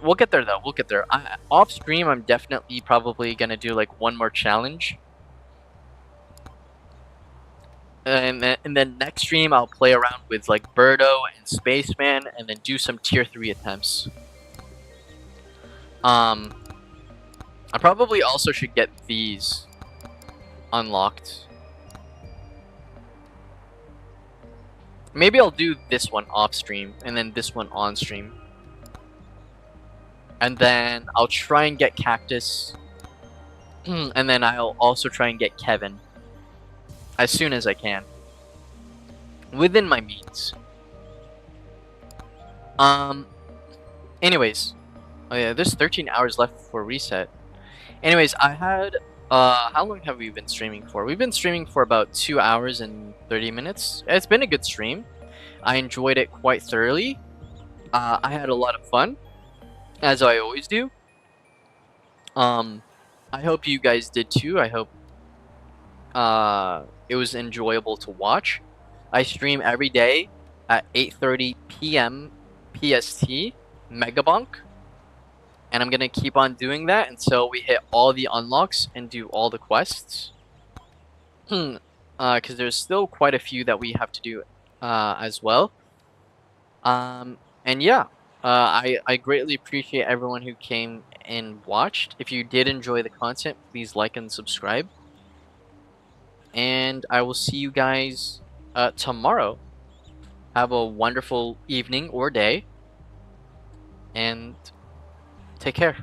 We'll get there though, we'll get there. Off stream, I'm definitely probably gonna do like one more challenge. And then next stream, I'll play around with like Birdo and Spaceman, and then do some tier 3 attempts. I probably also should get these unlocked. Maybe I'll do this one off stream, and then this one on stream. And then I'll try and get Cactus. And then I'll also try and get Kevin as soon as I can. Within my means. Anyways. Oh yeah, there's 13 hours left for reset. Anyways, I had how long have we been streaming for? We've been streaming for about 2 hours and 30 minutes. It's been a good stream. I enjoyed it quite thoroughly. I had a lot of fun, as I always do. I hope you guys did too. I hope it was enjoyable to watch. I stream every day at 8:30 p.m. PST, Megabonk. And I'm gonna keep on doing that until we hit all the unlocks and do all the quests. Because there's still quite a few that we have to do as well. And yeah, I greatly appreciate everyone who came and watched. If you did enjoy the content, please like and subscribe. And I will see you guys tomorrow. Have a wonderful evening or day. And take care.